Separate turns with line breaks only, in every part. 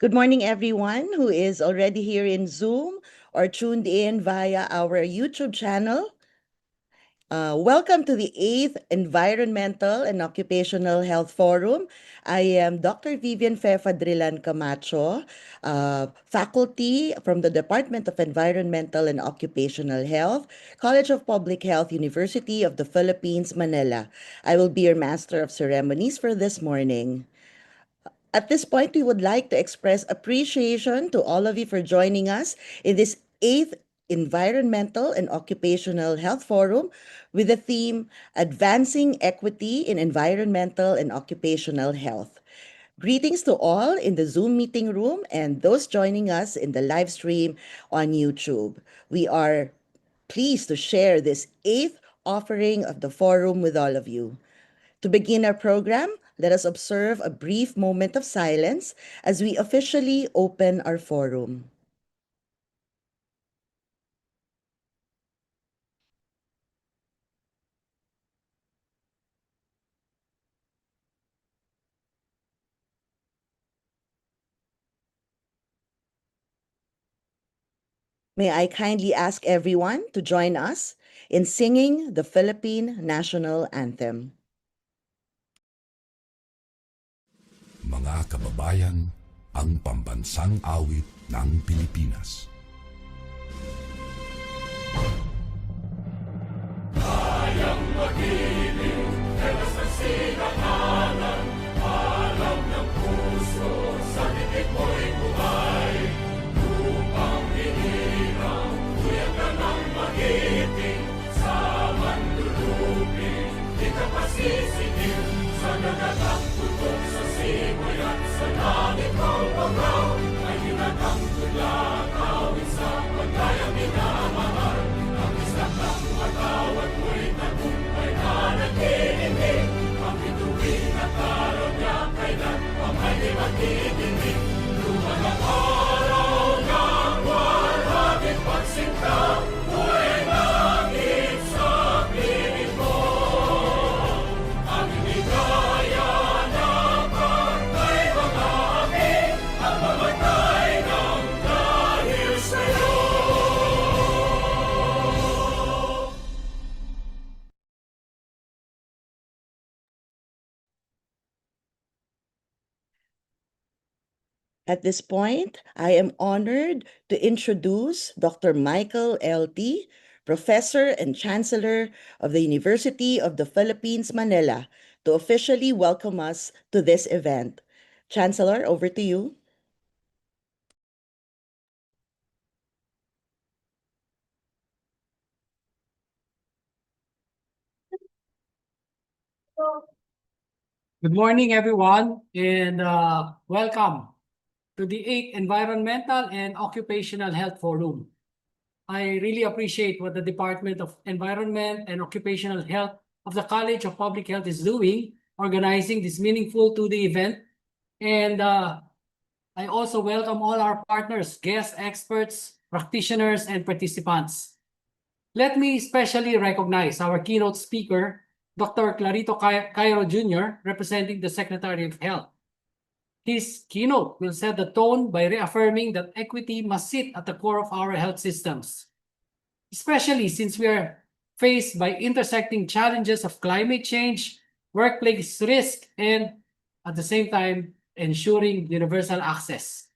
Good morning, everyone who is already here in Zoom or tuned in via our YouTube channel. Welcome to the 8th Environmental and Occupational Health Forum. I am Dr. Vivian Fadrilan Camacho, faculty from the Department of Environmental and Occupational Health, College of Public Health, University of the Philippines, Manila. I will be your Master of Ceremonies for this morning. At this point, we would like to express appreciation to all of you for joining us in this 8th Environmental and Occupational Health Forum with the theme Advancing Equity in Environmental and Occupational Health. Greetings to all in the Zoom meeting room and those joining us in the live stream on YouTube. We are pleased to share this 8th offering of the forum with all of you. To begin our program, let us observe a brief moment of silence as we officially open our forum. May I kindly ask everyone to join us in singing the Philippine National Anthem.
Mga kababayan, ang pambansang awit ng Pilipinas. Kayang magiliw, helas ng sinakalan, alam ng puso, sa titik mo'y buhay. Lupang hinirang, kuya ka ng magiting, sa manlulupin, di ka pasisigil, sa nagatang tutok sa simoy at sa langit ng pangaw, ay hinagang tula, kawin sa paglayang minamahal. Ang isla ng matawad mo'y tagumpay na nag-iimig, ang bituin at araw niya kailan pang ay di magdidinig. Luman ang araw ng walang pagsinta, buhay langit sa piling mo. Ang inigaya na pagkay mga amin, ang mamatay ng dahil sa'yo.
At this point, I am honored to introduce Dr. Michael L.T., Professor and Chancellor of the University of the Philippines, Manila, to officially welcome us to this event. Chancellor, over to you.
Good morning, everyone, and welcome to the 8th Environmental and Occupational Health Forum. I really appreciate what the Department of Environment and Occupational Health of the College of Public Health is doing, organizing this meaningful two-day event. And I also welcome all our partners, guests, experts, practitioners, and participants. Let me especially recognize our keynote speaker, Dr. Clarito Cairo Jr., representing the Secretary of Health. His keynote will set the tone by reaffirming that equity must sit at the core of our health systems, especially since we are faced by intersecting challenges of climate change, workplace risk, and at the same time, ensuring universal access.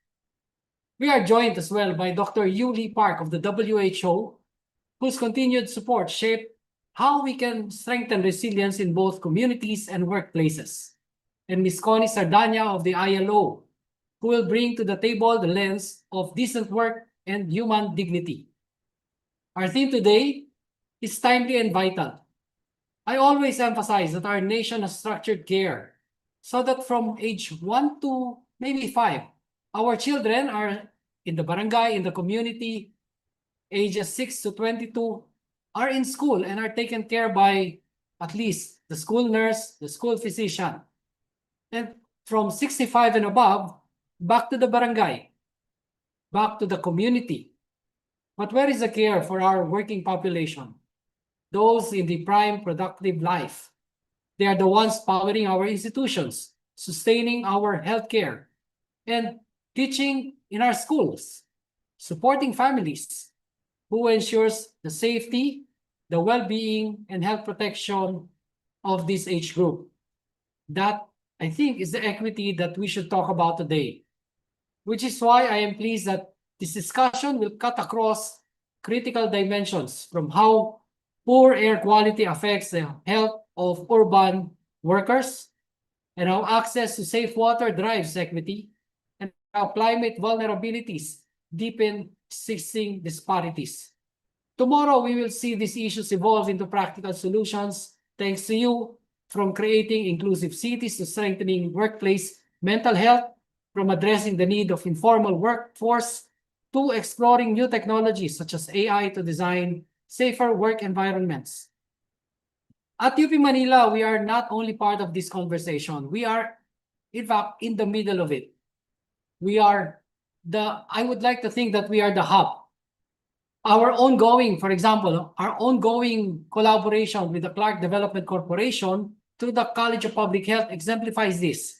We are joined as well by Dr. Yuli Park of the WHO, whose continued support shaped how we can strengthen resilience in both communities and workplaces, and Ms. Connie Sardania of the ILO, who will bring to the table the lens of decent work and human dignity. Our theme today is timely and vital. I always emphasize that our nation has structured care so that from age 1 to maybe 5, our children are in the barangay, in the community, ages 6 to 22, are in school and are taken care by at least the school nurse, the school physician. And from 65 and above, back to the barangay, back to the community. But where is the care for our working population? Those in the prime productive life. They are the ones powering our institutions, sustaining our healthcare, and teaching in our schools, supporting families, who ensures the safety, the well-being, and health protection of this age group. That, I think, is the equity that we should talk about today, which is why I am pleased that this discussion will cut across critical dimensions, from how poor air quality affects the health of urban workers, and how access to safe water drives equity, and how climate vulnerabilities deepen existing disparities. Tomorrow, we will see these issues evolve into practical solutions thanks to you, from creating inclusive cities to strengthening workplace mental health, from addressing the need of informal workforce to exploring new technologies such as AI to design safer work environments. At UP Manila, we are not only part of this conversation, we are, in fact, in the middle of it. We are I would like to think that we are the hub. For example, our ongoing collaboration with the Clark Development Corporation through the College of Public Health exemplifies this.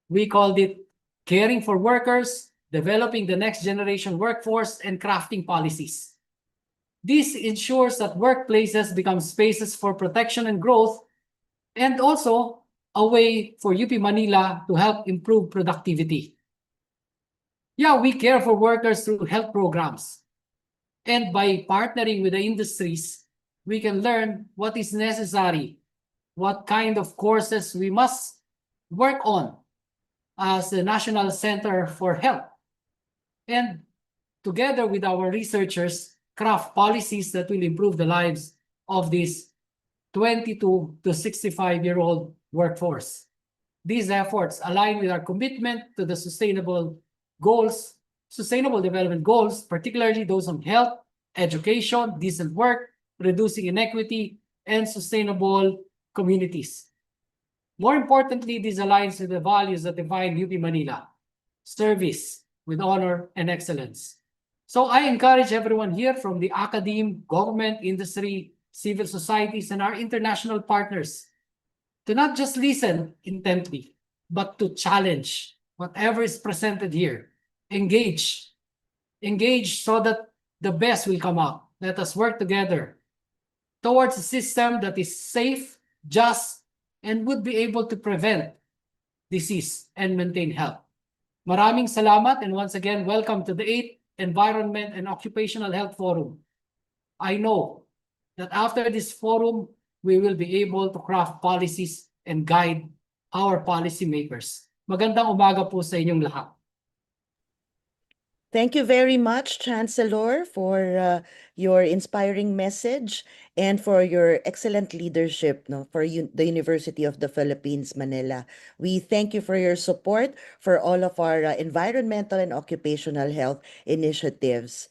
We called it Caring for Workers, Developing the Next Generation Workforce, and Crafting Policies. This ensures that workplaces become spaces for protection and growth, and also a way for UP Manila to help improve productivity. Yeah, we care for workers through health programs. And by partnering with the industries, we can learn what is necessary, what kind of courses we must work on as the National Center for Health. And together with our researchers, craft policies that will improve the lives of this 22 to 65-year-old workforce. These efforts align with our commitment to the sustainable development goals, particularly those on health, education, decent work, reducing inequity, and sustainable communities. More importantly, this aligns with the values that define UP Manila: service with honor and excellence. So I encourage everyone here, from the academe, government, industry, civil societies, and our international partners, to not just listen intently, but to challenge whatever is presented here. Engage so that the best will come out. Let us work together towards a system that is safe, just, and would be able to prevent disease and maintain health. Maraming salamat, and once again, welcome to the 8th Environment and Occupational Health Forum. I know that after this forum, we will be able to craft policies and guide our policymakers. Magandang umaga po sa inyong lahat.
Thank you very much, Chancellor, for your inspiring message and for your excellent leadership, for the University of the Philippines, Manila. We thank you for your support for all of our environmental and occupational health initiatives.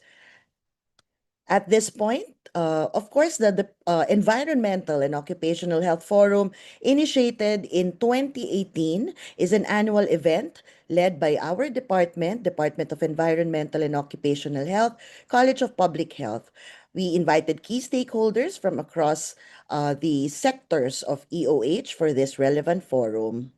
At this point, of course, the Environmental and Occupational Health Forum, initiated in 2018, is an annual event led by our Department of Environmental and Occupational Health, College of Public Health. We invited key stakeholders from across the sectors of EOH for this relevant forum.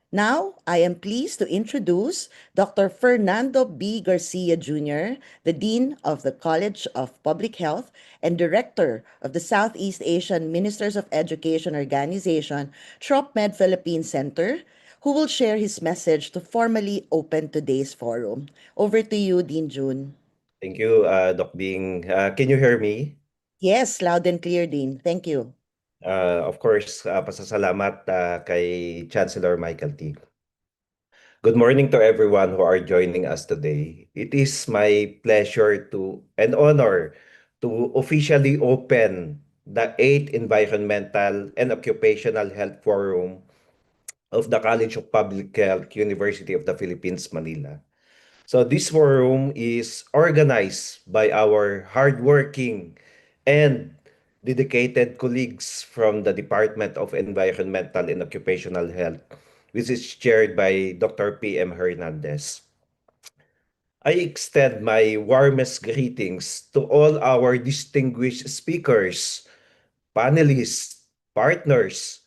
Now, I am pleased to introduce Dr. Fernando B. Garcia Jr., the Dean of the College of Public Health and Director of the Southeast Asian Ministers of Education Organization, TropMed Philippine Center, who will share his message to formally open today's forum. Over to you, Dean Jun.
Thank you, Doc Bing. Can you hear me?
Yes, loud and clear, Dean. Thank you.
Of course, pasasalamat kay Chancellor Michael T. Good morning to everyone who are joining us today. It is my pleasure and honor to officially open the 8th Environmental and Occupational Health Forum of the College of Public Health, University of the Philippines, Manila. So this forum is organized by our hardworking and dedicated colleagues from the Department of Environmental and Occupational Health, which is chaired by Dr. P.M. Hernandez. I extend my warmest greetings to all our distinguished speakers, panelists, partners,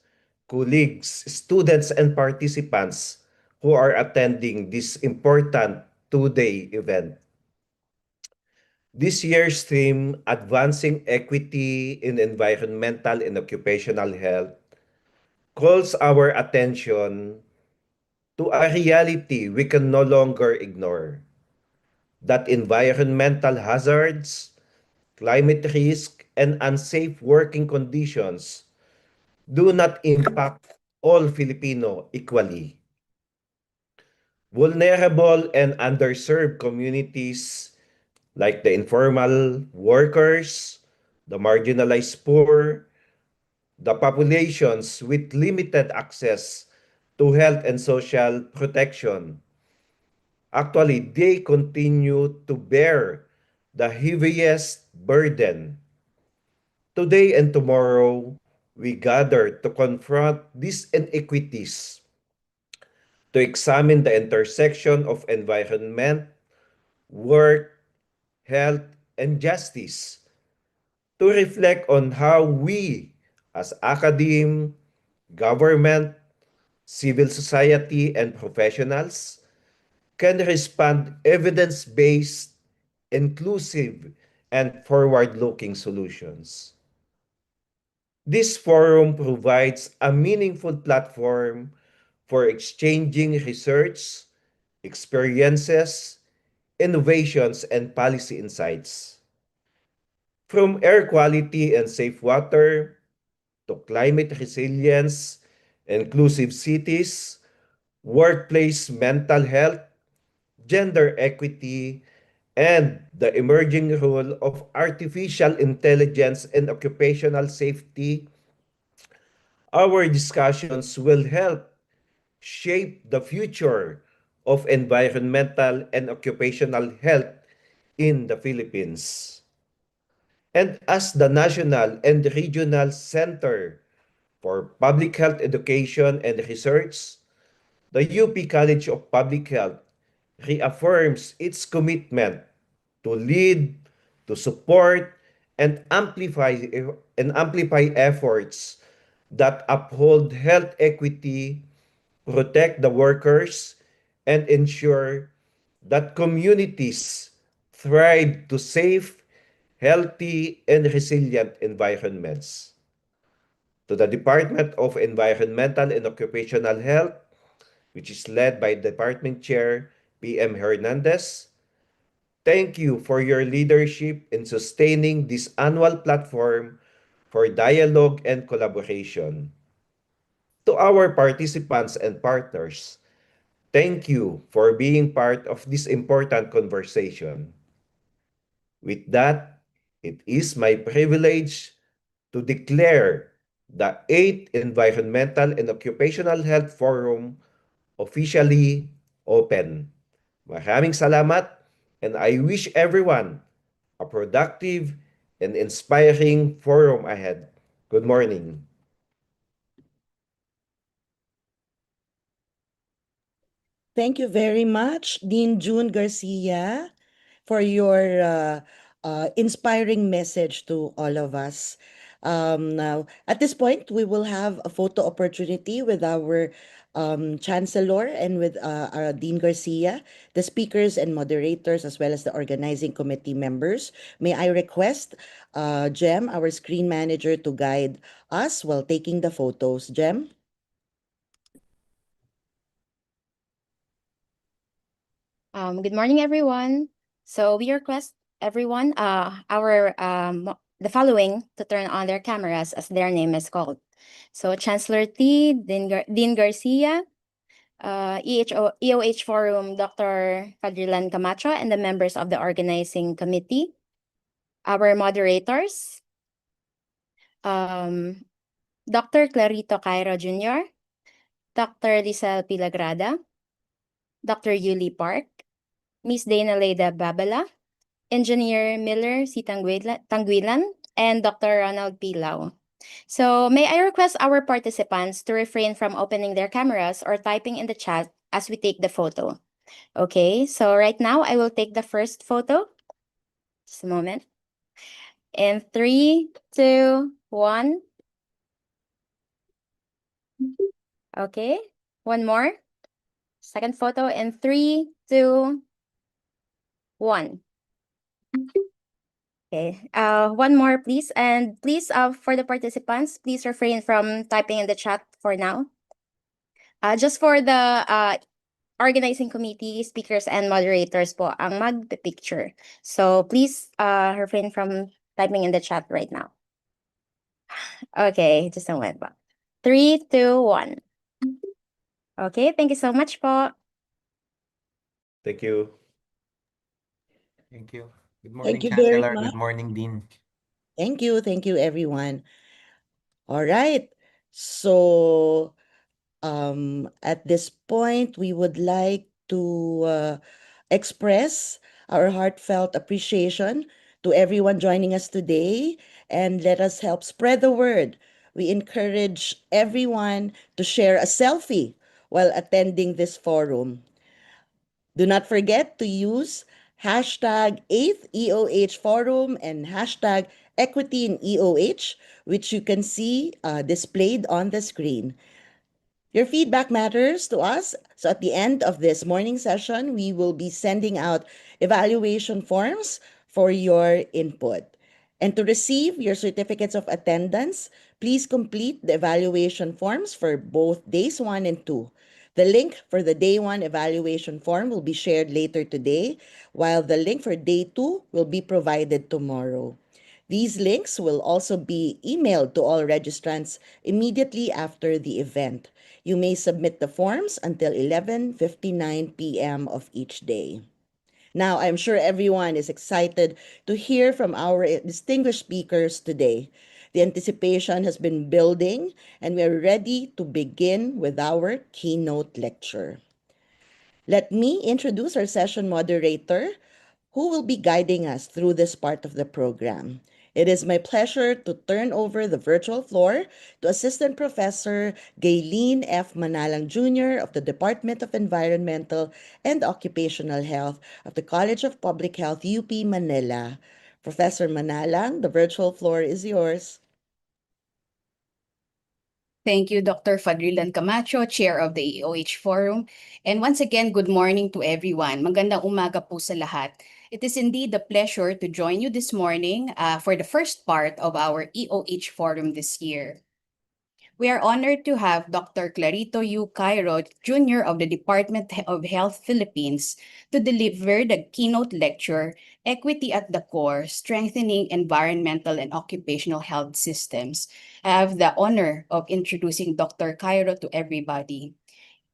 colleagues, students, and participants who are attending this important two-day event. This year's theme, Advancing Equity in Environmental and Occupational Health, calls our attention to a reality we can no longer ignore, that environmental hazards, climate risk, and unsafe working conditions do not impact all Filipino equally. Vulnerable and underserved communities like the informal workers, the marginalized poor, the populations with limited access to health and social protection. Actually, they continue to bear the heaviest burden. Today and tomorrow, we gather to confront these inequities, to examine the intersection of environment, work, health, and justice, to reflect on how we, as academe, government, civil society, and professionals, can respond evidence-based, inclusive, and forward-looking solutions. This forum provides a meaningful platform for exchanging research, experiences, innovations, and policy insights. From air quality and safe water to climate resilience, inclusive cities, workplace mental health, gender equity, and the emerging role of artificial intelligence in occupational safety, our discussions will help shape the future of environmental and occupational health in the Philippines. And as the national and regional center for public health education and research, the UP College of Public Health reaffirms its commitment to lead, to support, and amplify efforts that uphold health equity, protect the workers, and ensure that communities thrive to safe, healthy, and resilient environments. To the Department of Environmental and Occupational Health, which is led by Department Chair PM Hernandez, thank you for your leadership in sustaining this annual platform for dialogue and collaboration. To our participants and partners, thank you for being part of this important conversation. With that, it is my privilege to declare the 8th Environmental and Occupational Health Forum officially open. Maraming salamat, and I wish everyone a productive and inspiring forum ahead. Good morning.
Thank you very much, Dean June Garcia, for your inspiring message to all of us. Now, at this point, we will have a photo opportunity with our Chancellor and with our Dean Garcia, the speakers and moderators, as well as the organizing committee members. May I request Jem, our screen manager, to guide us while taking the photos. Jem?
Good morning, everyone. So we request everyone, the following to turn on their cameras as their name is called. So Chancellor T, Dean Garcia, EOH Forum, Dr. Fadrilan Camacho, and the members of the organizing committee. Our moderators, Dr. Clarito Cairo Jr., Dr. Lisel Pilagrada, Dr. Yuli Park, Miss Dana Leda Babala, Engineer Miller C. Tanguilan, and Dr. Ronald P. Lau. So may I request our participants to refrain from opening their cameras or typing in the chat as we take the photo. Okay, so right now I will take the first photo. Just a moment. In 3, 2, 1. Okay, one more. Second photo in 3, 2, 1. Okay. One more, please. And please, for the participants, please refrain from typing in the chat for now. Just for the organizing committee, speakers, and moderators po ang mag-picture. So please refrain from typing in the chat right now. Okay, just a moment po. 3, 2, 1. Okay, thank you so much po.
Thank you.
Thank you. Good
Thank
morning,
you very
Chancellor.
much.
Good morning, Dean.
Thank you, everyone. All right. So, at this point, we would like to express our heartfelt appreciation to everyone joining us today, and let us help spread the word. We encourage everyone to share a selfie while attending this forum. Do not forget to use hashtag 8th EOH Forum and hashtag Equity in EOH, which you can see displayed on the screen. Your feedback matters to us. So at the end of this morning session, we will be sending out evaluation forms for your input. And to receive your certificates of attendance, please complete the evaluation forms for both days 1 and 2. The link for the day 1 evaluation form will be shared later today, while the link for day 2 will be provided tomorrow. These links will also be emailed to all registrants immediately after the event. You may submit the forms until 11:59 p.m. of each day. Now, I'm sure everyone is excited to hear from our distinguished speakers today. The anticipation has been building, and we are ready to begin with our keynote lecture. Let me introduce our session moderator, who will be guiding us through this part of the program. It is my pleasure to turn over the virtual floor to Assistant Professor Gayleen F. Manalang Jr. of the Department of Environmental and Occupational Health of the College of Public Health, UP Manila. Professor Manalang, the virtual floor is yours.
Thank you, Dr. Fadrilan Camacho, Chair of the EOH Forum. And once again, good morning to everyone. Magandang umaga po sa lahat. It is indeed a pleasure to join you this morning for the first part of our EOH Forum this year. We are honored to have Dr. Clarito U. Cairo, Jr. of the Department of Health Philippines, to deliver the keynote lecture, Equity at the Core, Strengthening Environmental and Occupational Health Systems. I have the honor of introducing Dr. Cairo to everybody.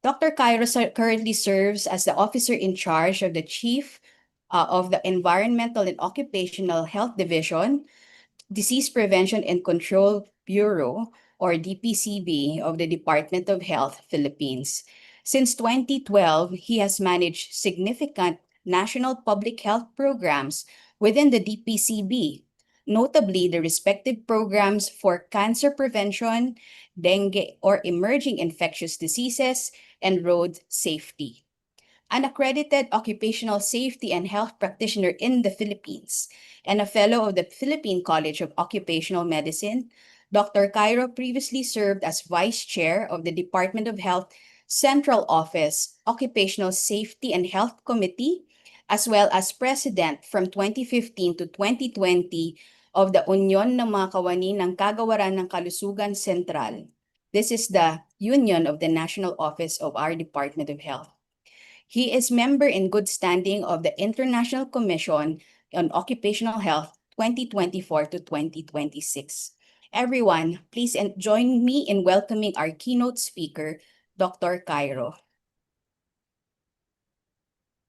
Dr. Cairo currently serves as the officer in charge of the Chief of the Environmental and Occupational Health Division, Disease Prevention and Control Bureau, or DPCB, of the Department of Health, Philippines. Since 2012, he has managed significant national public health programs within the DPCB, notably the respective programs for cancer prevention, dengue or emerging infectious diseases, and road safety. An accredited occupational safety and health practitioner in the Philippines, and a fellow of the Philippine College of Occupational Medicine, Dr. Cairo previously served as Vice Chair of the Department of Health Central Office Occupational Safety and Health Committee, as well as President from 2015 to 2020 of the Union ng mga Kawani ng Kagawaran ng Kalusugan Sentral. This is the union of the National Office of our Department of Health. He is member in good standing of the International Commission on Occupational Health 2024 to 2026. Everyone, please join me in welcoming our keynote speaker, Dr. Cairo.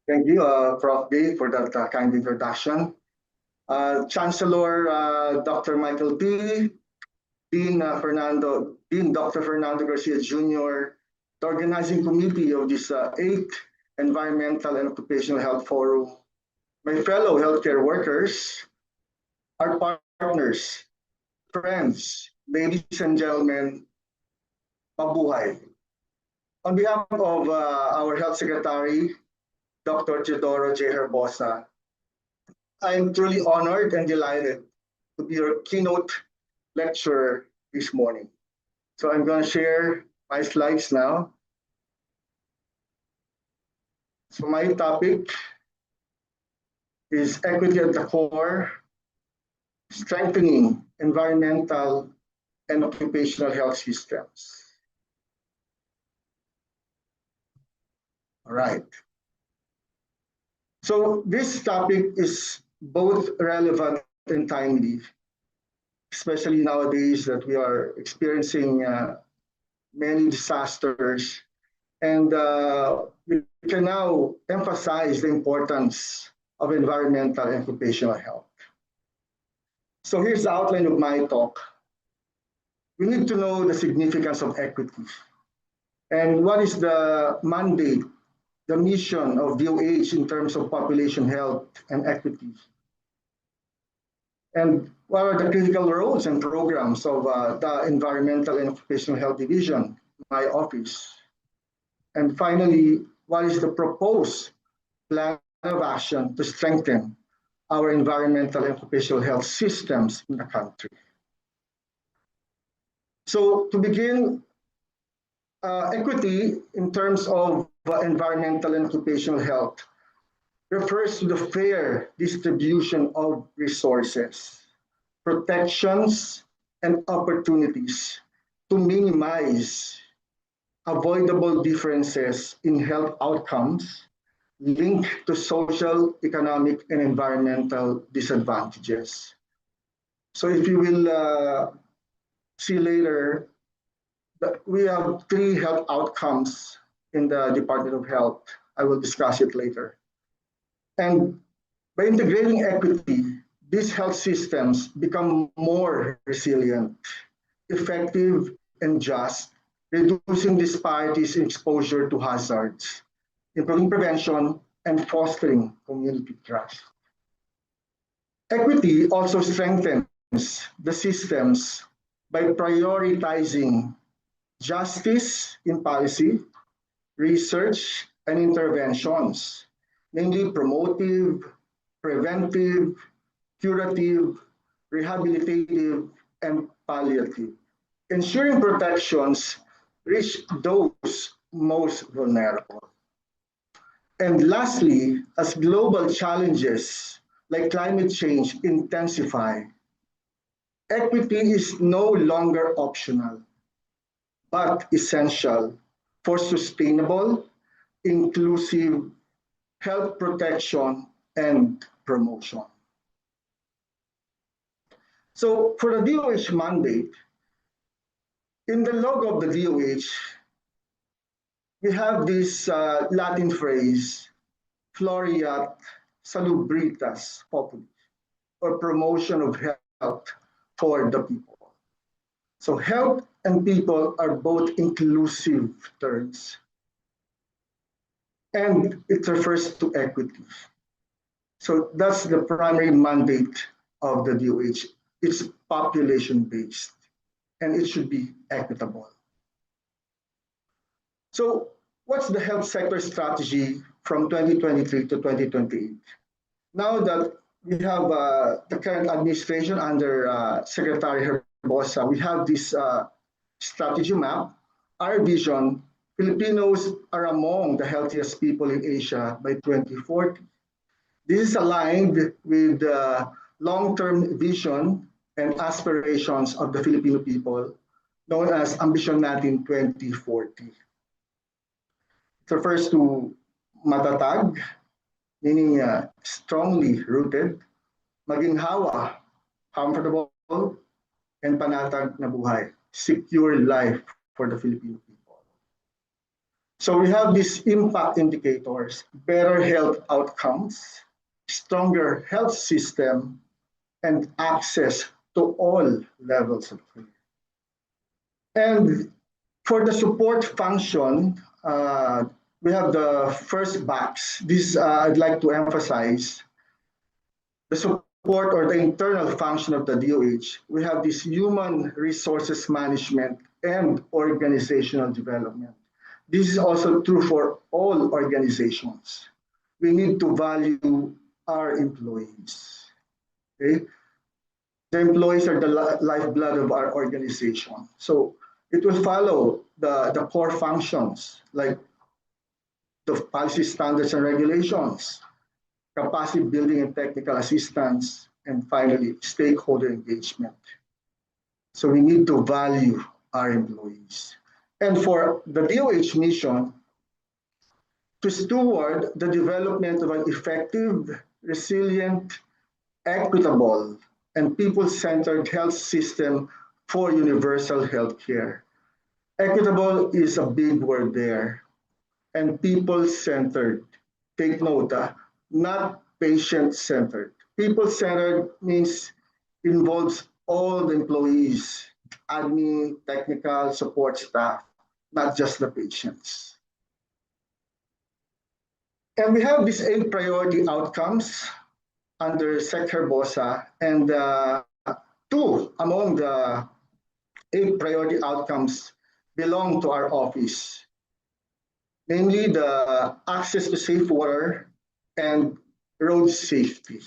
Thank you, Prof. B, for that kind introduction. Chancellor Dr. Michael P., Dean Dr. Fernando Garcia Jr., the organizing committee of this 8th Environmental and Occupational Health Forum, my fellow healthcare workers, our partners, friends, ladies and gentlemen, mabuhay. On behalf of our Health Secretary, Dr. Teodoro J. Herbosa, I am truly honored and delighted to be your keynote lecturer this morning. So I'm going to share my slides now. So my topic is equity at the core, strengthening environmental and occupational health systems. All right. So this topic is both relevant and timely, especially nowadays that we are experiencing many disasters. And we can now emphasize the importance of environmental and occupational health. So here's the outline of my talk. We need to know the significance of equity and what is the mandate, the mission of EOH in terms of population health and equity. And what are the critical roles and programs of the Environmental and Occupational Health Division, my office? And finally, what is the proposed plan of action to strengthen our environmental and occupational health systems in the country? So to begin, equity in terms of environmental and occupational health refers to the fair distribution of resources, protections, and opportunities to minimize avoidable differences in health outcomes linked to social, economic, and environmental disadvantages. So if you will see later, that we have 3 health outcomes in the Department of Health. I will discuss it later. And by integrating equity, these health systems become more resilient, effective, and just, reducing disparities in exposure to hazards, improving prevention, and fostering community trust. Equity also strengthens the systems by prioritizing justice in policy, research, and interventions, namely promotive, preventive, curative, rehabilitative, and palliative, ensuring protections reach those most vulnerable. And lastly, as global challenges like climate change intensify, equity is no longer optional, but essential for sustainable, inclusive health protection and promotion. So for the DOH mandate, in the logo of the DOH, we have this Latin phrase, Floriat Salubritas Populi, or promotion of health for the people. So health and people are both inclusive terms. And it refers to equity. So that's the primary mandate of the DOH. It's population-based, and it should be equitable. So what's the health sector strategy from 2023 to 2028? Now that we have the current administration under Secretary Herbosa, we have this strategy map. Our vision, Filipinos are among the healthiest people in Asia by 2040. This is aligned with the long-term vision and aspirations of the Filipino people, known as Ambisyon Natin 2040. It refers to matatag, meaning strongly rooted, maginhawa, comfortable, and panatag na buhay, secure life for the Filipino people. So we have these impact indicators, better health outcomes, stronger health system, and access to all levels of care. And for the support function, we have the first box. This I'd like to emphasize. The support or the internal function of the DOH, we have this human resources management and organizational development. This is also true for all organizations. We need to value our employees. Okay? The employees are the lifeblood of our organization. So it will follow the core functions like of policy standards and regulations, capacity building and technical assistance, and finally, stakeholder engagement. So we need to value our employees. And for the DOH mission, to steward the development of an effective, resilient, equitable, and people-centered health system for universal health care. Equitable is a big word there, and people-centered. Take note, not patient-centered. People-centered means involves all the employees, admin, technical, support staff, not just the patients. And we have these 8 priority outcomes under Sec Herbosa, and 2 among the 8 priority outcomes belong to our office, namely the access to safe water and road safety.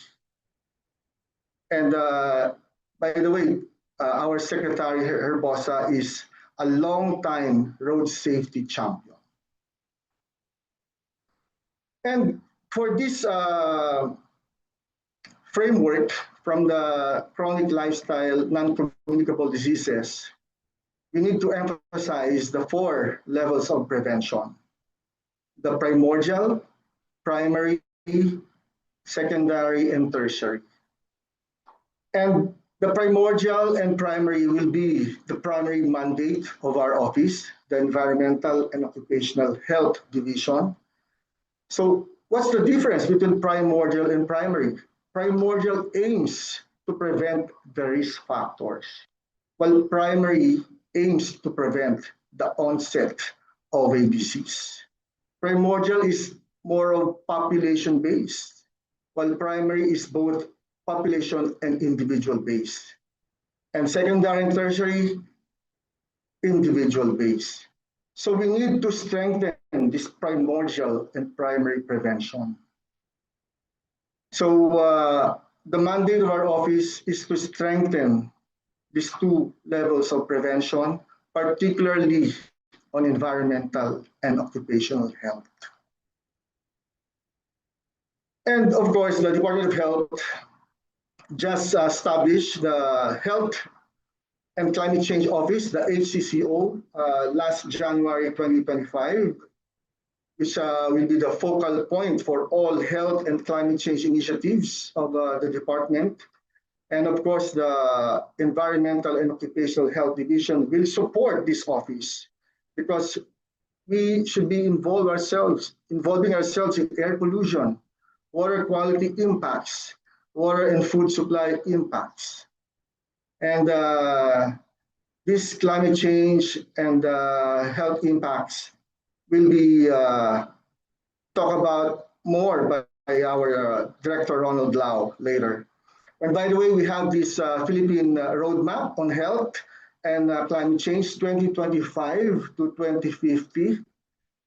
And by the way, our Secretary Herbosa is a long-time road safety champion. And for this framework from the chronic lifestyle non-communicable diseases, we need to emphasize the 4 levels of prevention: the primordial, primary, secondary, and tertiary. And the primordial and primary will be the primary mandate of our office, the Environmental and Occupational Health Division. So what's the difference between primordial and primary? Primordial aims to prevent the risk factors, while primary aims to prevent the onset of a disease. Primordial is more of population-based, while primary is both population and individual-based. And secondary and tertiary, individual-based. So we need to strengthen this primordial and primary prevention. So the mandate of our office is to strengthen these 2 levels of prevention, particularly on environmental and occupational health. And of course, the Department of Health just established the Health and Climate Change Office, the HCCO, last January 2025, which will be the focal point for all health and climate change initiatives of the department. And of course, the Environmental and Occupational Health Division will support this office because we should be involving ourselves in air pollution, water quality impacts, water and food supply impacts. And this climate change and health impacts will be talked about more by our Director Ronald Lau later. And by the way, we have this Philippine roadmap on health and climate change 2025 to 2050,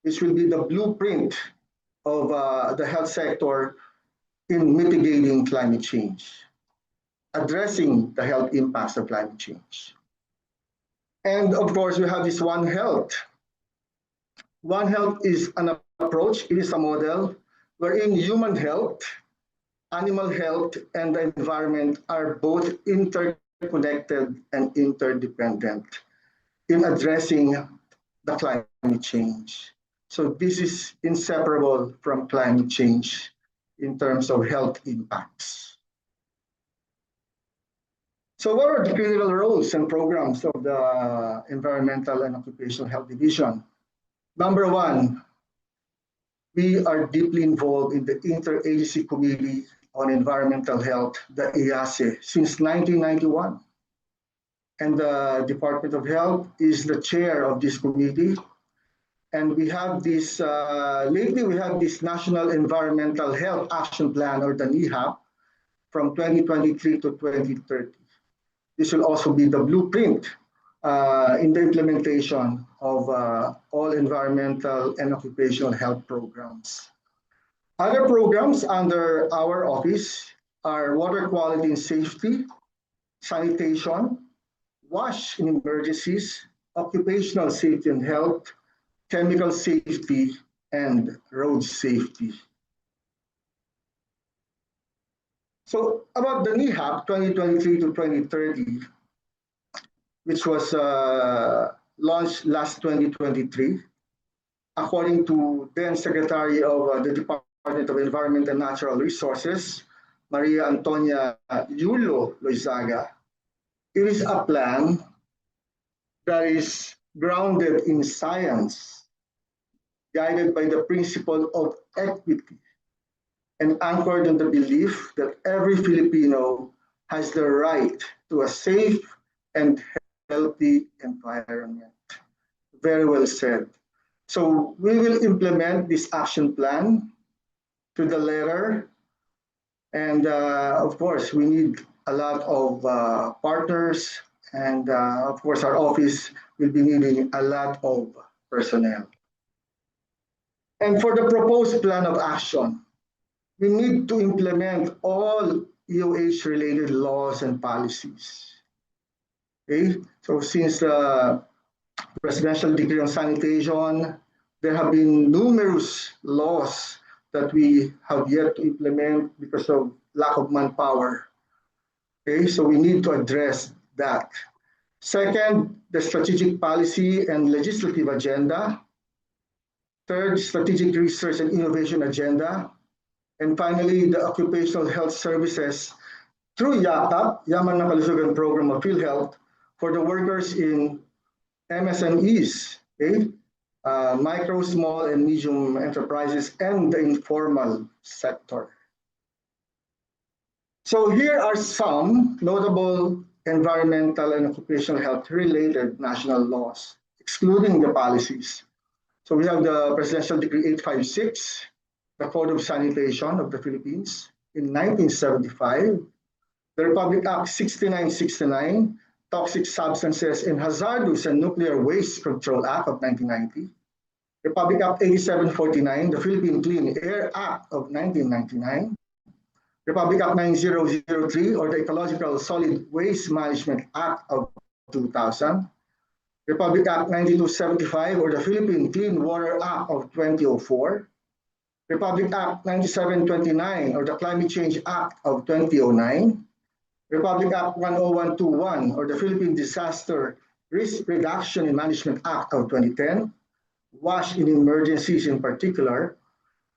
which will be the blueprint of the health sector in mitigating climate change, addressing the health impacts of climate change. And of course, we have this One Health. One Health is an approach, it is a model wherein human health, animal health, and the environment are both interconnected and interdependent in addressing the climate change. So this is inseparable from climate change in terms of health impacts. So what are the critical roles and programs of the Environmental and Occupational Health Division? Number 1, we are deeply involved in the Interagency Committee on Environmental Health, the EASE, since 1991. And the Department of Health is the chair of this committee. And we have this, lately we have this National Environmental Health Action Plan, or the NEHAP, from 2023 to 2030. This will also be the blueprint in the implementation of all environmental and occupational health programs. Other programs under our office are water quality and safety, sanitation, WASH in emergencies, occupational safety and health, chemical safety, and road safety. So about the NEHAP 2023 to 2030, which was launched last 2023, according to then Secretary of the Department of Environment and Natural Resources, Maria Antonia Yulo Loizaga, it is a plan that is grounded in science, guided by the principle of equity, and anchored in the belief that every Filipino has the right to a safe and healthy environment. Very well said. So we will implement this action plan to the letter. And of course, we need a lot of partners. And of course, our office will be needing a lot of personnel. And for the proposed plan of action, we need to implement all EOH-related laws and policies. Okay, so since the Presidential Decree on Sanitation, there have been numerous laws that we have yet to implement because of lack of manpower. Okay, so we need to address that. Second, the strategic policy and legislative agenda. Third, strategic research and innovation agenda. And finally, the occupational health services through YAKAP, Yaman na Kalusugan Program of PhilHealth, for the workers in MSMEs, okay? Micro, small, and medium enterprises, and the informal sector. So here are some notable environmental and occupational health related national laws, excluding the policies. So we have the Presidential Decree 856, the Code of Sanitation of the Philippines in 1975, the Republic Act 6969, Toxic Substances and Hazardous and Nuclear Waste Control Act of 1990, Republic Act 8749, the Philippine Clean Air Act of 1999, Republic Act 9003, or the Ecological Solid Waste Management Act of 2000, Republic Act 9275, or the Philippine Clean Water Act of 2004, Republic Act 9729, or the Climate Change Act of 2009, Republic Act 10121, or the Philippine Disaster Risk Reduction and Management Act of 2010, WASH in emergencies in particular,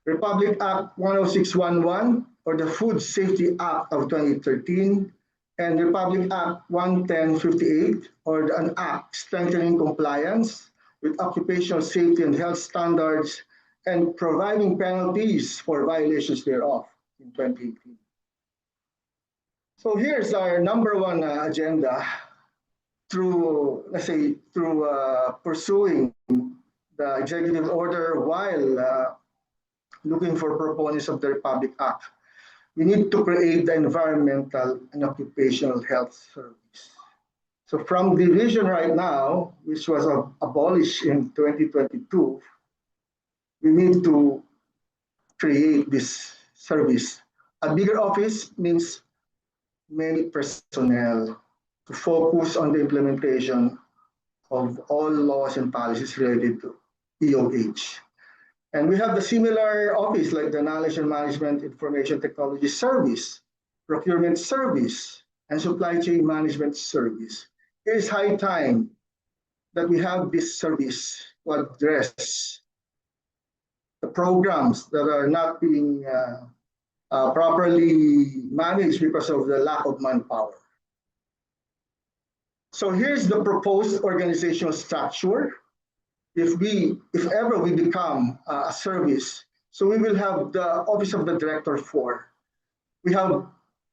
Republic Act 10611, or the Food Safety Act of 2013, and Republic Act 11058, or an act strengthening compliance with occupational safety and health standards and providing penalties for violations thereof in 2018. So here's our number one agenda through, let's say, through pursuing the executive order while looking for proponents of the Republic Act. We need to create the environmental and occupational health service. So from division right now, which was abolished in 2022, we need to create this service. A bigger office means many personnel to focus on the implementation of all laws and policies related to EOH. And we have the similar office like the Knowledge and Management Information Technology Service, Procurement Service, and Supply Chain Management Service. It is high time that we have this service to address the programs that are not being properly managed because of the lack of manpower. So here's the proposed organizational structure. If ever we become a service, so we will have the Office of the Director 4. We have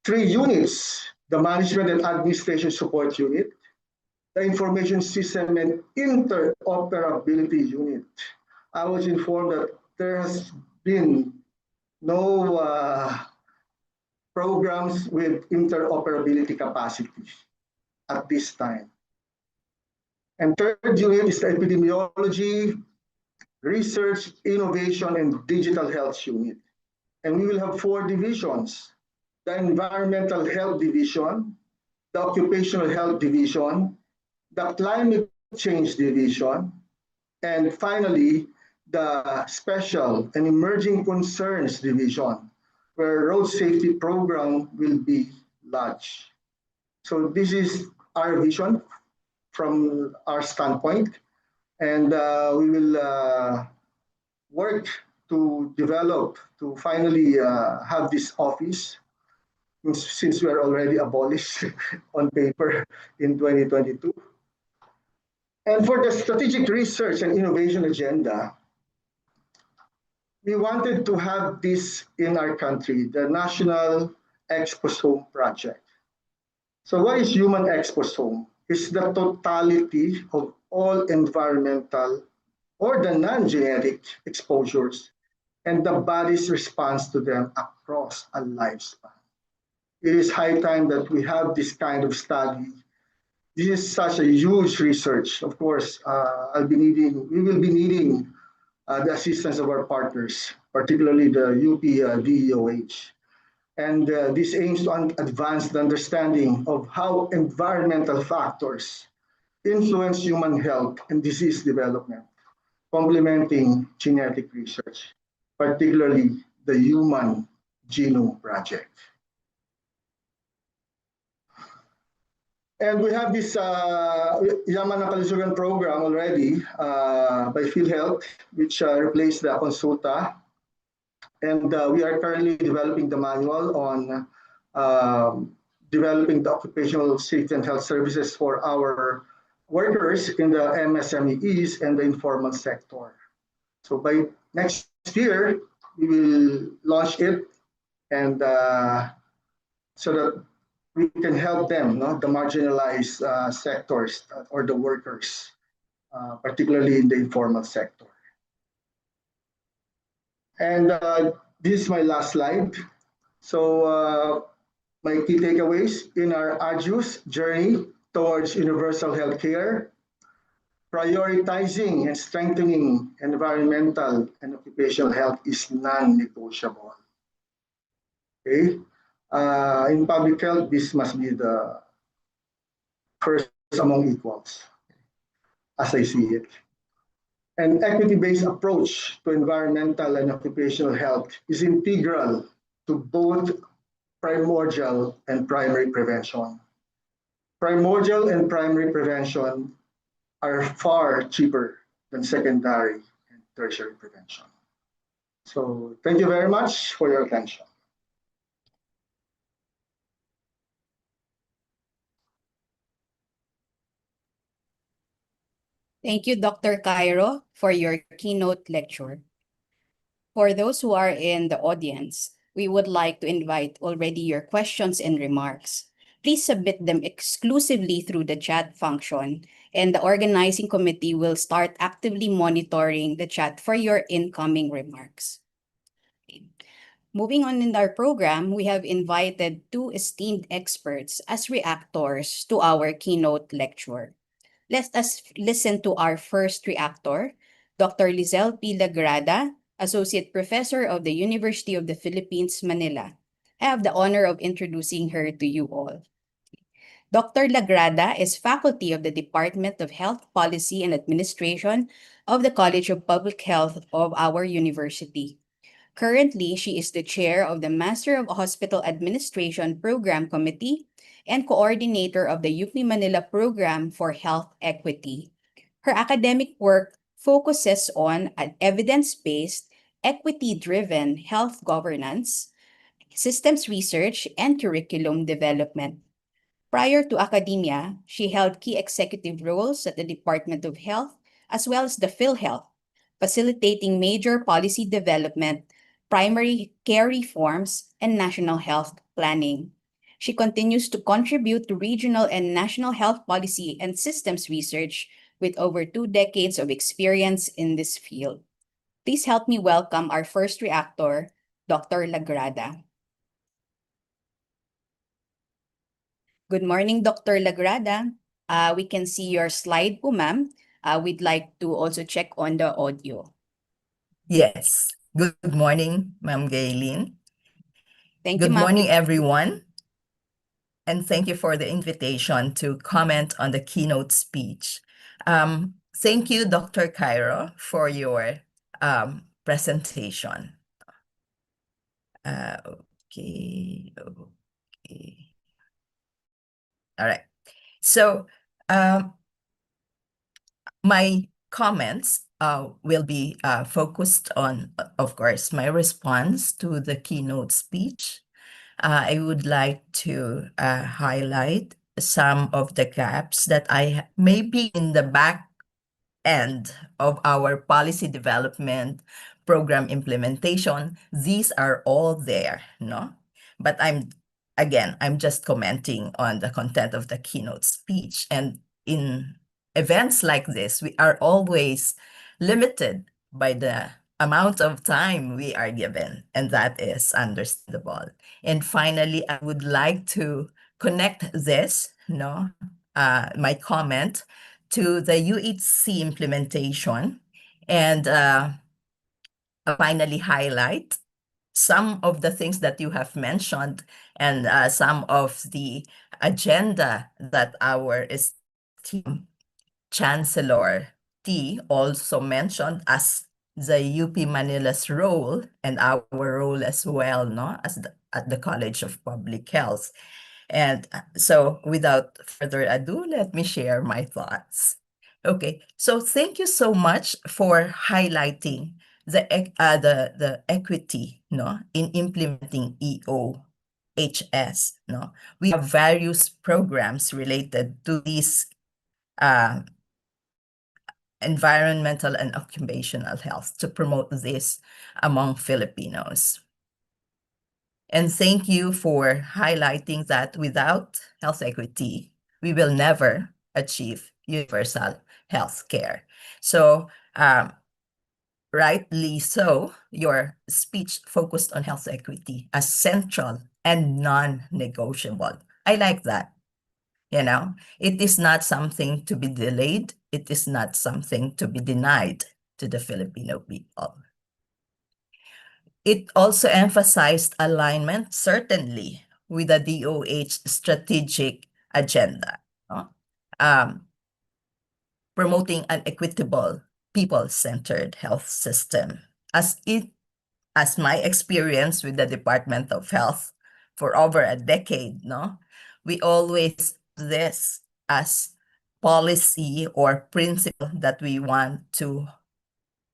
3 units, the Management and Administration Support Unit, the Information System and Interoperability Unit. I was informed that there has been no programs with interoperability capacity at this time. And third unit is the Epidemiology, Research, Innovation, and Digital Health Unit. And we will have 4 divisions: the Environmental Health Division, the Occupational Health Division, the Climate Change Division, and finally, the Special and Emerging Concerns Division, where road safety program will be lodged. So this is our vision from our standpoint, and we will work to develop, to finally have this office, since we are already abolished on paper in 2022. And for the strategic research and innovation agenda, we wanted to have this in our country, the National Exposome Project. So what is human exposome? It's the totality of all environmental or the non-genetic exposures and the body's response to them across a lifespan. It is high time that we have this kind of study. This is such a huge research. Of course, we will be needing the assistance of our partners, particularly the UP EOH. And this aims to advance the understanding of how environmental factors influence human health and disease development, complementing genetic research, particularly the Human Genome Project. And we have this Yaman ng Kalusugan program already by PhilHealth, which replaced the Consulta. And we are currently developing the manual on developing the occupational safety and health services for our workers in the MSMEs and the informal sector. So by next year, we will launch it, and so that we can help them, the marginalized sectors or the workers, particularly in the informal sector. And this is my last slide. So my key takeaways in our arduous journey towards universal healthcare, prioritizing and strengthening environmental and occupational health is non-negotiable. Okay? In public health, this must be the first among equals, as I see it. An equity-based approach to environmental and occupational health is integral to both primordial and primary prevention. Primordial and primary prevention are far cheaper than secondary and tertiary prevention. So thank you very much for your attention.
Thank you, Dr. Cairo, for your keynote lecture. For those who are in the audience, we would like to invite already your questions and remarks. Please submit them exclusively through the chat function, and the organizing committee will start actively monitoring the chat for your incoming remarks. Moving on in our program, we have invited two esteemed experts as reactors to our keynote lecture. Let us listen to our first reactor, Dr. Lizelle P. Lagrada, Associate Professor of the University of the Philippines, Manila. I have the honor of introducing her to you all. Dr. Lagrada is faculty of the Department of Health Policy and Administration of the College of Public Health of our university. Currently, she is the chair of the Master of Hospital Administration Program Committee and coordinator of the UP Manila Program for Health Equity. Her academic work focuses on an evidence-based, equity-driven health governance, systems research, and curriculum development. Prior to academia, she held key executive roles at the Department of Health as well as the PhilHealth, facilitating major policy development, primary care reforms, and national health planning. She continues to contribute to regional and national health policy and systems research with over 2 decades of experience in this field. Please help me welcome our first reactor, Dr. Lagrada. Good morning, Dr. Lagrada. We can see your slide po, ma'am. We'd like to also check on the audio.
Yes. Good morning, Ma'am Gaylene.
Thank you,
Good
ma'am.
morning, everyone. And thank you for the invitation to comment on the keynote speech. Thank you, Dr. Cairo, for your presentation. Okay. All right. So my comments will be focused on, of course, my response to the keynote speech. I would like to highlight some of the gaps that may be in the back end of our policy development program implementation. These are all there, no? But I'm just commenting on the content of the keynote speech. And in events like this, we are always limited by the amount of time we are given, and that is understandable. And finally, I would like to connect this, my comment to the UHC implementation, and finally highlight some of the things that you have mentioned, and some of the agenda that our esteemed Chancellor T also mentioned as the UP Manila's role and our role as well, no, at the College of Public Health. And so without further ado, let me share my thoughts. Okay, so thank you so much for highlighting the equity, no, in implementing EOHS, no. We have various programs related to these environmental and occupational health to promote this among Filipinos. And thank you for highlighting that without health equity, we will never achieve universal health care. So, rightly so, your speech focused on health equity as central and non-negotiable. I like that. It is not something to be delayed. It is not something to be denied to the Filipino people. It also emphasized alignment, certainly, with the DOH strategic agenda, promoting an equitable, people-centered health system. As my experience with the Department of Health for over a decade, we always this as policy or principle that we want to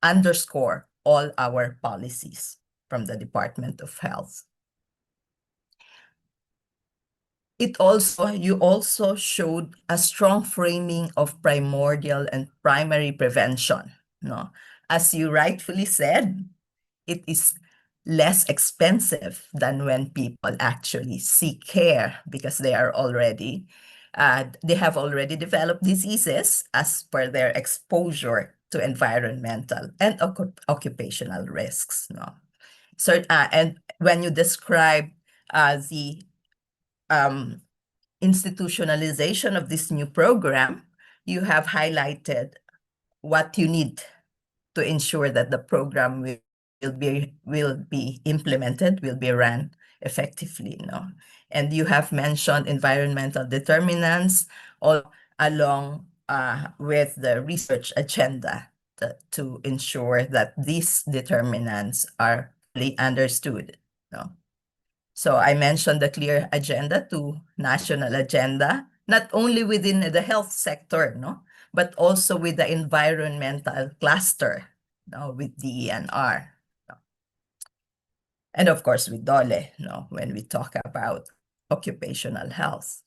underscore all our policies from the Department of Health. You also showed a strong framing of primordial and primary prevention. As you rightfully said, it is less expensive than when people actually seek care because they have already developed diseases as per their exposure to environmental and occupational risks. So, and when you describe the institutionalization of this new program, you have highlighted what you need to ensure that the program will be implemented, will be run effectively. And you have mentioned environmental determinants all along with the research agenda to ensure that these determinants are fully understood. So I mentioned the clear agenda to national agenda, not only within the health sector, but also with the environmental cluster, with DENR. And of course with DOLE, when we talk about occupational health.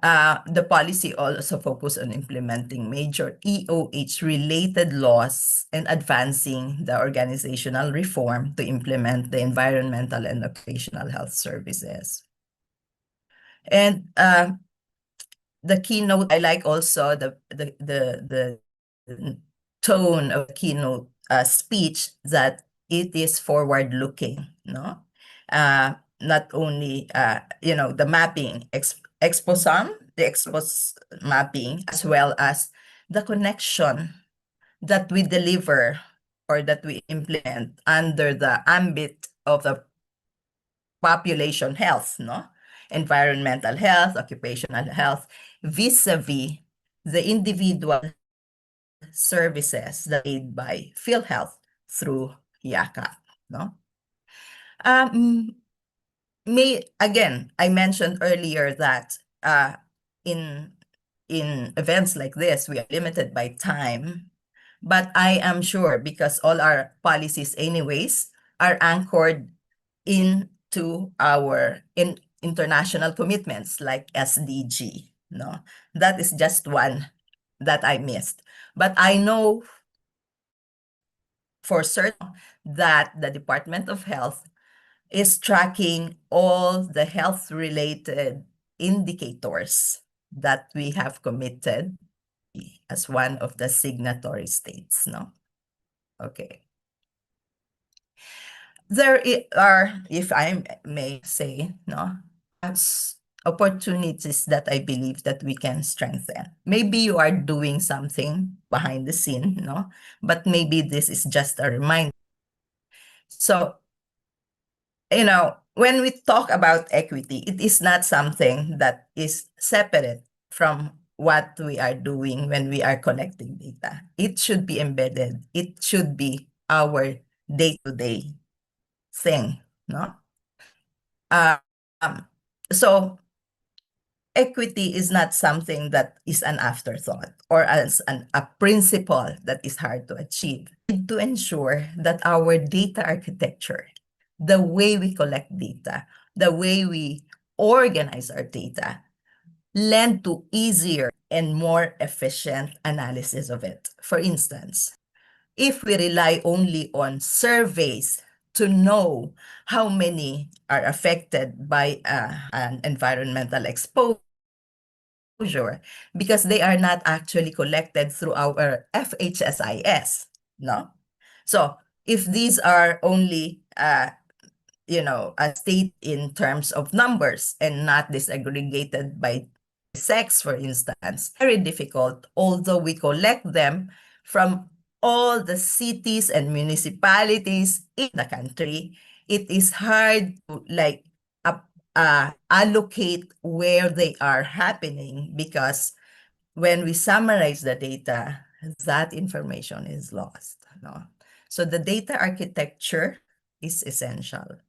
The policy also focused on implementing major EOH-related laws and advancing the organizational reform to implement the environmental and occupational health services. And the keynote, I like also the tone of the keynote speech that it is forward-looking, not only the mapping, the expose mapping, as well as the connection that we deliver or that we implement under the ambit of the population health, environmental health, occupational health, vis-a-vis the individual services that are paid by PhilHealth through YACA. No? Um, I mentioned earlier that in events like this, we are limited by time, but I am sure because all our policies anyways are anchored into our international commitments like SDG. No, that is just one that I missed. But I know for certain that the Department of Health is tracking all the health-related indicators that we have committed as one of the signatory states, no? Okay. There are, if I may say, no, as opportunities that I believe that we can strengthen. Maybe you are doing something behind the scene, no? But maybe this is just a reminder. So, when we talk about equity, it is not something that is separate from what we are doing when we are collecting data. It should be embedded. It should be our day-to-day thing, no? So equity is not something that is an afterthought or as a principle that is hard to achieve. We need to ensure that our data architecture, the way we collect data, the way we organize our data, lend to easier and more efficient analysis of it. For instance, if we rely only on surveys to know how many are affected by an environmental exposure, because they are not actually collected through our FHSIS, no? So if these are only a state in terms of numbers and not disaggregated by sex, for instance, very difficult, although we collect them from all the cities and municipalities in the country, it is hard to allocate where they are happening because when we summarize the data, that information is lost. No? So the data architecture is essential.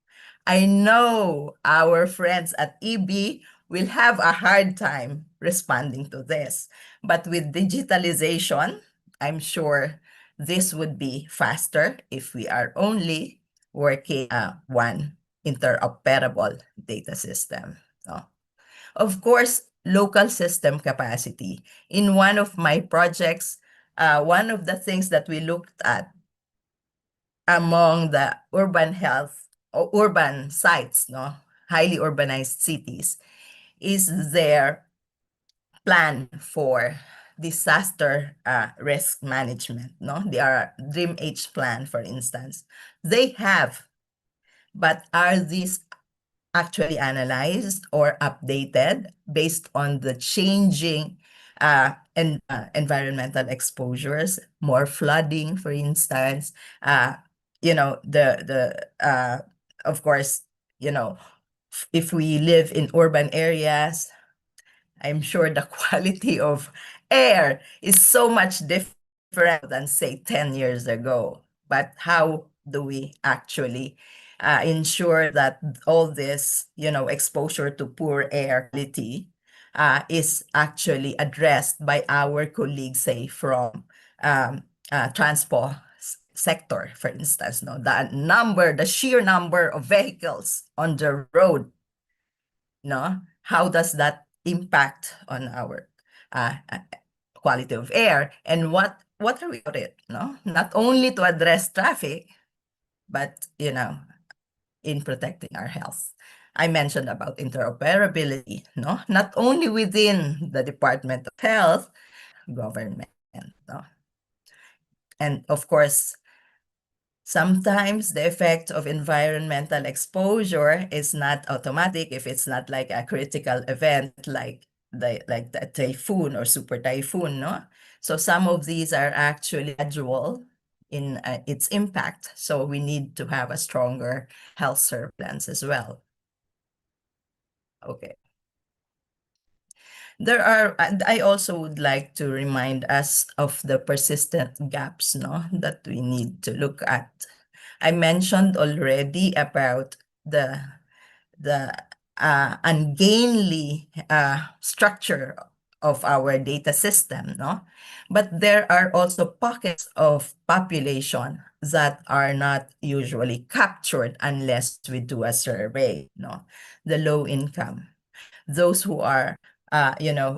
I know our friends at EB will have a hard time responding to this, but with digitalization, I'm sure this would be faster if we are only working one interoperable data system. No? Of course, local system capacity. In one of my projects, one of the things that we looked at among the urban health or urban sites, no, highly urbanized cities, is their plan for disaster risk management. No, they are Dream H plan, for instance. They have, but are these actually analyzed or updated based on the changing environmental exposures, more flooding, for instance, of course, if we live in urban areas, I'm sure the quality of air is so much different than, say, 10 years ago. But how do we actually ensure that all this, exposure to poor air quality is actually addressed by our colleagues, say, from transport sector, for instance, no, the sheer number of vehicles on the road, no, how does that impact on our quality of air, and what are we about it, no, not only to address traffic, but in protecting our health. I mentioned about interoperability, no, not only within the Department of Health, government, no, and of course, sometimes the effect of environmental exposure is not automatic if it's not like a critical event like the typhoon or super typhoon, no? So some of these are actually gradual in its impact. So we need to have a stronger health surveillance as well. Okay. And I also would like to remind us of the persistent gaps, no, that we need to look at. I mentioned already about the ungainly structure of our data system, no? But there are also pockets of population that are not usually captured unless we do a survey, no? The low income, those who are,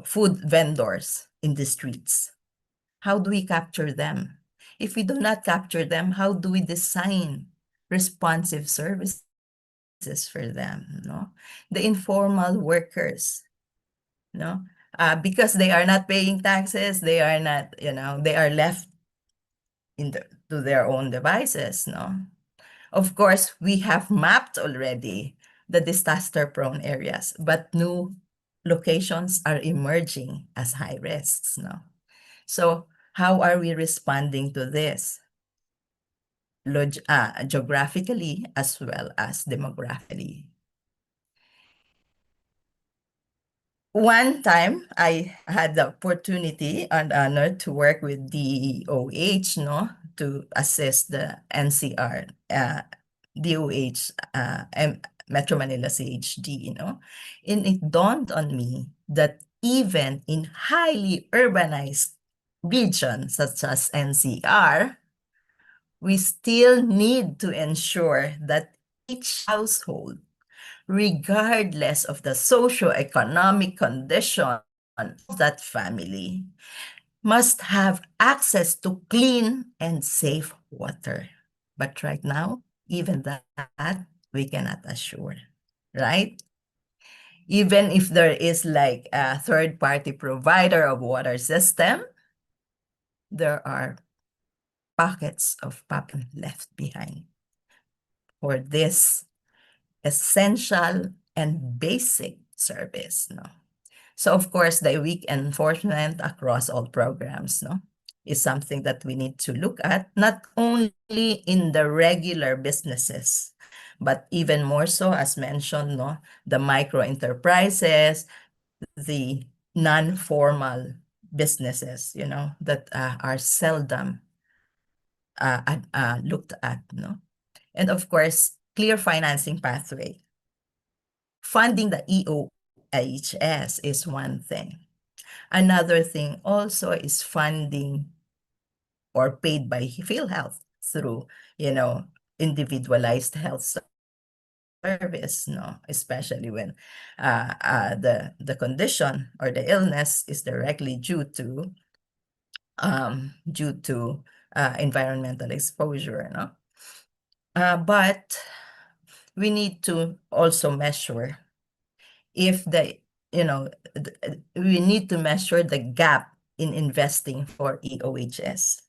food vendors in the streets. How do we capture them? If we do not capture them, how do we design responsive services for them, no? The informal workers, no? Because they are not paying taxes, they are not, they are left to their own devices, no? Of course, we have mapped already the disaster-prone areas, but new locations are emerging as high risks, no? So how are we responding to this? Geographically as well as demographically. One time, I had the opportunity and honor to work with the EOH, no, to assist the NCR, DOH, and Metro Manila CHD, and it dawned on me that even in highly urbanized regions such as NCR, we still need to ensure that each household, regardless of the socioeconomic condition of that family, must have access to clean and safe water. But right now, even that we cannot assure, right? Even if there is like a third-party provider of water system, there are pockets of population left behind for this essential and basic service, no? So of course, the weak enforcement across all programs, no, is something that we need to look at, not only in the regular businesses, but even more so, as mentioned, no, the micro enterprises, the non-formal businesses, that are seldom looked at, no? And of course, clear financing pathway. Funding the EOHS is one thing. Another thing also is funding or paid by PhilHealth through, individualized health service, no, especially when the condition or the illness is directly due to environmental exposure, no. But we need to also measure if we need to measure the gap in investing for EOHS.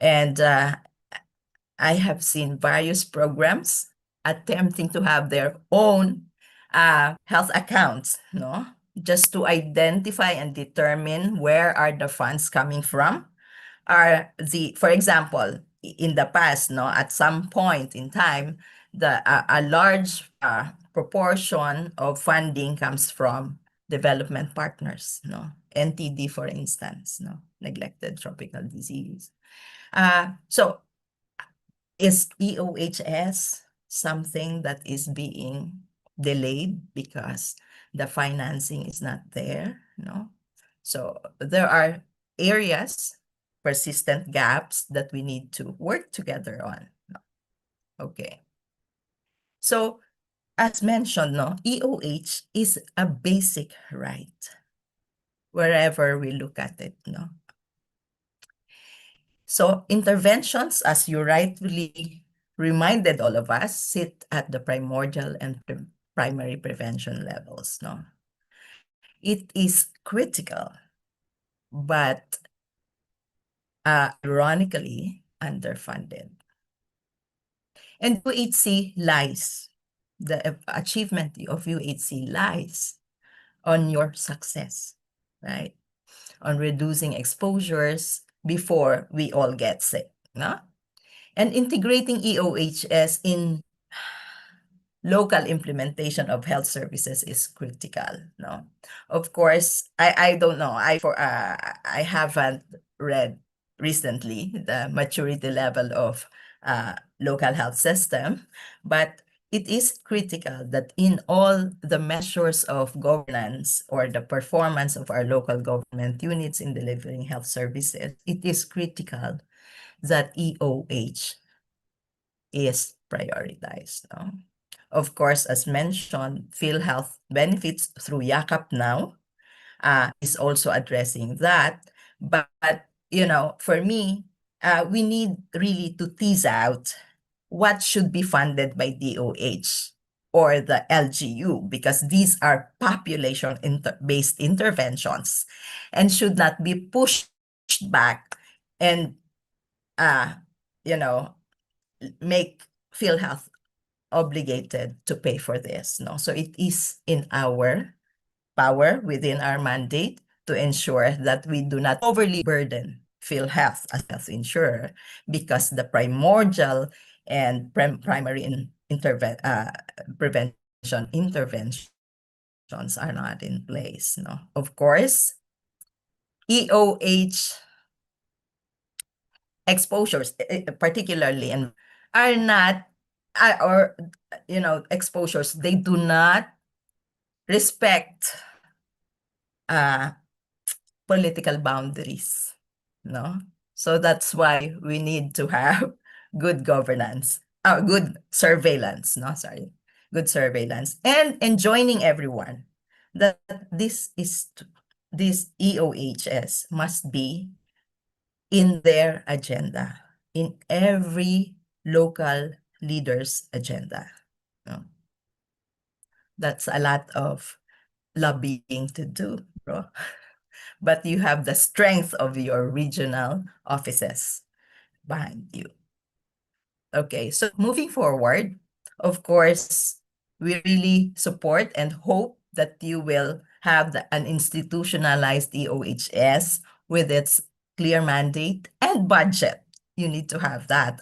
And I have seen various programs attempting to have their own health accounts, no? Just to identify and determine where are the funds coming from. For example, in the past, no, at some point in time, a large proportion of funding comes from development partners, no, NTD, for instance, no, neglected tropical disease. So is EOHS something that is being delayed because the financing is not there? No. So there are areas, persistent gaps that we need to work together on. Okay. So as mentioned, no, EOH is a basic right wherever we look at it, no. So interventions, as you rightfully reminded all of us, sit at the primordial and primary prevention levels, no. It is critical, but ironically underfunded. And UHC lies, the achievement of UHC lies on your success, right? On reducing exposures before we all get sick, no? And integrating EOHS in local implementation of health services is critical. No, of course, I don't know. I haven't read recently the maturity level of local health system, but it is critical that in all the measures of governance or the performance of our local government units in delivering health services, it is critical that EOH is prioritized. No? Of course, as mentioned, PhilHealth benefits through Yakap now is also addressing that. But for me, we need really to tease out what should be funded by DOH or the LGU, because these are population-based interventions and should not be pushed back and make PhilHealth obligated to pay for this. No, so it is in our power, within our mandate, to ensure that we do not overly burden PhilHealth as health insurer, because the primordial and primary prevention interventions are not in place. No, of course, EOH exposures, particularly and are not or exposures, they do not respect political boundaries. No, so that's why we need to have good governance, good surveillance. No, sorry, good surveillance, and joining everyone that this EOHS must be in their agenda, in every local leader's agenda. No? That's a lot of lobbying to do, bro. But you have the strength of your regional offices behind you. Okay, so moving forward, of course, we really support and hope that you will have an institutionalized EOHS with its clear mandate and budget. You need to have that.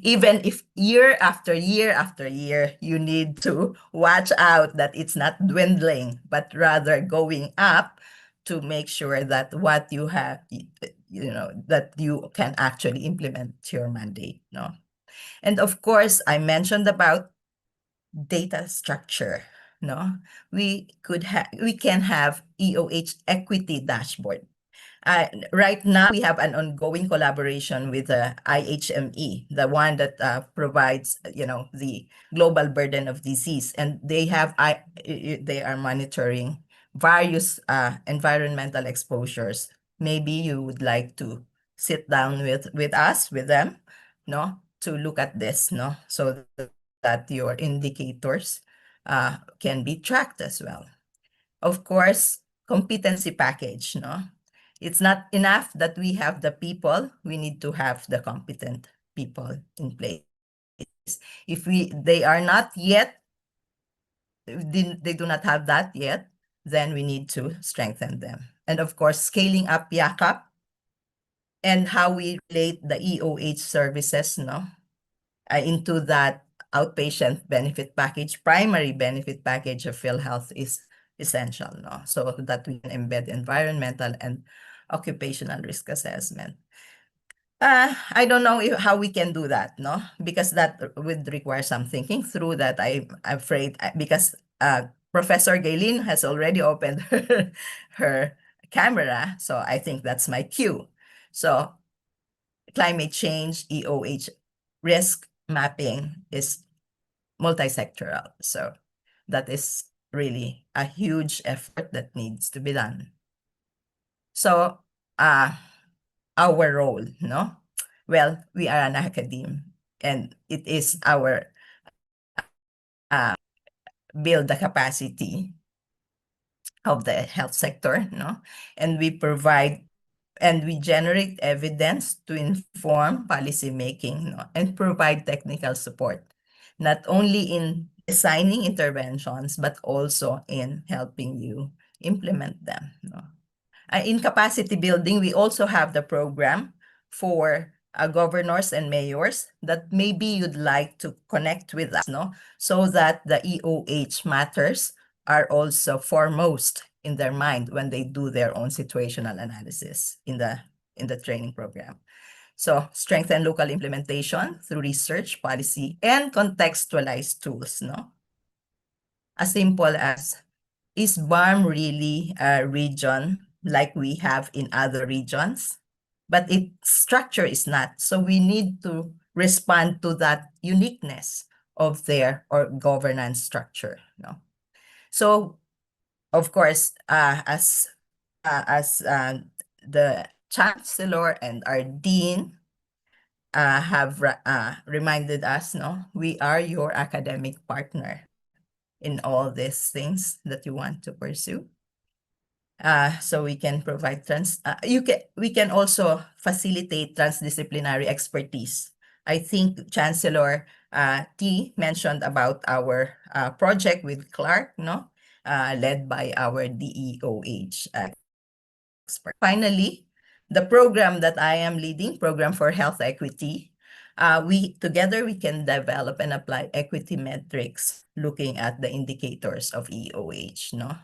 Even if year after year after year, you need to watch out that it's not dwindling, but rather going up, to make sure that what you have, that you can actually implement your mandate. No, and of course, I mentioned about data structure. No, we can have EOH equity dashboard. Right now, we have an ongoing collaboration with the IHME, the one that provides, the global burden of disease, and they are monitoring various environmental exposures. Maybe you would like to sit down with us, with them, no, to look at this, no, so that your indicators can be tracked as well. Of course, competency package, no. It's not enough that we have the people, we need to have the competent people in place. If they are not yet, they do not have that yet, then we need to strengthen them. And of course, scaling up Yakap and how we relate the EOH services, no, into that outpatient benefit package, primary benefit package of PhilHealth is essential, no, so that we can embed environmental and occupational risk assessment. I don't know how we can do that, no, because that would require some thinking through. That I'm afraid, because Professor Gaylene has already opened her camera, so I think that's my cue. So climate change, EOH risk mapping is multi-sectoral, so that is really a huge effort that needs to be done. So our role, no? Well, we are an academe, and it is our build the capacity of the health sector, no? And we provide and we generate evidence to inform policy making, no? And provide technical support, not only in designing interventions, but also in helping you implement them, no? In capacity building, we also have the program for governors and mayors that maybe you'd like to connect with us, no? So that the EOH matters are also foremost in their mind when they do their own situational analysis in the training program. So strengthen local implementation through research, policy, and contextualized tools, no? As simple as, is BARM really a region like we have in other regions? But its structure is not. So we need to respond to that uniqueness of their or governance structure, no? So, of course, as the chancellor and our dean have reminded us, no, we are your academic partner in all these things that you want to pursue. So we can provide we can also facilitate transdisciplinary expertise. I think Chancellor T mentioned about our project with Clark, no, led by our DEOH expert. Finally, the program that I am leading, Program for Health Equity, we can develop and apply equity metrics looking at the indicators of EOH, no?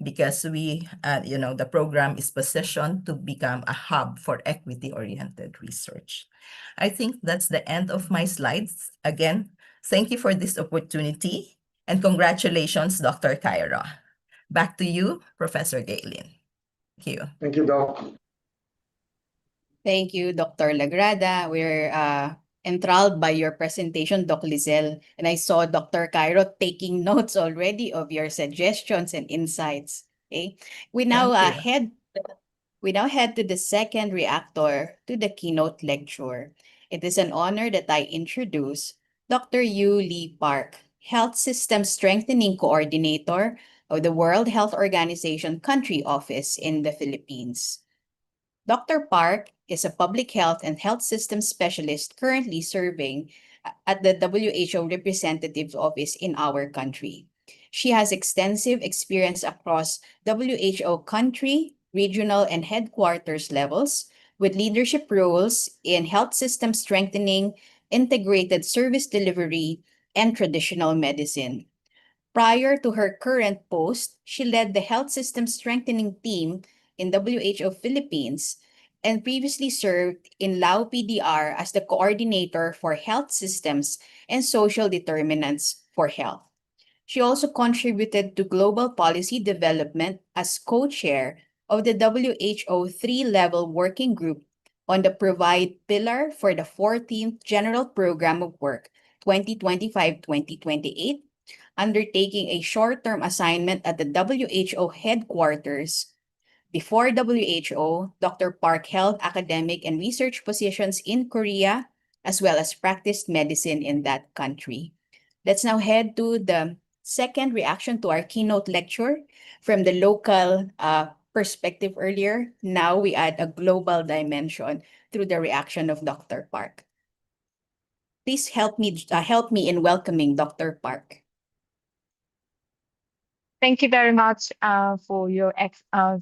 Because the program is positioned to become a hub for equity-oriented research. I think that's the end of my slides. Again, thank you for this opportunity and congratulations, Dr. Cairo. Back to you, Professor Galen. Thank you.
Thank you, Doc.
Thank you, Dr. Lagrada. We're enthralled by your presentation, Doc Lizelle. And I saw Dr. Cairo taking notes already of your suggestions and insights. Okay. We now
Thank you.
head to the second reactor to the keynote lecture. It is an honor that I introduce Dr. Yu Lee Park, Health System Strengthening Coordinator of the World Health Organization Country Office in the Philippines. Dr. Park is a public health and health system specialist currently serving at the WHO Representative Office in our country. She has extensive experience across WHO country, regional, and headquarters levels with leadership roles in health system strengthening, integrated service delivery, and traditional medicine. Prior to her current post, she led the health system strengthening team in WHO Philippines and previously served in Lao PDR as the coordinator for health systems and social determinants for health. She also contributed to global policy development as co-chair of the WHO three-level working group on the Provide pillar for the 14th General Program of Work 2025-2028, undertaking a short-term assignment at the WHO headquarters. Before WHO, Dr. Park held academic and research positions in Korea, as well as practiced medicine in that country. Let's now head to the second reaction to our keynote lecture. From the local perspective earlier, now we add a global dimension through the reaction of Dr. Park. Please help me in welcoming Dr. Park.
Thank you very much for your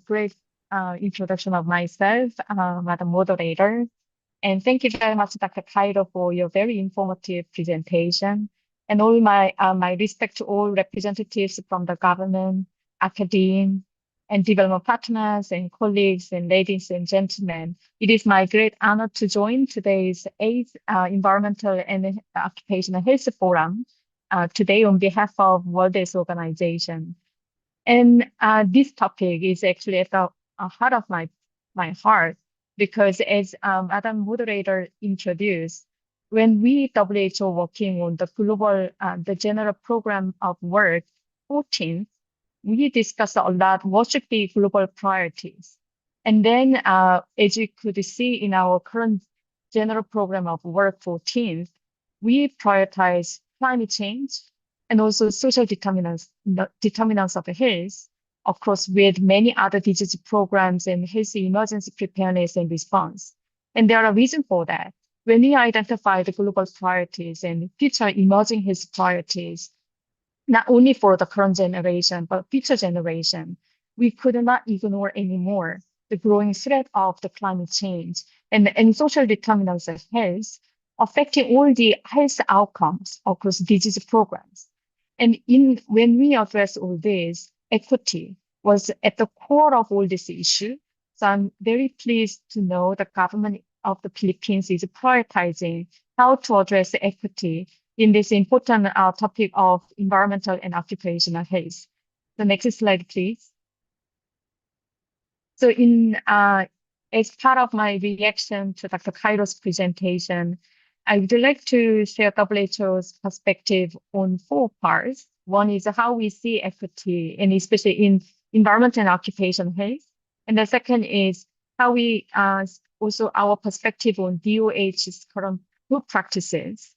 great introduction of myself, Madam Moderator. And thank you very much, Dr. Cairo, for your very informative presentation. And all my respect to all representatives from the government, academia, and development partners and colleagues and ladies and gentlemen. It is my great honor to join today's 8th Environmental and Occupational Health Forum today on behalf of World Health Organization. And this topic is actually at the heart of my heart, because as Madam Moderator introduced, when we WHO working on the global, the general program of work 14th, we discussed a lot what should be global priorities. And then as you could see in our current general program of work 14th, we prioritize climate change and also social determinants of health, of course, with many other digital programs and health emergency preparedness and response. And there are reasons for that. When we identify the global priorities and future emerging health priorities, not only for the current generation, but future generation, we could not ignore anymore the growing threat of the climate change and social determinants of health affecting all the health outcomes across disease programs. And when we address all this, equity was at the core of all this issue. So I'm very pleased to know the government of the Philippines is prioritizing how to address equity in this important topic of environmental and occupational health. The next slide, please. So as part of my reaction to Dr. Cairo's presentation, I would like to share WHO's perspective on 4 parts. One is how we see equity, and especially in environment and occupational health. And the second is how we also our perspective on DOH's current good practices.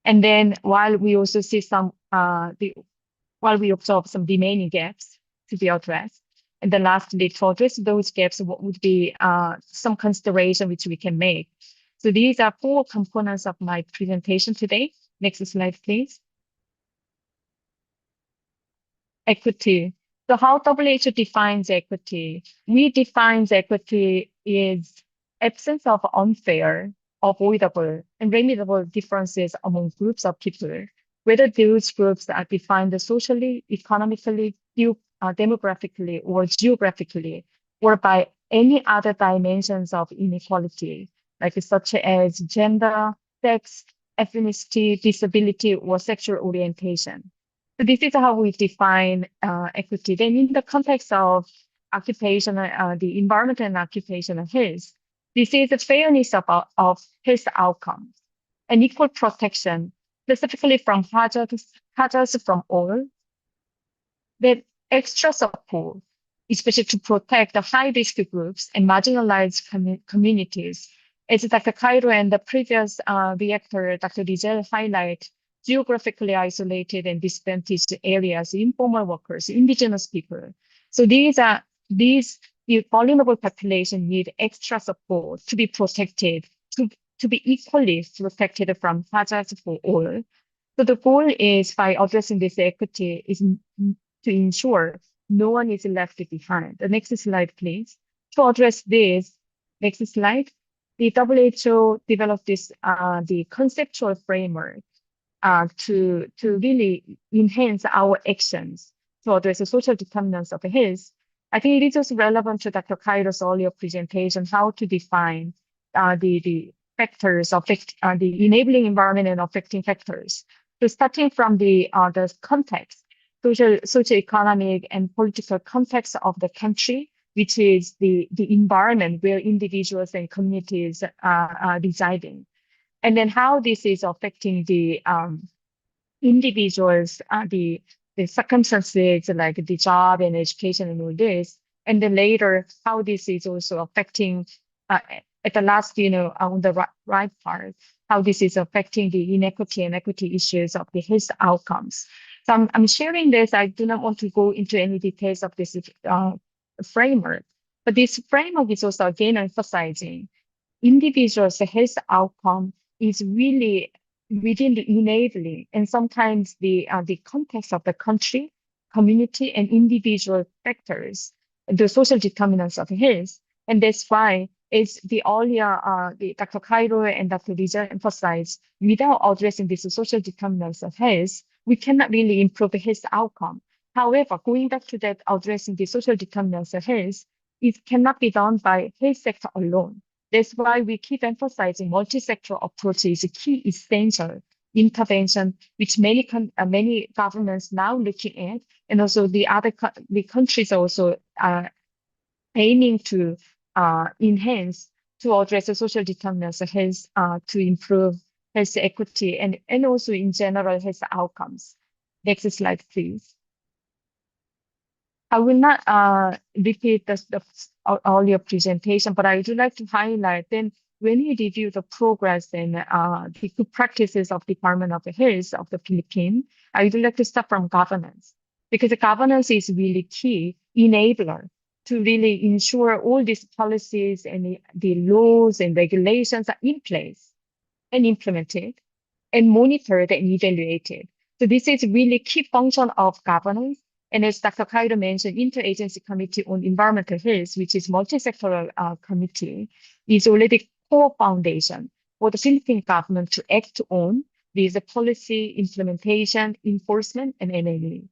And then while we also see while we observe some remaining gaps to be addressed. And then lastly, to address those gaps, what would be some consideration which we can make. So these are 4 components of my presentation today. Next slide, please. Equity. So how WHO defines equity? We define equity is absence of unfair, avoidable, and remediable differences among groups of people, whether those groups are defined socially, economically, demographically, or geographically, or by any other dimensions of inequality, like such as gender, sex, ethnicity, disability, or sexual orientation. So this is how we define equity. Then in the context of occupational, the environment and occupational health, this is the fairness of health outcomes and equal protection, specifically from hazards from all, that extra support, especially to protect the high-risk groups and marginalized communities. As Dr. Cairo and the previous reactor, Dr. Rizal highlight, geographically isolated and disadvantaged areas, informal workers, indigenous people. So these vulnerable population need extra support to be protected, to be equally protected from hazards for all. So the goal is, by addressing this equity, is to ensure no one is left behind. The next slide, please. To address this, next slide, the WHO developed this the conceptual framework to really enhance our actions to address the social determinants of health. I think it is also relevant to Dr. Cairo's earlier presentation, how to define the factors affect the enabling environment and affecting factors. So starting from the context, socio-economic and political context of the country, which is the environment where individuals and communities are residing. And then how this is affecting the individuals, the circumstances like the job and education and all this. And then later, how this is also affecting, at the last, on the right part, how this is affecting the inequity and equity issues of the health outcomes. So I'm sharing this. I do not want to go into any details of this framework, but this framework is also again emphasizing individuals' health outcome is really within the enabling and sometimes the context of the country, community, and individual factors, the social determinants of health. And that's why it's the earlier Dr. Cairo and Dr. Rizal emphasized, without addressing these social determinants of health, we cannot really improve the health outcome. However, going back to that, addressing the social determinants of health, it cannot be done by health sector alone. That's why we keep emphasizing multi-sector approach is a key essential intervention, which many governments now looking at, and also the countries also aiming to enhance to address the social determinants of health to improve health equity and also in general health outcomes. Next slide, please. I will not repeat the earlier presentation, but I would like to highlight then when we review the progress and the good practices of Department of Health of the Philippines, I would like to start from governance, because the governance is really key enabler to really ensure all these policies and the laws and regulations are in place and implemented and monitored and evaluated. So this is really key function of governance. And as Dr. Cairo mentioned, Interagency Committee on Environmental Health, which is multi-sectoral committee, is already core foundation for the Philippine government to act on these policy implementation, enforcement, and enabling.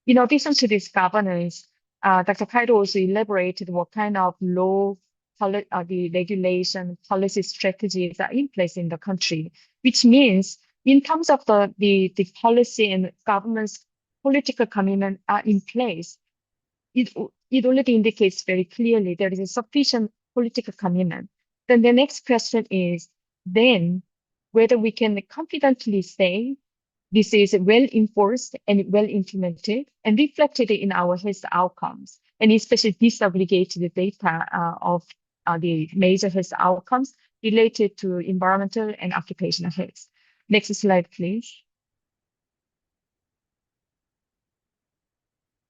In addition to this governance, Dr. Kaido also elaborated what kind of law, the regulation, policy strategies are in place in the country, which means in terms of the policy and government's political commitment are in place, it already indicates very clearly there is a sufficient political commitment. Then the next question is then whether we can confidently say this is well enforced and well implemented and reflected in our health outcomes, and especially disaggregated data of the major health outcomes related to environmental and occupational health. Next slide, please.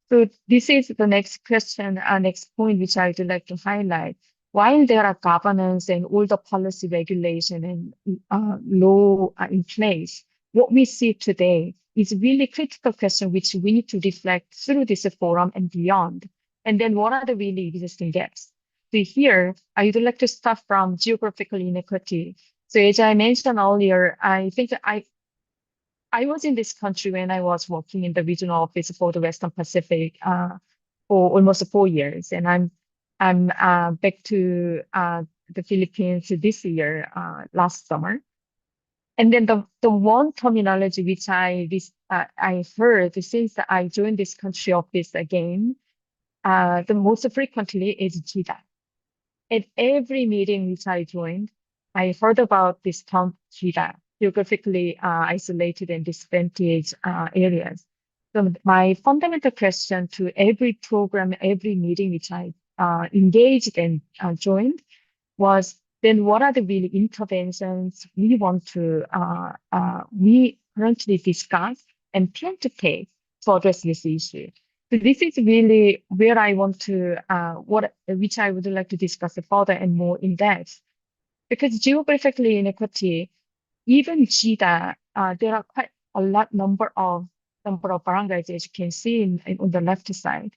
So this is the next question, next point, which I would like to highlight. While there are governance and all the policy regulation and law are in place, what we see today is really critical question which we need to reflect through this forum and beyond. And then what are the really existing gaps? So here, I would like to start from geographical inequity. So as I mentioned earlier, I think I was in this country when I was working in the regional office for the Western Pacific for almost 4 years, and I'm back to the Philippines this year, last summer. And then the one terminology which I heard since I joined this country office again, the most frequently is JIDA. At every meeting which I joined, I heard about this term JIDA, geographically isolated and disadvantaged areas. So my fundamental question to every program, every meeting which I engaged and joined was, then what are the really interventions we want to, we currently discuss and plan to take to address this issue? So this is really where I want to, which I would like to discuss further and more in depth. Because geographical inequity, even JIDA, there are quite a lot number of barangays, as you can see on the left side.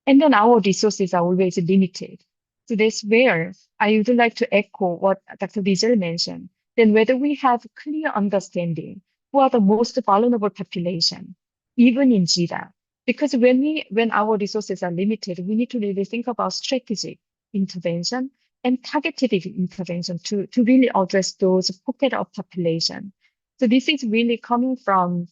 And then our resources are always limited. So that's where I would like to echo what Dr. Wiesel mentioned. Then whether we have clear understanding who are the most vulnerable population, even in JIDA. Because when our resources are limited, we need to really think about strategic intervention and targeted intervention to really address those pocket of population. So this is really coming from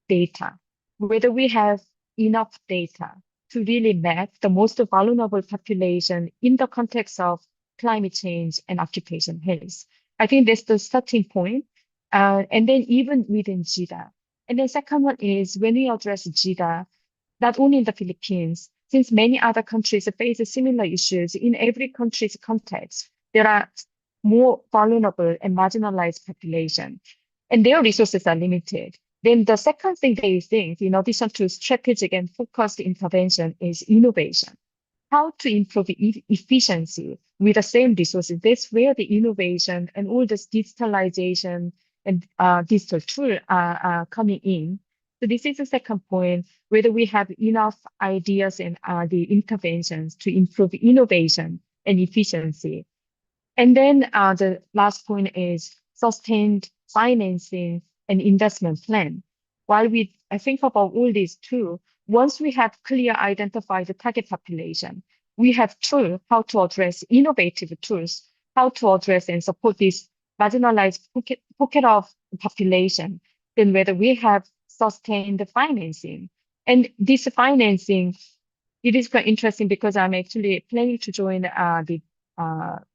data, whether we have enough data to really map the most vulnerable population in the context of climate change and occupation health. I think that's the starting point. And then even within JIDA. And then second one is when we address JIDA, not only in the Philippines, since many other countries face similar issues, in every country's context, there are more vulnerable and marginalized population, and their resources are limited. Then the second thing they think, in addition to strategic and focused intervention, is innovation. How to improve efficiency with the same resources. That's where the innovation and all this digitalization and digital tool are coming in. So this is the second point, whether we have enough ideas and the interventions to improve innovation and efficiency. And then the last point is sustained financing and investment plan. While I think about all these too, once we have clear identified the target population, we have tools how to address innovative tools, how to address and support this marginalized pocket of population, then whether we have sustained financing. And this financing, it is quite interesting because I'm actually planning to join the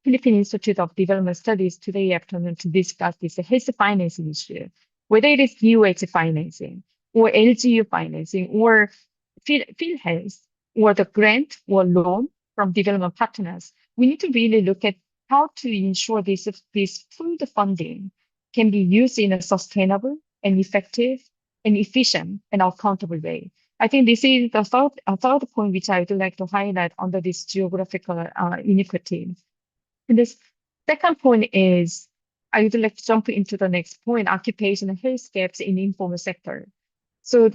Philippine Institute of Development Studies today afternoon to discuss this health financing issue, whether it is EOH financing or LGU financing or field health or the grant or loan from development partners. We need to really look at how to ensure this pooled funding can be used in a sustainable and effective and efficient and accountable way. I think this is the third point which I would like to highlight under this geographical inequity. And this second point is, I would like to jump into the next point, occupational health gaps in informal sector. So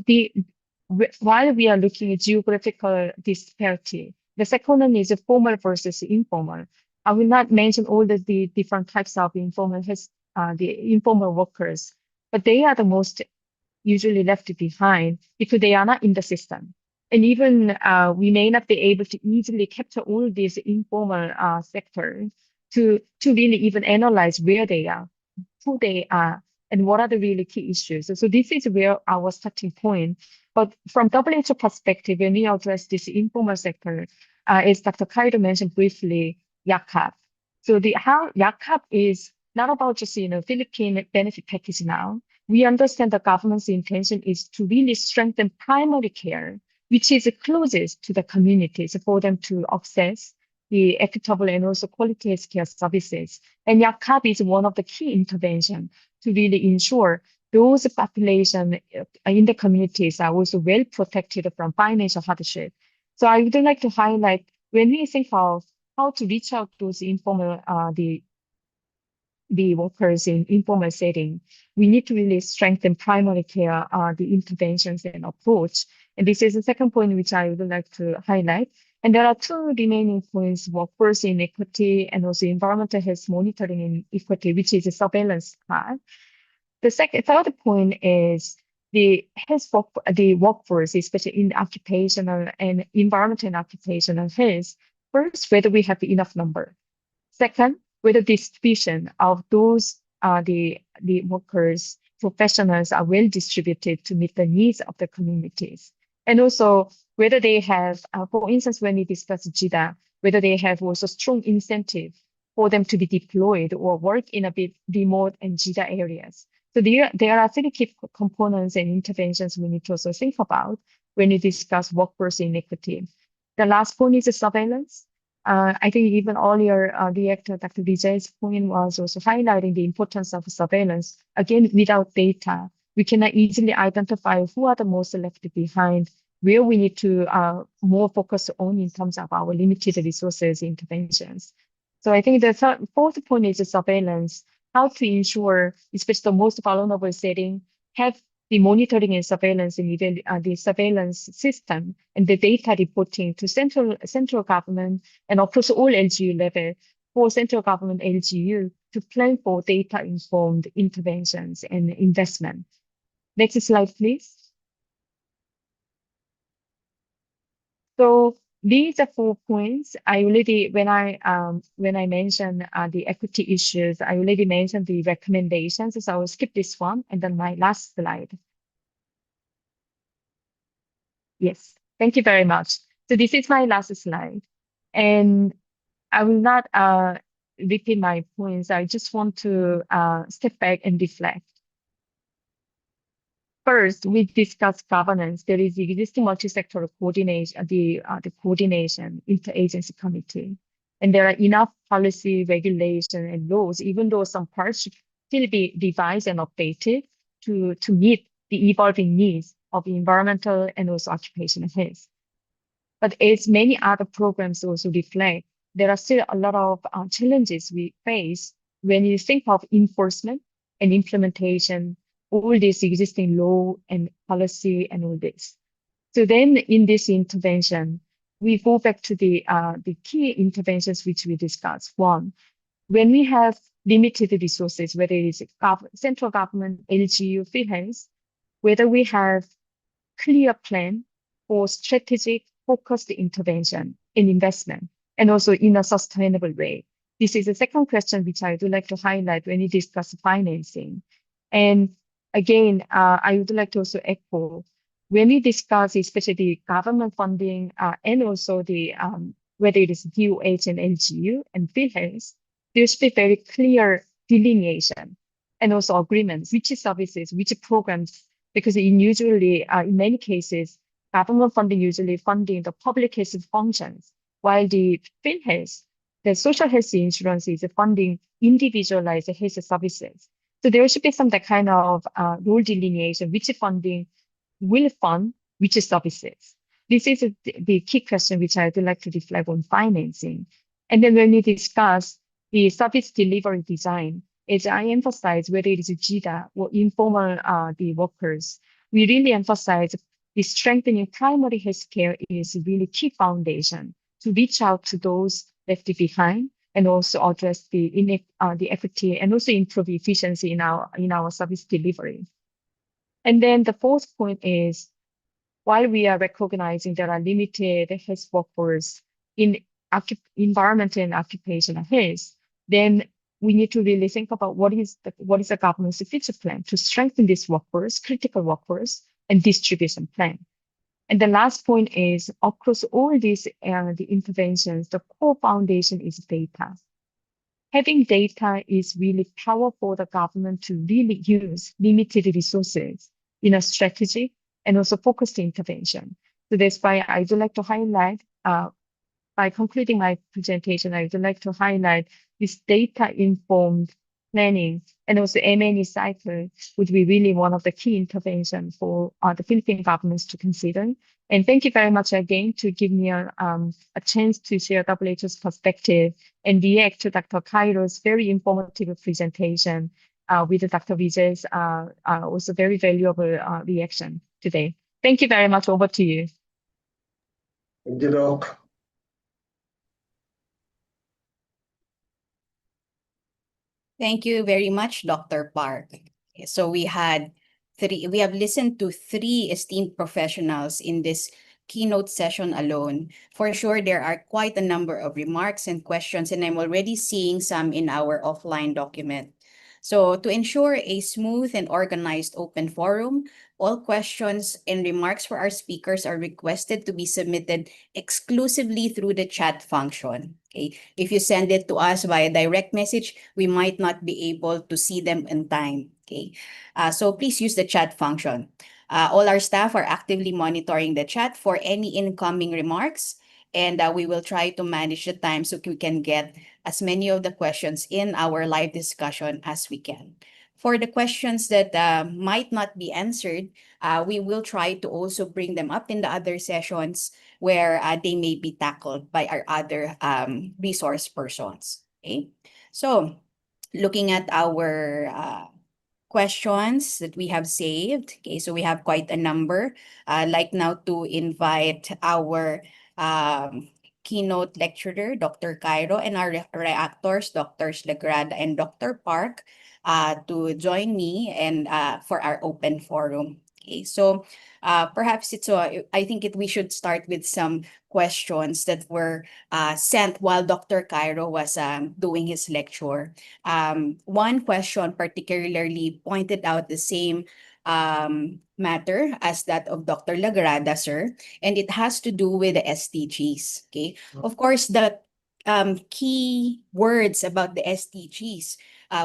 while we are looking at geographical disparity, the second one is formal versus informal. I will not mention all the different types of the informal workers, but they are the most usually left behind because they are not in the system. And even we may not be able to easily capture all these informal sectors to really even analyze where they are, who they are, and what are the really key issues. So this is where our starting point. But from WHO perspective, when we address this informal sector, as Dr. Kaido mentioned briefly, YACAP. So how YACAP is not about just Philippine benefit package now. We understand the government's intention is to really strengthen primary care, which is closest to the communities for them to access the equitable and also quality healthcare services. And YACAP is one of the key interventions to really ensure those population in the communities are also well protected from financial hardship. So I would like to highlight when we think of how to reach out to those informal, the workers in informal setting, we need to really strengthen primary care, the interventions and approach. And this is the second point which I would like to highlight. And there are two remaining points: workforce inequity and also environmental health monitoring and equity, which is a surveillance part. The third point is the the workforce, especially in occupational and environmental and occupational health. First, whether we have enough number. Second, whether distribution of those the workers, professionals are well distributed to meet the needs of the communities. And also whether they have, for instance, when we discuss JIDA, whether they have also strong incentive for them to be deployed or work in a bit remote and JIDA areas. So there are three key components and interventions we need to also think about when we discuss workforce inequity. The last point is the surveillance. I think even earlier, Director Dr. Vijay's point was also highlighting the importance of surveillance. Again, without data, we cannot easily identify who are the most left behind, where we need to more focus on in terms of our limited resources interventions. So I think the fourth point is the surveillance, how to ensure, especially the most vulnerable setting, have the monitoring and surveillance and even the surveillance system and the data reporting to central government and of course all LGU level for central government LGU to plan for data-informed interventions and investment. Next slide, please. So these are 4 points. I already, when I mentioned the equity issues, I already mentioned the recommendations. So I will skip this one and then my last slide. Yes, thank you very much. So this is my last slide, and I will not repeat my points. I just want to step back and reflect. First, we discussed governance. There is the existing multi-sectoral coordination, the coordination interagency committee, and there are enough policy, regulation, and laws, even though some parts should still be revised and updated to meet the evolving needs of environmental and also occupational health. But as many other programs also reflect, there are still a lot of challenges we face when you think of enforcement and implementation, all this existing law and policy and all this. So then in this intervention, we go back to the key interventions which we discussed. One, when we have limited resources, whether it is central government, LGU, field health, whether we have clear plan for strategic focused intervention and investment, and also in a sustainable way. This is the second question which I would like to highlight when we discuss financing. And again, I would like to also echo, when we discuss especially the government funding and also the whether it is EOH and LGU and field health, there should be very clear delineation and also agreements, which services, which programs, because usually, in many cases, government funding usually funding the public health functions, while the field health, the social health insurance is funding individualized health services. So there should be some kind of role delineation, which funding will fund which services. This is the key question which I would like to reflect on financing. And then when we discuss the service delivery design, as I emphasize, whether it is JIDA or informal the workers, we really emphasize the strengthening primary health care is really key foundation to reach out to those left behind, and also address the equity and also improve efficiency in our service delivery. And then the fourth point is, while we are recognizing there are limited health workers in environmental and occupational health, then we need to really think about what is the government's future plan to strengthen these workers, critical workers, and distribution plan. And the last point is, across all these the interventions, the core foundation is data. Having data is really powerful for the government to really use limited resources in a strategic and also focused intervention. So that's why I would like to highlight, by concluding my presentation, I would like to highlight this data-informed planning and also M&E cycle would be really one of the key interventions for the Philippine governments to consider. And thank you very much again to give me a chance to share WHO's perspective and react to Dr. Cairo's very informative presentation with Dr. Vijay's also very valuable reaction today. Thank you very much. Over to you.
Thank you, Doc.
Thank you very much, Dr. Park. Okay, so we have listened to three esteemed professionals in this keynote session alone. For sure, there are quite a number of remarks and questions, and I'm already seeing some in our offline document. So to ensure a smooth and organized open forum, all questions and remarks for our speakers are requested to be submitted exclusively through the chat function. Okay? If you send it to us via direct message, we might not be able to see them in time. Okay? So please use the chat function. All our staff are actively monitoring the chat for any incoming remarks, and we will try to manage the time so we can get as many of the questions in our live discussion as we can. For the questions that might not be answered, we will try to also bring them up in the other sessions where they may be tackled by our other resource persons. Okay, so looking at our questions that we have saved. Okay, so we have quite a number. Like now to invite our keynote lecturer, Dr. Cairo, and our reactors, Drs. Legrada and Dr. Park, to join me and for our open forum. Okay, so perhaps I think we should start with some questions that were sent while Dr. Cairo was doing his lecture. One question particularly pointed out the same matter as that of Dr. Lagrada, sir, and it has to do with the SDGs. Okay, of course, the key words about the SDGs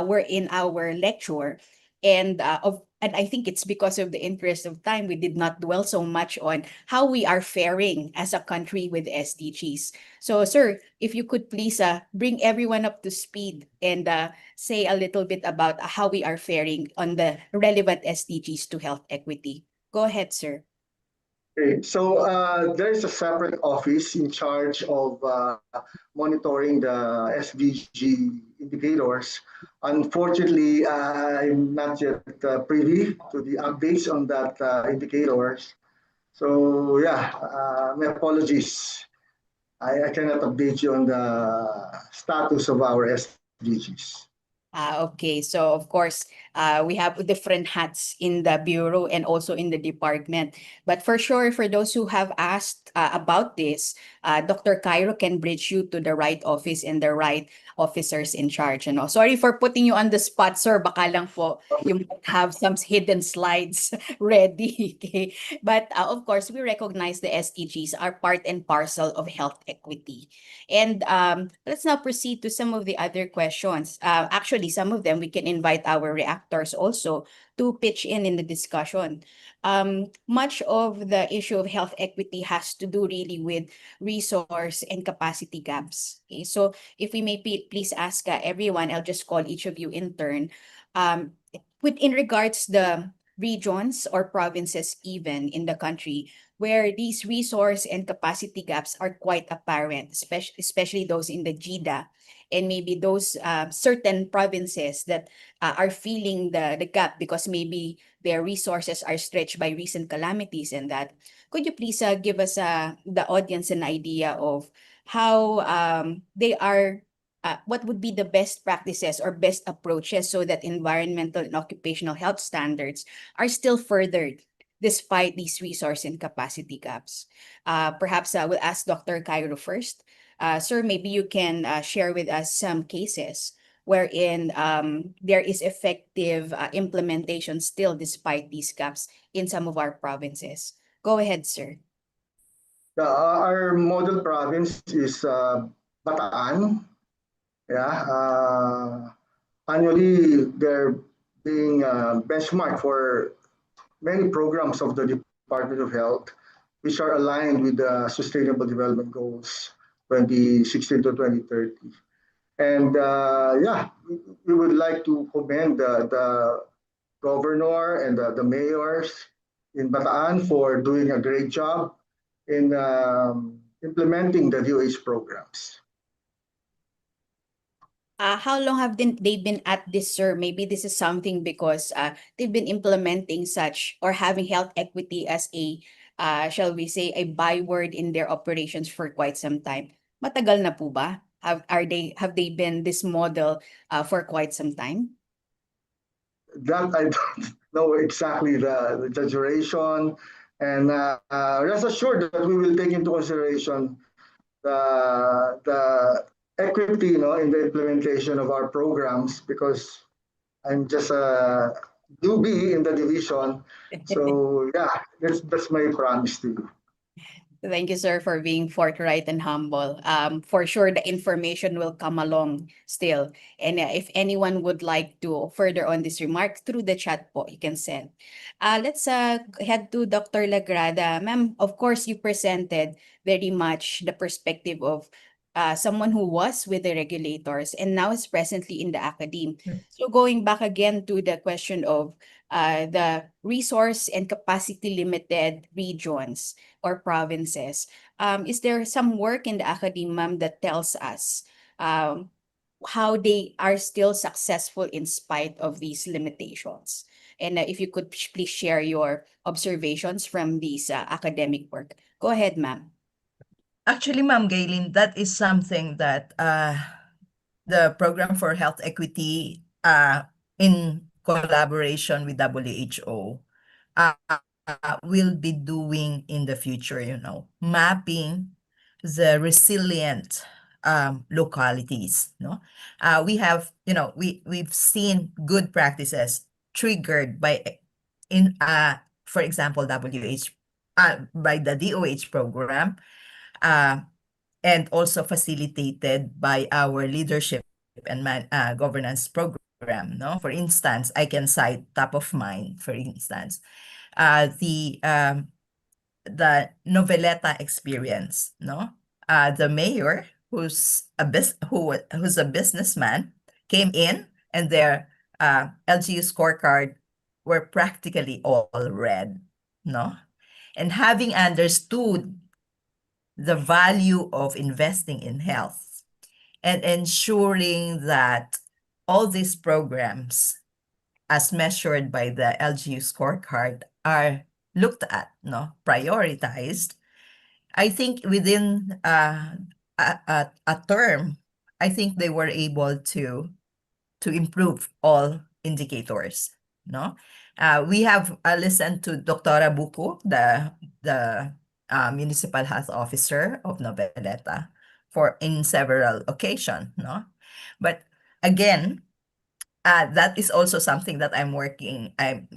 were in our lecture, and I think it's because of the interest of time we did not dwell so much on how we are faring as a country with SDGs. So, sir, if you could please bring everyone up to speed and say a little bit about how we are faring on the relevant SDGs to health equity. Go ahead, sir.
Okay, so there is a separate office in charge of monitoring the SDG indicators. Unfortunately, I'm not yet privy to the updates on that indicators. So yeah, my apologies. I cannot update you on the status of our SDGs.
Okay, so of course, we have different hats in the bureau and also in the department. But for sure, for those who have asked about this, Dr. Cairo can bridge you to the right office and the right officers in charge. You know, sorry for putting you on the spot, sir. Baka lang po you might have some hidden slides ready. Okay? But of course, we recognize the SDGs are part and parcel of health equity. And let's now proceed to some of the other questions. Actually, some of them we can invite our reactors also to pitch in the discussion. Much of the issue of health equity has to do really with resource and capacity gaps. Okay, so if we may please ask everyone, I'll just call each of you in turn. In regards the regions or provinces even in the country where these resource and capacity gaps are quite apparent, especially those in the GIDA, and maybe those certain provinces that are feeling the gap because maybe their resources are stretched by recent calamities and that. Could you please give us the audience an idea of how they are what would be the best practices or best approaches so that environmental and occupational health standards are still furthered despite these resource and capacity gaps? Perhaps we'll ask Dr. Cairo first. Sir, maybe you can share with us some cases wherein there is effective implementation still despite these gaps in some of our provinces. Go ahead, sir.
Our model province is Bataan. Yeah, annually they're being benchmarked for many programs of the Department of Health, which are aligned with the Sustainable Development Goals 2016 to 2030. And yeah, we would like to commend the governor and the mayors in Bataan for doing a great job in implementing the EOH programs.
How long have they been at this, sir? Maybe this is something because they've been implementing such or having health equity as a, shall we say, a byword in their operations for quite some time. Matagal na po ba? Have they been this model for quite some time?
That I don't know exactly the duration, and rest assured that we will take into consideration the equity, in the implementation of our programs, because I'm just a newbie in the division. So yeah, that's my promise to you.
Thank you, sir, for being forthright and humble. For sure, the information will come along still. And if anyone would like to further on this remark through the chat po, you can send. Let's head to Dr. Lagrada. Ma'am, of course, you presented very much the perspective of someone who was with the regulators and now is presently in the academe. So going back again to the question of the resource and capacity limited regions or provinces, is there some work in the academia that tells us how they are still successful in spite of these limitations? And if you could please share your observations from these academic work. Go ahead, ma'am.
Actually, Ma'am Gaylene, that is something that the Program for Health Equity in collaboration with WHO will be doing in the future, mapping the resilient localities. We have, we've seen good practices triggered by for example, WH by the DOH program, and also facilitated by our leadership and governance program. For instance, I can cite top of mind, for instance, the Noveleta experience. The mayor, who's a businessman, came in, and their LGU scorecard were practically all red. And having understood the value of investing in health and ensuring that all these programs, as measured by the LGU scorecard, are looked at, prioritized, I think within a term, I think they were able to improve all indicators. We have listened to Dr. Buko, the municipal health officer of Noveleta, in several occasions. But again, that is also something that I'm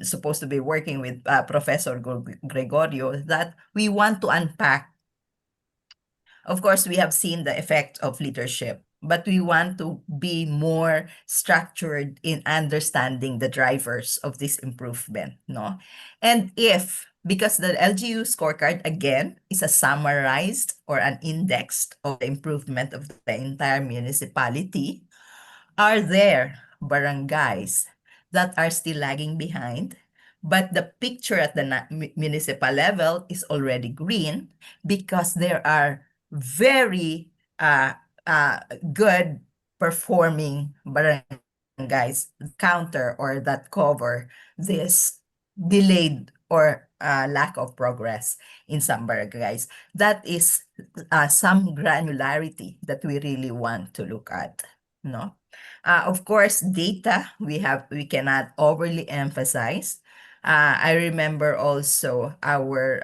supposed to be working with Professor Gregorio, that we want to unpack. Of course, we have seen the effect of leadership, but we want to be more structured in understanding the drivers of this improvement. And because the LGU scorecard, again, is a summarized or an indexed of the improvement of the entire municipality, are there barangays that are still lagging behind, but the picture at the municipal level is already green because there are very good performing barangays counter or that cover this delayed or lack of progress in some barangays. That is some granularity that we really want to look at, no? Of course, data we cannot overly emphasize. I remember also our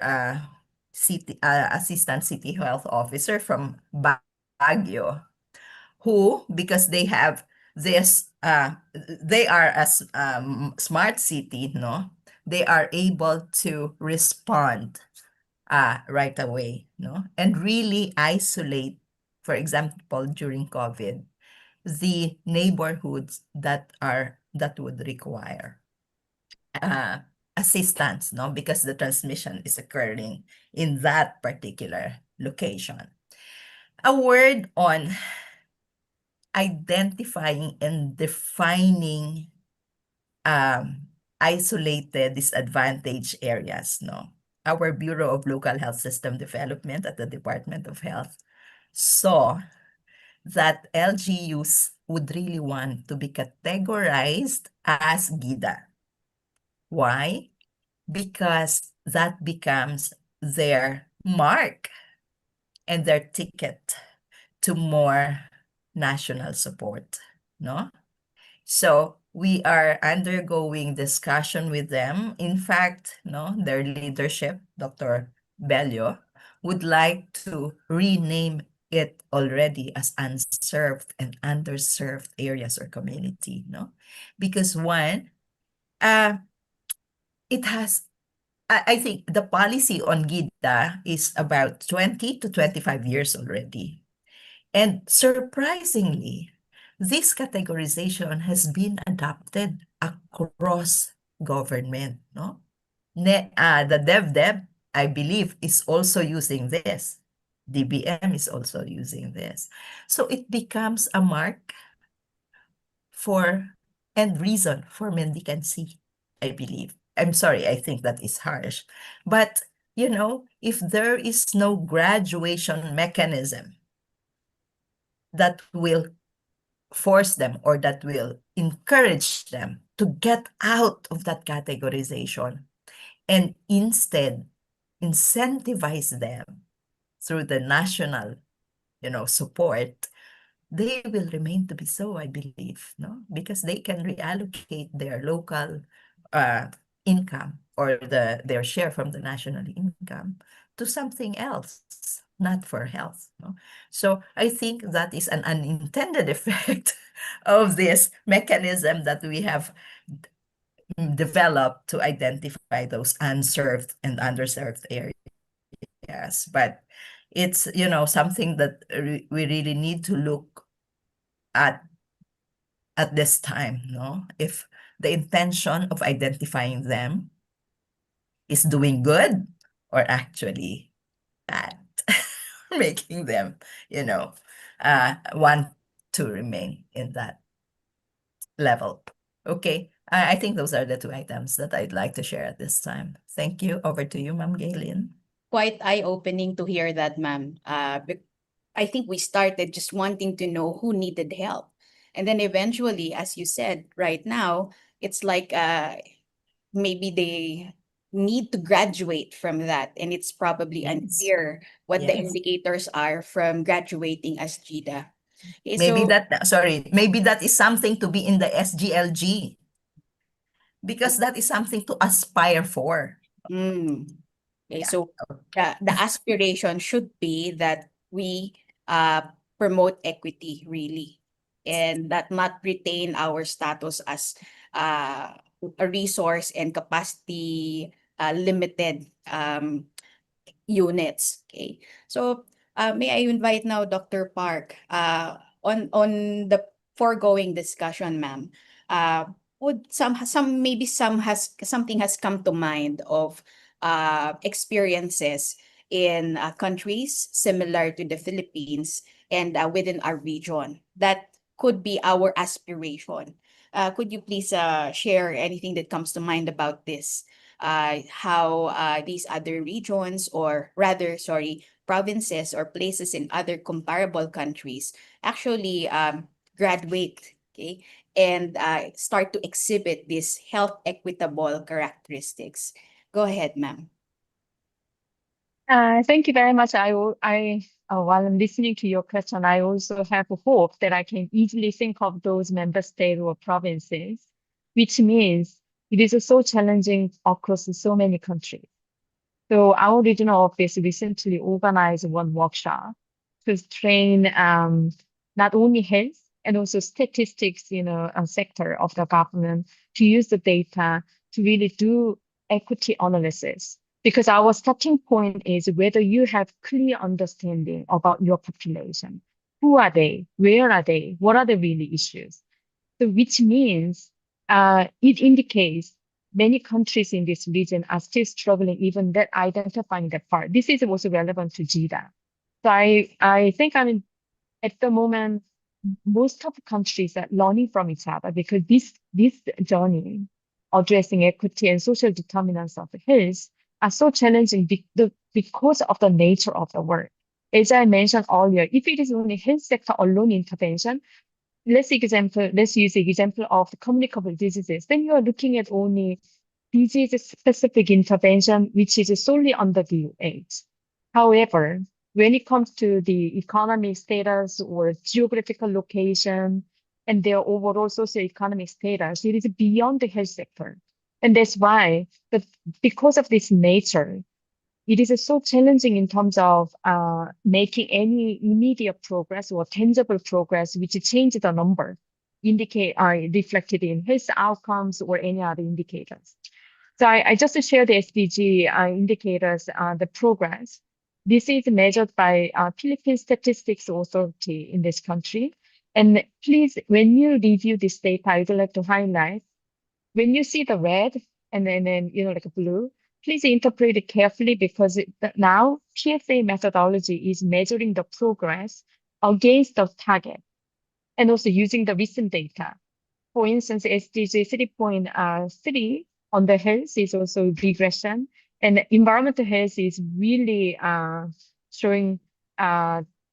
assistant city health officer from Baguio, who, because they have this, they are a smart city, no? They are able to respond right away, no? And really isolate, for example, during COVID, the neighborhoods that would require uh, assistance, no? Because the transmission is occurring in that particular location. A word on identifying and defining isolated disadvantaged areas, no? Our Bureau of Local Health System Development at the Department of Health saw that LGUs would really want to be categorized as GIDA. Why? Because that becomes their mark and their ticket to more national support, no? So we are undergoing discussion with them. In fact, no, their leadership, Dr. Bello, would like to rename it already as unserved and underserved areas or community, no? Because one, it has, I think the policy on GIDA is about 20 to 25 years already. And surprisingly, this categorization has been adopted across government, no? The DevDev, I believe, is also using this. DBM is also using this. So it becomes a mark for and reason for mendicancy, I believe. I'm sorry, I think that is harsh. But, you know, if there is no graduation mechanism that will force them or that will encourage them to get out of that categorization and instead incentivize them through the national, support, they will remain to be so, I believe, no? Because they can reallocate their local income or their share from the national income to something else, not for health, no? So I think that is an unintended effect of this mechanism that we have developed to identify those unserved and underserved areas. But it's, something that we really need to look at this time, no? If the intention of identifying them is doing good or actually bad, making them, want to remain in that level. Okay, I think those are the two items that I'd like to share at this time. Thank you. Over to you, Ma'am Galen.
Quite eye-opening to hear that, ma'am. I think we started just wanting to know who needed help. And then eventually, as you said, right now, it's like maybe they need to graduate from that. And it's probably
Yes.
unclear what the
Yes.
indicators are from graduating as GIDA. Okay,
Maybe
so
maybe that is something to be in the SGLG because that is something to aspire for.
okay,
Yeah.
so the aspiration should be that we promote equity really, and that not retain our status as a resource and capacity limited units. Okay, so may I invite now Dr. Park on the foregoing discussion, ma'am. Would something has come to mind of experiences in countries similar to the Philippines and within our region that could be our aspiration. Could you please share anything that comes to mind about this? How these other regions, or rather, sorry, provinces or places in other comparable countries actually graduate, okay, and start to exhibit these health equitable characteristics. Go ahead, ma'am.
Thank you very much. While I'm listening to your question, I also have a hope that I can easily think of those member states or provinces, which means it is so challenging across so many countries. So our regional office recently organized one workshop to train not only health and also statistics, sector of the government to use the data to really do equity analysis. Because our starting point is whether you have clear understanding about your population. Who are they? Where are they? What are the really issues? So which means it indicates many countries in this region are still struggling even that identifying that part. This is also relevant to GDA. So I think at the moment, most of the countries are learning from each other because this journey addressing equity and social determinants of health are so challenging because of the nature of the work. As I mentioned earlier, if it is only health sector alone intervention, let's use the example of the communicable diseases. Then you are looking at only disease-specific intervention, which is solely under the EOH. However, when it comes to the economic status or geographical location and their overall socioeconomic status, it is beyond the health sector. And that's why, because of this nature, it is so challenging in terms of making any immediate progress or tangible progress, which changes the number, reflected in health outcomes or any other indicators. So I just share the SDG indicators, the progress. This is measured by Philippine Statistics Authority in this country. And please, when you review this data, I would like to highlight, when you see the red and then like a blue, please interpret it carefully because now PSA methodology is measuring the progress against the target and also using the recent data. For instance, SDG 3.3 on the health is also regression, and environmental health is really showing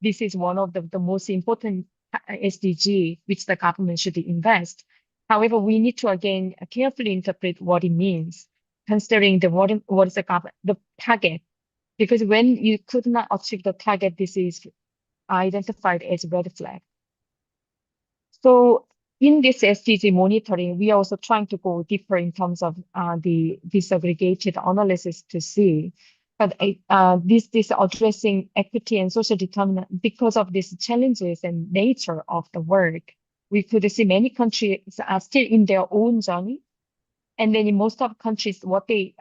this is one of the most important SDG which the government should invest. However, we need to again carefully interpret what it means, considering what is the target, because when you could not achieve the target, this is identified as red flag. So in this SDG monitoring, we are also trying to go deeper in terms of the disaggregated analysis to see. But this addressing equity and social determinant, because of these challenges and nature of the work, we could see many countries are still in their own journey. And then in most of countries, what they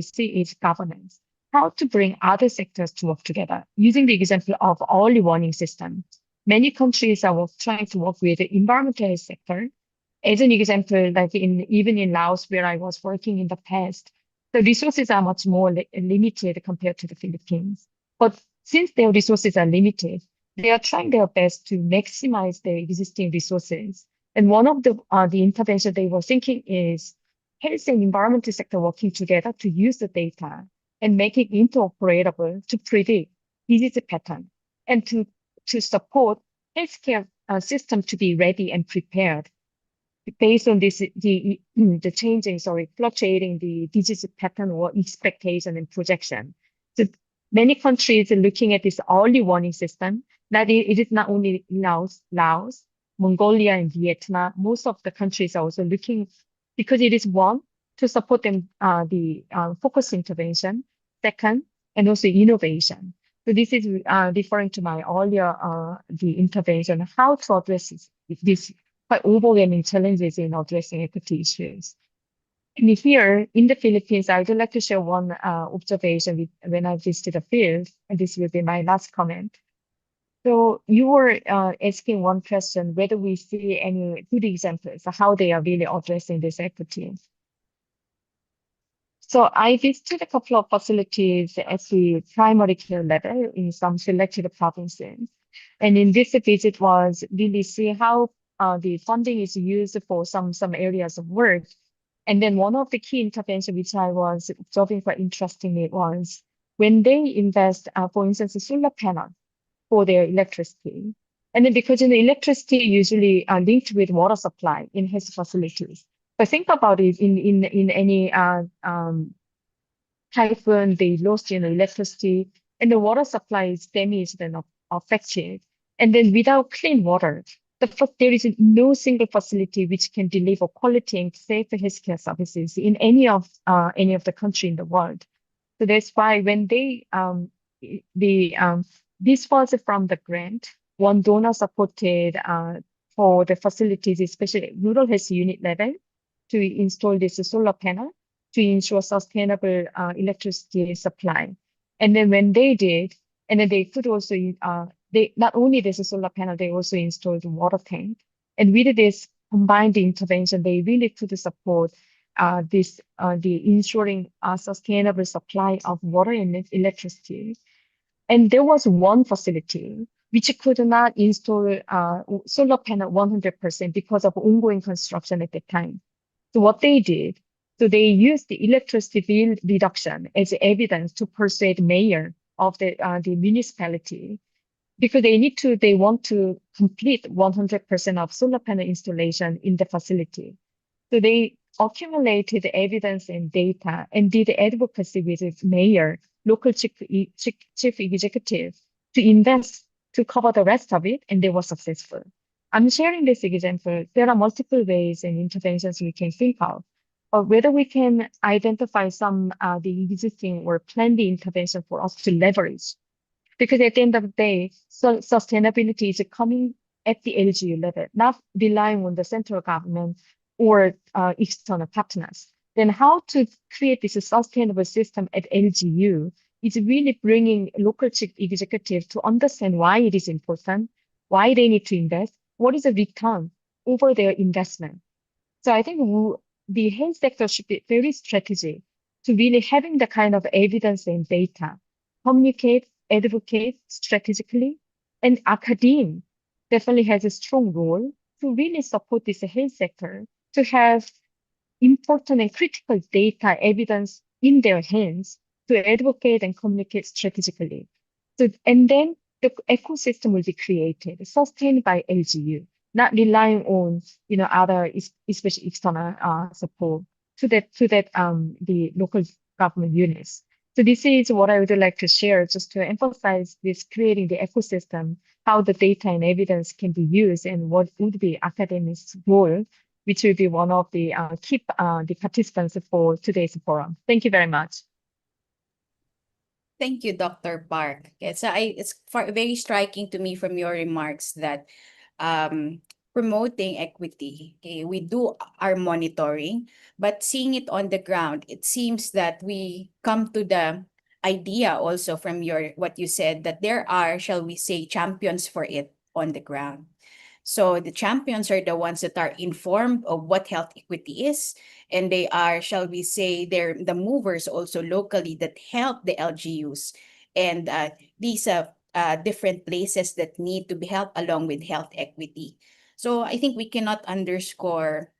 see is governance. How to bring other sectors to work together. Using the example of early warning system, many countries are trying to work with the environmental health sector. As an example, like even in Laos, where I was working in the past, the resources are much more limited compared to the Philippines. But since their resources are limited, they are trying their best to maximize their existing resources. And one of the intervention they were thinking is health and environmental sector working together to use the data and make it interoperable to predict disease pattern and to support healthcare system to be ready and prepared based on the fluctuating the disease pattern or expectation and projection. So many countries are looking at this early warning system. That it is not only Laos, Mongolia, and Vietnam. Most of the countries are also looking because it is one to support them the focus intervention. Second, and also innovation. So this is referring to my earlier the intervention, how to address this quite overwhelming challenges in addressing equity issues. And here in the Philippines, I would like to share one observation when I visited the field, and this will be my last comment. So you were asking one question, whether we see any good examples of how they are really addressing this equity. So I visited a couple of facilities at the primary care level in some selected provinces. And in this visit was really see how the funding is used for some areas of work. And then one of the key interventions which I was observing quite interestingly was when they invest, for instance, a solar panel for their electricity. And then because electricity usually linked with water supply in health facilities. But think about it in any typhoon, they lost, electricity, and the water supply is damaged and affected. And then without clean water, there is no single facility which can deliver quality and safe healthcare services in any of the country in the world. So that's why when this was from the grant, one donor supported for the facilities, especially rural health unit level, to install this solar panel to ensure sustainable electricity supply. And then when they did, and then they could also they not only there's a solar panel, they also installed a water tank. And with this combined intervention, they really could support the ensuring sustainable supply of water and electricity. And there was one facility which could not install solar panel 100% because of ongoing construction at the time. So what they did, so they used the electricity bill reduction as evidence to persuade mayor of the municipality because they want to complete 100% of solar panel installation in the facility. So they accumulated evidence and data and did advocacy with its mayor, local chief executive to invest to cover the rest of it, and they were successful. I'm sharing this example. There are multiple ways and interventions we can think of, but whether we can identify some the existing or plan the intervention for us to leverage. Because at the end of the day, sustainability is coming at the LGU level, not relying on the central government or external partners. Then how to create this sustainable system at LGU is really bringing local chief executives to understand why it is important, why they need to invest, what is the return over their investment. So I think the health sector should be very strategic to really having the kind of evidence and data, communicate, advocate strategically, and academia definitely has a strong role to really support this health sector to have important and critical data evidence in their hands to advocate and communicate strategically. So, and then the ecosystem will be created, sustained by LGU, not relying on other especially external support to that the local government units. So this is what I would like to share, just to emphasize this creating the ecosystem, how the data and evidence can be used, and what would be academics' role, which will be one of the key the participants for today's forum. Thank you very much.
Thank you, Dr. Park. It's very striking to me from your remarks that promoting equity, okay, we do our monitoring, but seeing it on the ground, it seems that we come to the idea also from what you said that there are, shall we say, champions for it on the ground. So the champions are the ones that are informed of what health equity is, and they are, shall we say, they're the movers also locally that help the LGUs and these different places that need to be helped along with health equity. So I think we cannot underscore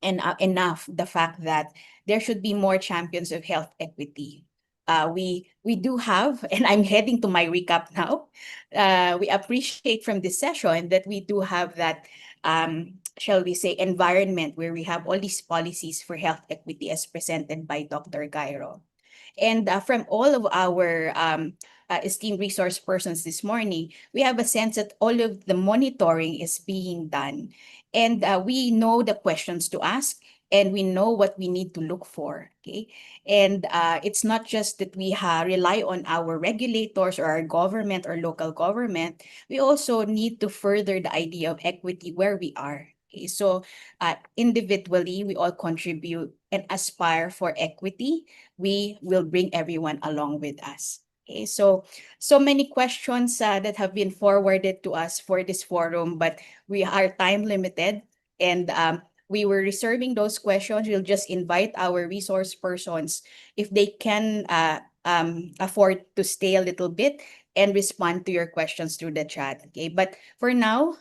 enough the fact that there should be more champions of health equity. We do have, and I'm heading to my recap now. We appreciate from this session that we do have that, shall we say, environment where we have all these policies for health equity as presented by Dr. Gairo. And from all of our esteemed resource persons this morning, we have a sense that all of the monitoring is being done. And we know the questions to ask, and we know what we need to look for, okay? And it's not just that we rely on our regulators or our government or local government. We also need to further the idea of equity where we are. Okay? So individually, we all contribute and aspire for equity. We will bring everyone along with us. Okay, so many questions that have been forwarded to us for this forum, but we are time limited, and we were reserving those questions. We'll just invite our resource persons if they can afford to stay a little bit and respond to your questions through the chat. Okay, but for now,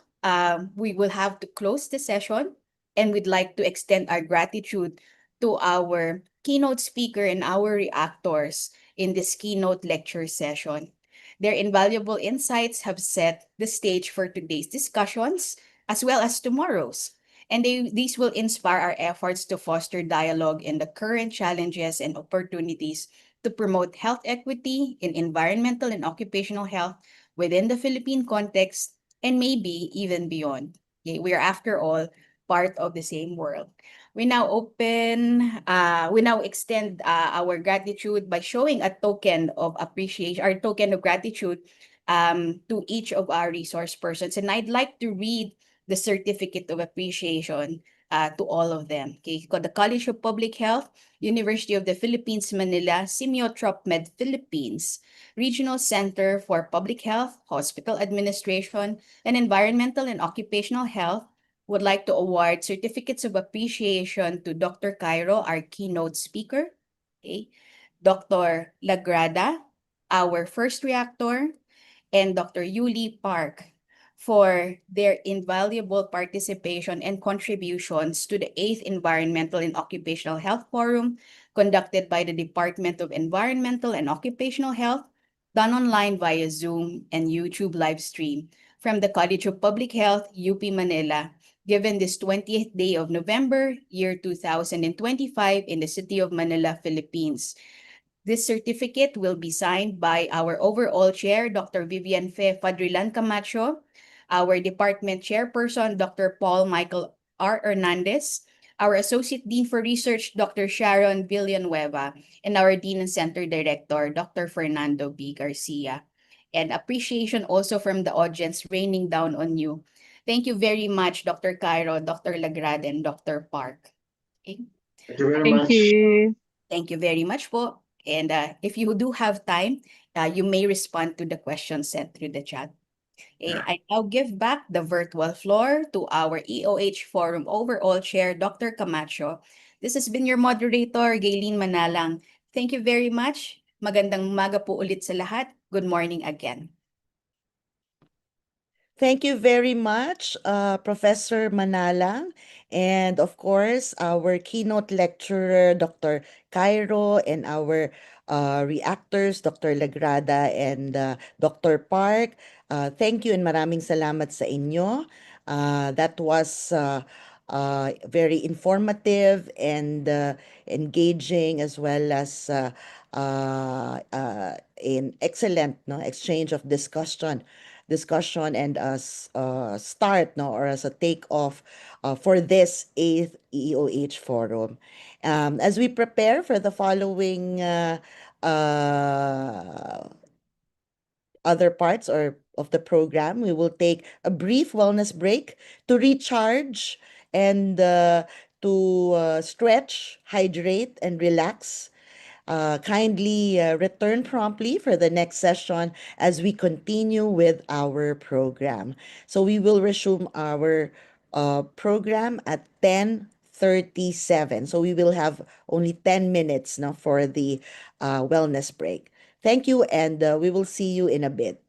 we will have to close the session, and we'd like to extend our gratitude to our keynote speaker and our reactors in this keynote lecture session. Their invaluable insights have set the stage for today's discussions as well as tomorrow's. And these will inspire our efforts to foster dialogue in the current challenges and opportunities to promote health equity in environmental and occupational health within the Philippine context and maybe even beyond. Okay, we are, after all, part of the same world. We now extend our gratitude by showing a token of appreciation, our token of gratitude to each of our resource persons. And I'd like to read the certificate of appreciation to all of them. Okay, the College of Public Health, University of the Philippines, Manila, Simiotrop Med Philippines, Regional Center for Public Health, Hospital Administration, and Environmental and Occupational Health would like to award certificates of appreciation to Dr. Cairo, our keynote speaker, okay, Dr. Lagrada, our first reactor, and Dr. Yuli Park for their invaluable participation and contributions to the 8th Environmental and Occupational Health Forum conducted by the Department of Environmental and Occupational Health, done online via Zoom and YouTube live stream from the College of Public Health, UP Manila, given this 20th day of November, year 2025 in the city of Manila, Philippines. This certificate will be signed by our overall chair, Dr. Vivian Fe Fadrilan Camacho, our department chairperson, Dr. Paul Michael R. Hernandez, our associate dean for research, Dr. Sharon Villanueva, and our dean and center director, Dr. Fernando B. Garcia. And appreciation also from the audience raining down on you. Thank you very much, Dr. Cairo, Dr. Lagrad, and Dr. Park. Okay.
Thank you very
Thank
much.
you.
Thank you very much po. And if you do have time, you may respond to the questions sent through the chat. Okay, I now give back the virtual floor to our EOH Forum Overall Chair, Dr. Camacho. This has been your moderator, Gaylene Manalang. Thank you very much. Magandang umaga po ulit sa lahat. Good morning again.
Thank you very much, Professor Manalang. And of course, our keynote lecturer, Dr. Cairo, and our reactors, Dr. Lagrada and Dr. Park. Thank you and maraming salamat sa inyo. That was very informative and engaging, as well as an excellent exchange of discussion and start or as a takeoff for this 8th EOH forum. As we prepare for the following other parts of the program, we will take a brief wellness break to recharge and to stretch, hydrate, and relax. Kindly return promptly for the next session as we continue with our program. So we will resume our program at 10:37. So we will have only 10 minutes now for the wellness break. Thank you, and we will see you in a bit.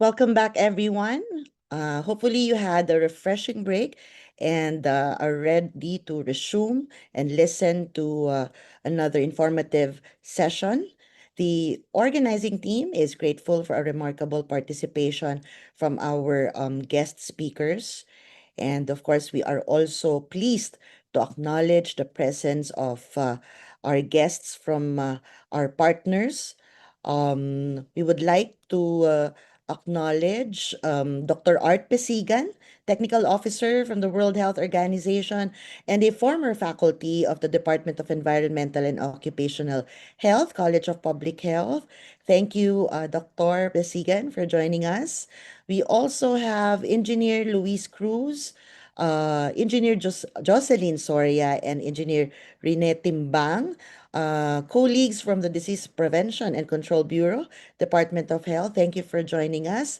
Welcome back, everyone. Hopefully, you had a refreshing break and are ready to resume and listen to another informative session. The organizing team is grateful for a remarkable participation from our guest speakers. And of course, we are also pleased to acknowledge the presence of our guests from our partners. We would like to acknowledge Dr. Art Pesigan, Technical Officer from the World Health Organization and a former faculty of the Department of Environmental and Occupational Health, College of Public Health. Thank you, Dr. Pesigan, for joining us. We also have Engineer Luis Cruz, Engineer Jocelyn Soria, and Engineer Rene Timbang, colleagues from the Disease Prevention and Control Bureau, Department of Health. Thank you for joining us.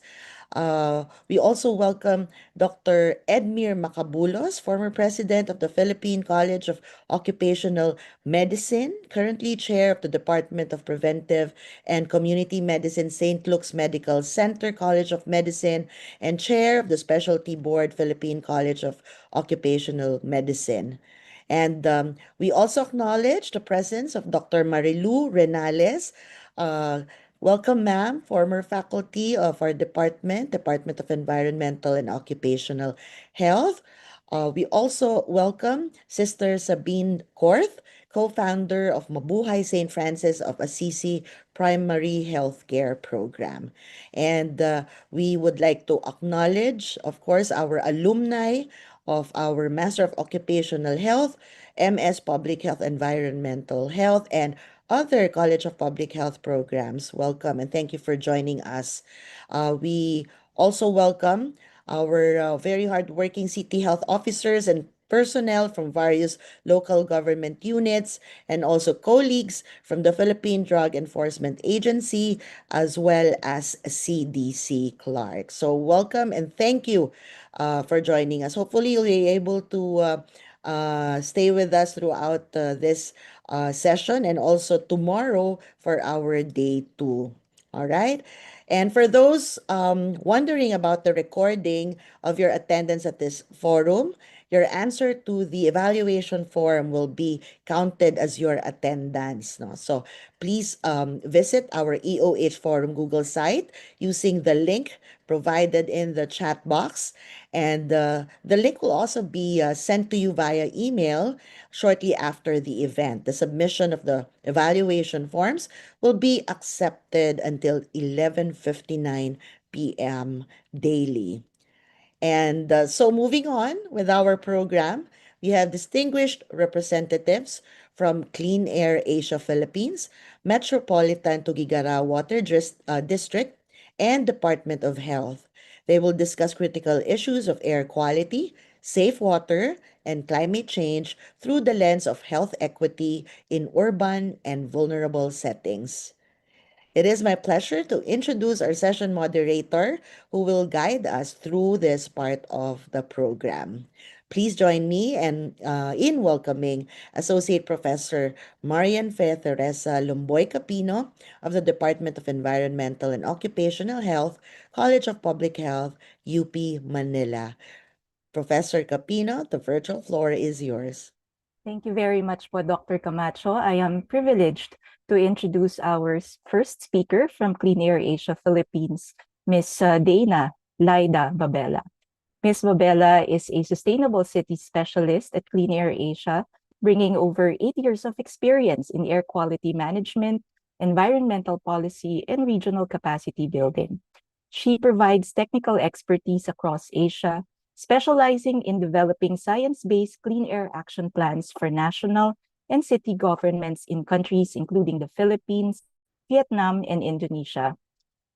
We also welcome Dr. Edmir Macabulos, former president of the Philippine College of Occupational Medicine, currently chair of the Department of Preventive and Community Medicine, St. Luke's Medical Center College of Medicine, and chair of the Specialty Board, Philippine College of Occupational Medicine. And we also acknowledge the presence of Dr. Marilu Renales. Welcome, ma'am, former faculty of our department, Department of Environmental and Occupational Health. We also welcome Sister Sabine Korth, co-founder of Mabuhay St. Francis of Assisi Primary Healthcare Program. And we would like to acknowledge, of course, our alumni of our Master of Occupational Health, MS Public Health Environmental Health, and other College of Public Health programs. Welcome and thank you for joining us. We also welcome our very hardworking city health officers and personnel from various local government units and also colleagues from the Philippine Drug Enforcement Agency as well as CDC Clark. So welcome and thank you for joining us. Hopefully you'll be able to stay with us throughout this session and also tomorrow for our day 2. All right. And for those wondering about the recording of your attendance at this forum, your answer to the evaluation form will be counted as your attendance. No? So please visit our EOH Forum Google site using the link provided in the chat box. And the link will also be sent to you via email shortly after the event. The submission of the evaluation forms will be accepted until 11:59 p.m. daily. And so moving on with our program, we have distinguished representatives from Clean Air Asia Philippines, Metropolitan Tugigaraw Water District, and Department of Health. They will discuss critical issues of air quality, safe water, and climate change through the lens of health equity in urban and vulnerable settings. It is my pleasure to introduce our session moderator who will guide us through this part of the program. Please join me in welcoming Associate Professor Marian Fe Teresa Lumboy Capino of the Department of Environmental and Occupational Health, College of Public Health, UP Manila. Professor Capino, the virtual floor is yours.
Thank you very much po, Dr. Camacho. I am privileged to introduce our first speaker from Clean Air Asia Philippines, Ms. Dana Laida Babela. Ms. Babela is a sustainable city specialist at Clean Air Asia, bringing over 8 years of experience in air quality management, environmental policy, and regional capacity building. She provides technical expertise across Asia, specializing in developing science-based clean air action plans for national and city governments in countries including the Philippines, Vietnam, and Indonesia.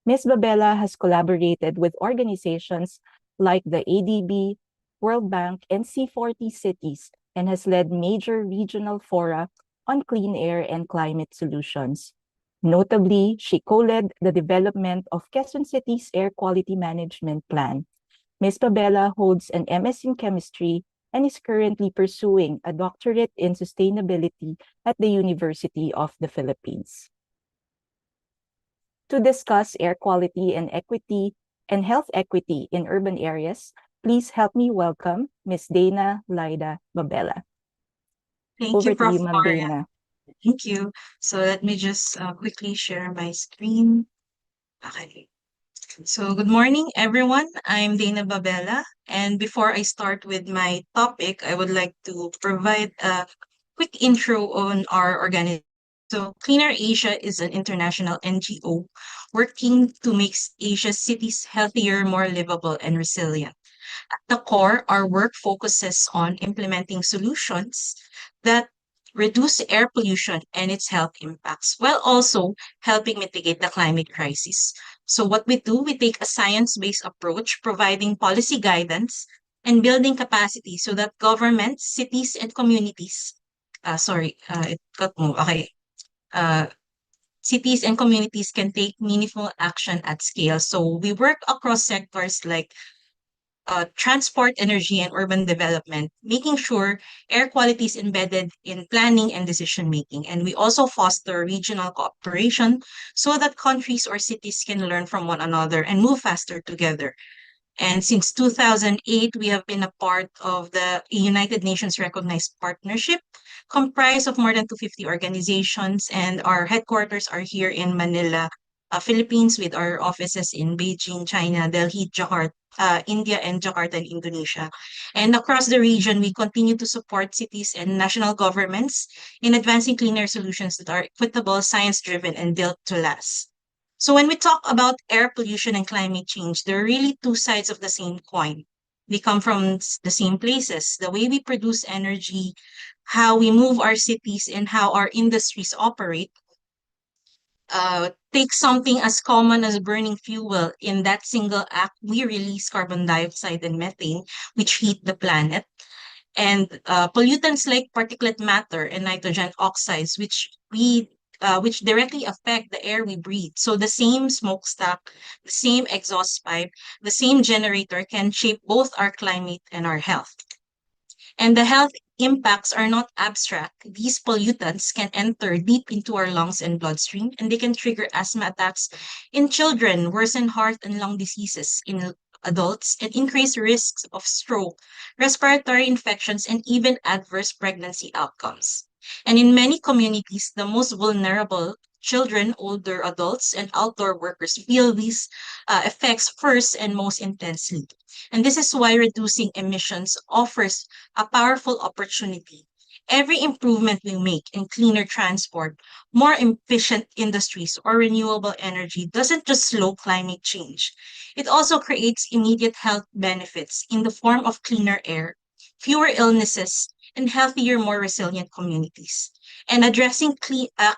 Ms. Babela has collaborated with organizations like the ADB, World Bank, and C40 cities, and has led major regional fora on clean air and climate solutions. Notably, she co-led the development of Quezon City's Air Quality Management Plan. Ms. Babela holds an MS in Chemistry and is currently pursuing a doctorate in sustainability at the University of the Philippines. To discuss air quality and equity, and health equity in urban areas, please help me welcome Ms. Dana Lyda Babella.
Thank
Over
you,
to you,
Prof.
Ma'am
Gloria.
Dana.
Thank you. So let me just quickly share my screen. Okay. So good morning, everyone. I'm Dana Babella. And before I start with my topic, I would like to provide a quick intro on our organization. So Cleaner Asia is an international NGO working to make Asia's cities healthier, more livable, and resilient. At the core, our work focuses on implementing solutions that reduce air pollution and its health impacts, while also helping mitigate the climate crisis. So what we do, we take a science-based approach, providing policy guidance and building capacity so that governments, cities, and communities, it got moved. Okay. Uh, Cities and communities can take meaningful action at scale. So we work across sectors like transport, energy, and urban development, making sure air quality is embedded in planning and decision making. And we also foster regional cooperation so that countries or cities can learn from one another and move faster together. And since 2008, we have been a part of the United Nations recognized partnership comprised of more than 250 organizations, and our headquarters are here in Manila, Philippines, with our offices in Beijing, China, Delhi, Jakarta, India, and Jakarta in Indonesia. And across the region, we continue to support cities and national governments in advancing cleaner solutions that are equitable, science-driven, and built to last. So when we talk about air pollution and climate change, there are really two sides of the same coin. They come from the same places. The way we produce energy, how we move our cities, and how our industries operate. Take something as common as burning fuel. In that single act, we release carbon dioxide and methane, which heat the planet. And pollutants like particulate matter and nitrogen oxides, which directly affect the air we breathe. So the same smokestack, the same exhaust pipe, the same generator can shape both our climate and our health. And the health impacts are not abstract. These pollutants can enter deep into our lungs and bloodstream, and they can trigger asthma attacks in children, worsen heart and lung diseases in adults, and increase risks of stroke, respiratory infections, and even adverse pregnancy outcomes. And in many communities, the most vulnerable, children, older adults, and outdoor workers, feel these effects first and most intensely. And this is why reducing emissions offers a powerful opportunity. Every improvement we make in cleaner transport, more efficient industries, or renewable energy doesn't just slow climate change. It also creates immediate health benefits in the form of cleaner air, fewer illnesses, and healthier, more resilient communities. And addressing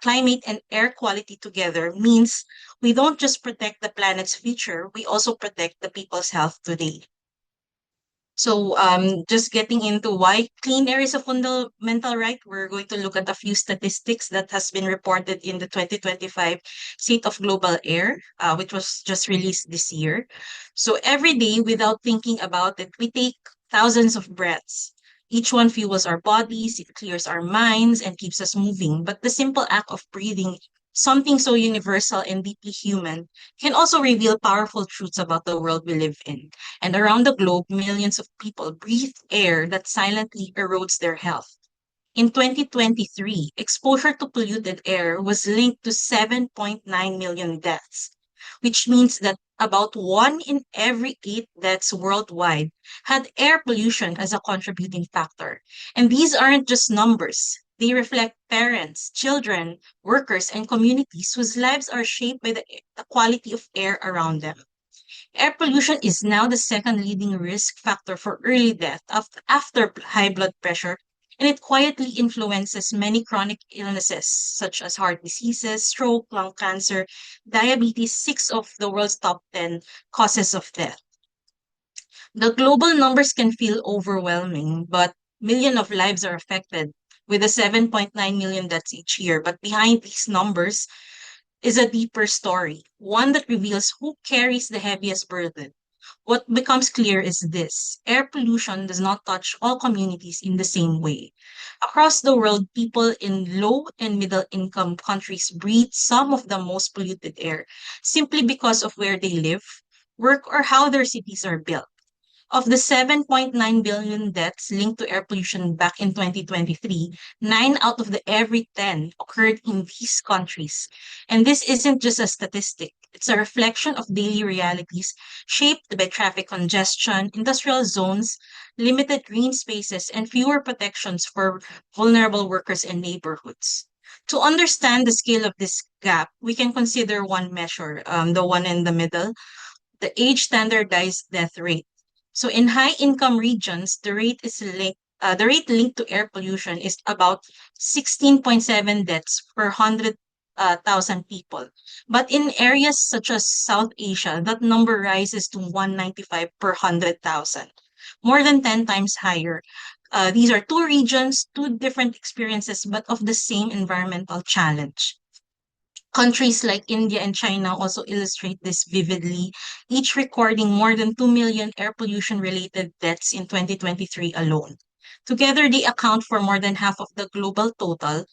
climate and air quality together means we don't just protect the planet's future, we also protect the people's health today. So just getting into why clean air is a fundamental right, we're going to look at a few statistics that has been reported in the 2025 State of Global Air, which was just released this year. So every day, without thinking about it, we take thousands of breaths. Each one fuels our bodies, it clears our minds, and keeps us moving. But the simple act of breathing, something so universal and deeply human, can also reveal powerful truths about the world we live in. And around the globe, millions of people breathe air that silently erodes their health. In 2023, exposure to polluted air was linked to 7.9 million deaths, which means that about 1 in every 8 deaths worldwide had air pollution as a contributing factor. And these aren't just numbers. They reflect parents, children, workers, and communities whose lives are shaped by the quality of air around them. Air pollution is now the second leading risk factor for early death after high blood pressure, and it quietly influences many chronic illnesses such as heart diseases, stroke, lung cancer, diabetes, 6 of the world's top 10 causes of death. The global numbers can feel overwhelming, but millions of lives are affected with the 7.9 million deaths each year. But behind these numbers is a deeper story, one that reveals who carries the heaviest burden. What becomes clear is this: air pollution does not touch all communities in the same way. Across the world, people in low and middle income countries breathe some of the most polluted air simply because of where they live, work, or how their cities are built. Of the 7.9 billion deaths linked to air pollution back in 2023, 9 out of the every 10 occurred in these countries. And this isn't just a statistic. It's a reflection of daily realities shaped by traffic congestion, industrial zones, limited green spaces, and fewer protections for vulnerable workers and neighborhoods. To understand the scale of this gap, we can consider one measure, the one in the middle, the age standardized death rate. So in high income regions, the rate linked to air pollution is about 16.7 deaths per 100,000 people. But in areas such as South Asia, that number rises to 195 per 100,000, more than 10 times higher. These are two regions, two different experiences, but of the same environmental challenge. Countries like India and China also illustrate this vividly, each recording more than 2 million air pollution-related deaths in 2023 alone. Together, they account for more than half of the global total,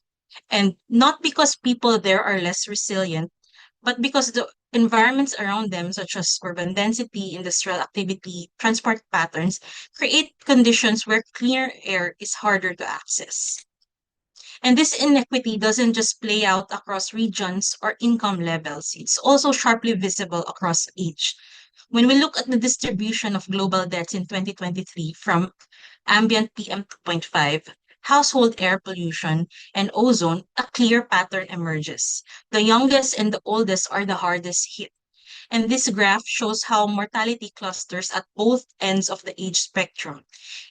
and not because people there are less resilient, but because the environments around them, such as urban density, industrial activity, transport patterns, create conditions where cleaner air is harder to access. And this inequity doesn't just play out across regions or income levels, it's also sharply visible across age. When we look at the distribution of global deaths in 2023 from ambient PM 2.5, household air pollution, and ozone, a clear pattern emerges. The youngest and the oldest are the hardest hit. And this graph shows how mortality clusters at both ends of the age spectrum.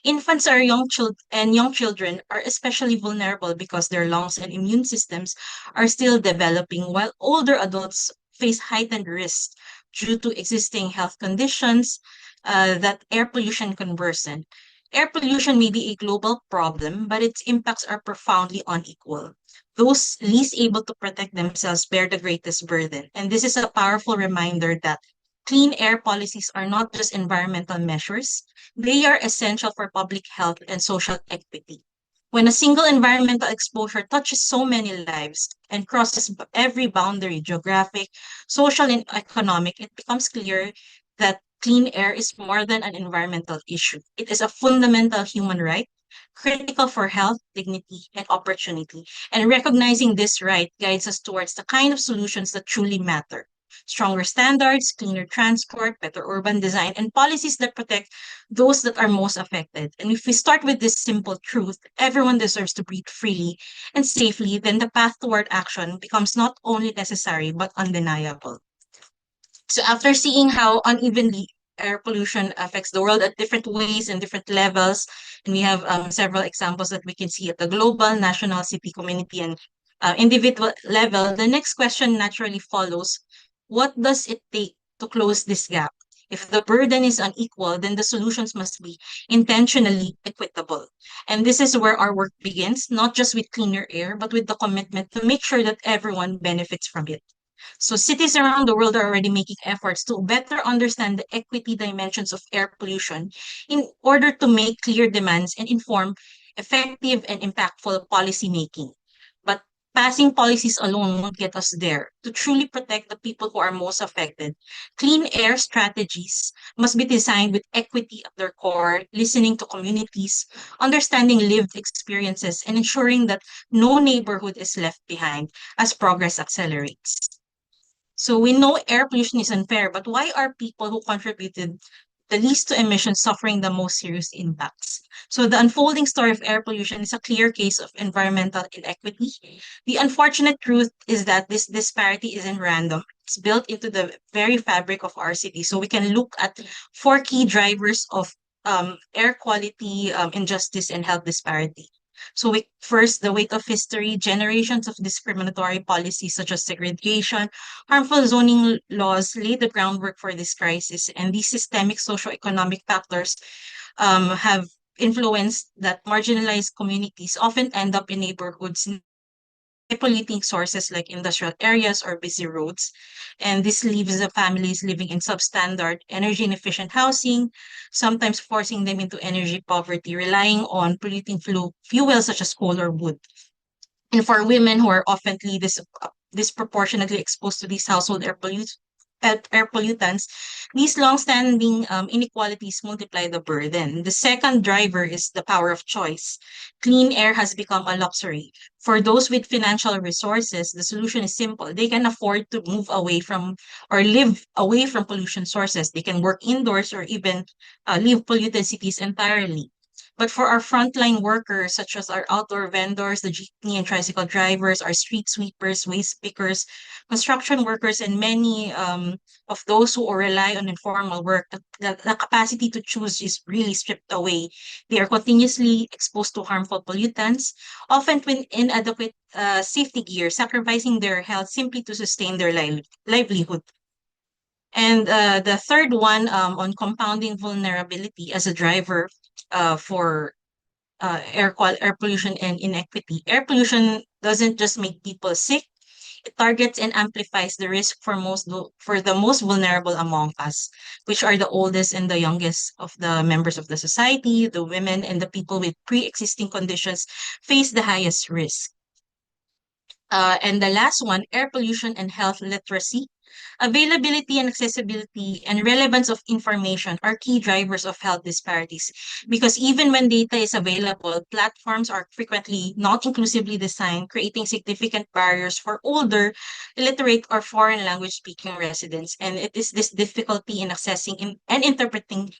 Infants are young children are especially vulnerable because their lungs and immune systems are still developing, while older adults face heightened risks due to existing health conditions that air pollution can worsen. Air pollution may be a global problem, but its impacts are profoundly unequal. Those least able to protect themselves bear the greatest burden. And this is a powerful reminder that clean air policies are not just environmental measures, they are essential for public health and social equity. When a single environmental exposure touches so many lives and crosses every boundary, geographic, social, and economic, it becomes clear that clean air is more than an environmental issue. It is a fundamental human right, critical for health, dignity, and opportunity. And recognizing this right guides us towards the kind of solutions that truly matter. Stronger standards, cleaner transport, better urban design, and policies that protect those that are most affected. And if we start with this simple truth, everyone deserves to breathe freely and safely, then the path toward action becomes not only necessary, but undeniable. So after seeing how unevenly air pollution affects the world at different ways and different levels, and we have several examples that we can see at the global, national, city, community, and individual level, the next question naturally follows: what does it take to close this gap? If the burden is unequal, then the solutions must be intentionally equitable. And this is where our work begins, not just with cleaner air, but with the commitment to make sure that everyone benefits from it. So cities around the world are already making efforts to better understand the equity dimensions of air pollution in order to make clear demands and inform effective and impactful policy making. But passing policies alone won't get us there. To truly protect the people who are most affected, clean air strategies must be designed with equity at their core, listening to communities, understanding lived experiences, and ensuring that no neighborhood is left behind as progress accelerates. So we know air pollution is unfair, but why are people who contributed the least to emissions suffering the most serious impacts? So the unfolding story of air pollution is a clear case of environmental inequity. The unfortunate truth is that this disparity isn't random. It's built into the very fabric of our city. So we can look at four key drivers of air quality, injustice, and health disparity. So first, the weight of history, generations of discriminatory policies such as segregation, harmful zoning laws laid the groundwork for this crisis, and these systemic socioeconomic factors have influenced that marginalized communities often end up in neighborhoods polluting sources like industrial areas or busy roads. And this leaves the families living in substandard, energy inefficient housing, sometimes forcing them into energy poverty, relying on polluting fuels such as coal or wood. And for women who are often disproportionately exposed to these household air air pollutants, these long-standing inequalities multiply the burden. The second driver is the power of choice. Clean air has become a luxury. For those with financial resources, the solution is simple. They can afford to move away from or live away from pollution sources. They can work indoors or even leave polluted cities entirely. But for our frontline workers, such as our outdoor vendors, the jeepney and tricycle drivers, our street sweepers, waste pickers, construction workers, and many of those who rely on informal work, the capacity to choose is really stripped away. They are continuously exposed to harmful pollutants, often with inadequate safety gear, sacrificing their health simply to sustain their livelihood. And the third one on compounding vulnerability as a driver for air pollution and inequity. Air pollution doesn't just make people sick, it targets and amplifies the risk for the most vulnerable among us, which are the oldest and the youngest of the members of the society. The women and the people with pre-existing conditions face the highest risk. And the last one, air pollution and health literacy. Availability and accessibility and relevance of information are key drivers of health disparities because even when data is available, platforms are frequently not inclusively designed, creating significant barriers for older, illiterate, or foreign language speaking residents. And it is this difficulty in accessing and interpreting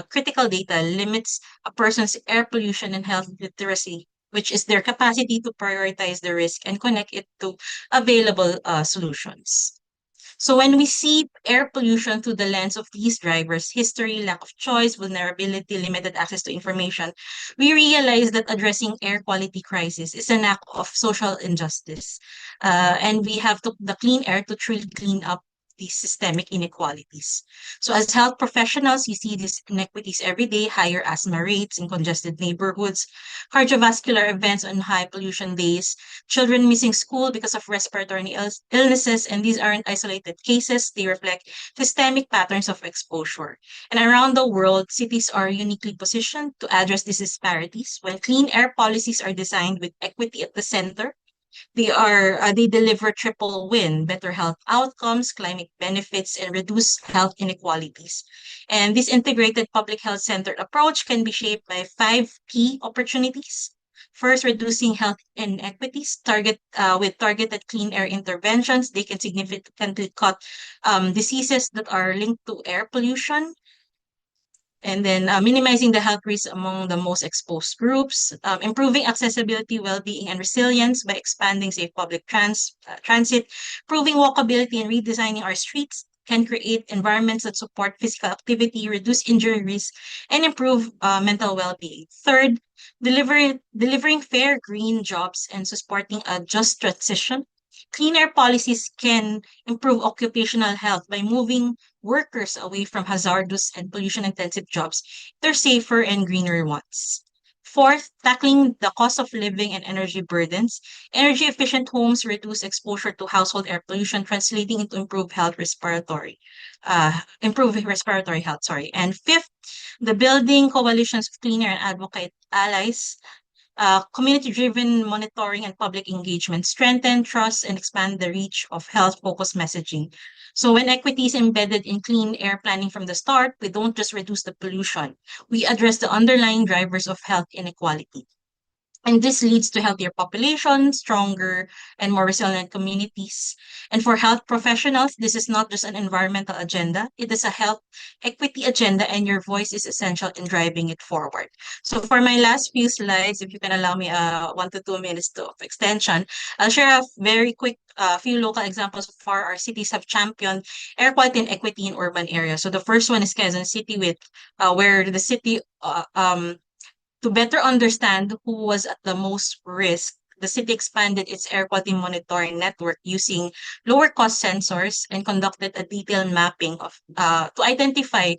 critical data limits a person's air pollution and health literacy, which is their capacity to prioritize the risk and connect it to available solutions. So when we see air pollution through the lens of these drivers, history, lack of choice, vulnerability, limited access to information, we realize that addressing air quality crisis is an act of social injustice. And we have the clean air to truly clean up these systemic inequalities. So as health professionals, you see these inequities every day, higher asthma rates in congested neighborhoods, cardiovascular events on high pollution days, children missing school because of respiratory illnesses, and these aren't isolated cases. They reflect systemic patterns of exposure. And around the world, cities are uniquely positioned to address these disparities. When clean air policies are designed with equity at the center, they deliver triple win, better health outcomes, climate benefits, and reduce health inequalities. And this integrated public health centered approach can be shaped by 5 key opportunities. First, reducing health inequities with targeted clean air interventions. They can significantly cut diseases that are linked to air pollution, and then minimizing the health risks among the most exposed groups, improving accessibility, well-being, and resilience by expanding safe public transit, improving walkability, and redesigning our streets can create environments that support physical activity, reduce injury risk, and improve mental well-being. Third, delivering fair green jobs and supporting a just transition. Clean air policies can improve occupational health by moving workers away from hazardous and pollution-intensive jobs. They're safer and greener ones. Fourth, tackling the cost of living and energy burdens. Energy-efficient homes reduce exposure to household air pollution, translating into improved respiratory health. Sorry. And fifth, the building coalitions of clean air and advocate allies. Community-driven monitoring and public engagement strengthen trust and expand the reach of health-focused messaging. So when equity is embedded in clean air planning from the start, we don't just reduce the pollution, we address the underlying drivers of health inequality. And this leads to healthier populations, stronger and more resilient communities. And for health professionals, this is not just an environmental agenda, it is a health equity agenda, and your voice is essential in driving it forward. So for my last few slides, if you can allow me 1 to 2 minutes of extension, I'll share a very quick few local examples of how our cities have championed air quality and equity in urban areas. So the first one is Quezon City, where the city to better understand who was at the most risk, the city expanded its air quality monitoring network using lower cost sensors and conducted a detailed mapping to identify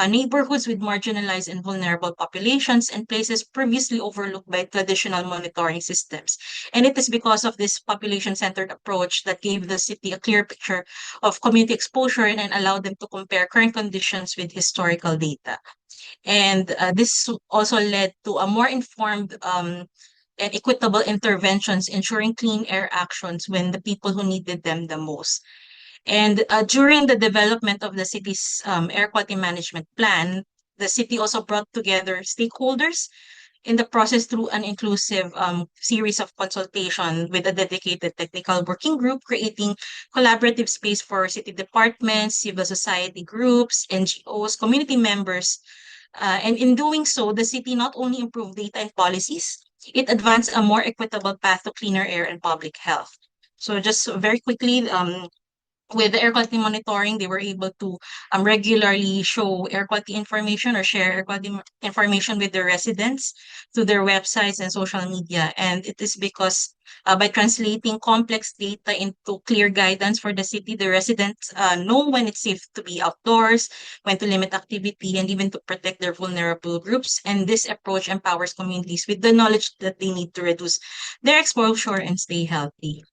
neighborhoods with marginalized and vulnerable populations and places previously overlooked by traditional monitoring systems. And it is because of this population-centered approach that gave the city a clear picture of community exposure and allowed them to compare current conditions with historical data. And this also led to a more informed and equitable interventions, ensuring clean air actions when the people who needed them the most. And during the development of the city's air quality management plan, the city also brought together stakeholders in the process through an inclusive series of consultation with a dedicated technical working group, creating collaborative space for city departments, civil society groups, NGOs, community members. And in doing so, the city not only improved data and policies, it advanced a more equitable path to cleaner air and public health. So just very quickly, with the air quality monitoring, they were able to regularly show air quality information or share air quality information with their residents through their websites and social media. And it is because by translating complex data into clear guidance for the city, the residents know when it's safe to be outdoors, when to limit activity, and even to protect their vulnerable groups. And this approach empowers communities with the knowledge that they need to reduce their exposure and stay healthy.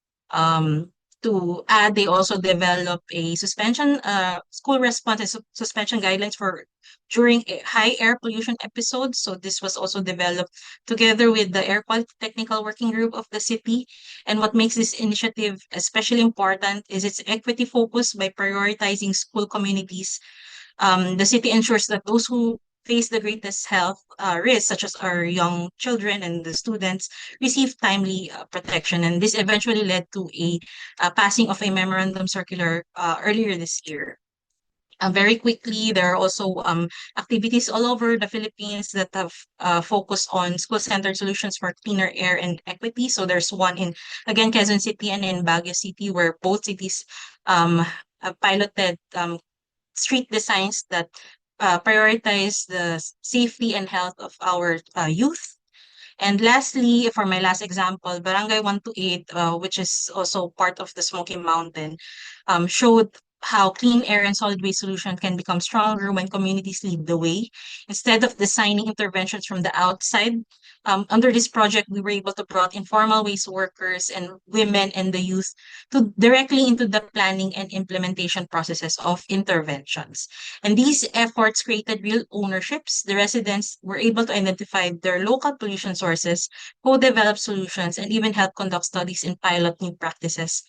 To add, they also develop a school response and suspension guidelines for during high air pollution episodes. So this was also developed together with the air quality technical working group of the city. And what makes this initiative especially important is its equity focus. By prioritizing school communities, the city ensures that those who face the greatest health risks, such as our young children and the students, receive timely protection. And this eventually led to a passing of a memorandum circular earlier this year. Very quickly, there are also activities all over the Philippines that have focused on school-centered solutions for cleaner air and equity. So there's one in, again, Quezon City and in Baguio City, where both cities have piloted street designs that prioritize the safety and health of our youth. And lastly, for my last example, Barangay 128, which is also part of the Smoky Mountain, showed how clean air and solid waste solution can become stronger when communities lead the way. Instead of designing interventions from the outside, under this project, we were able to brought informal waste workers and women and the youth to directly into the planning and implementation processes of interventions. And these efforts created real ownerships. The residents were able to identify their local pollution sources, co-develop solutions, and even help conduct studies and pilot new practices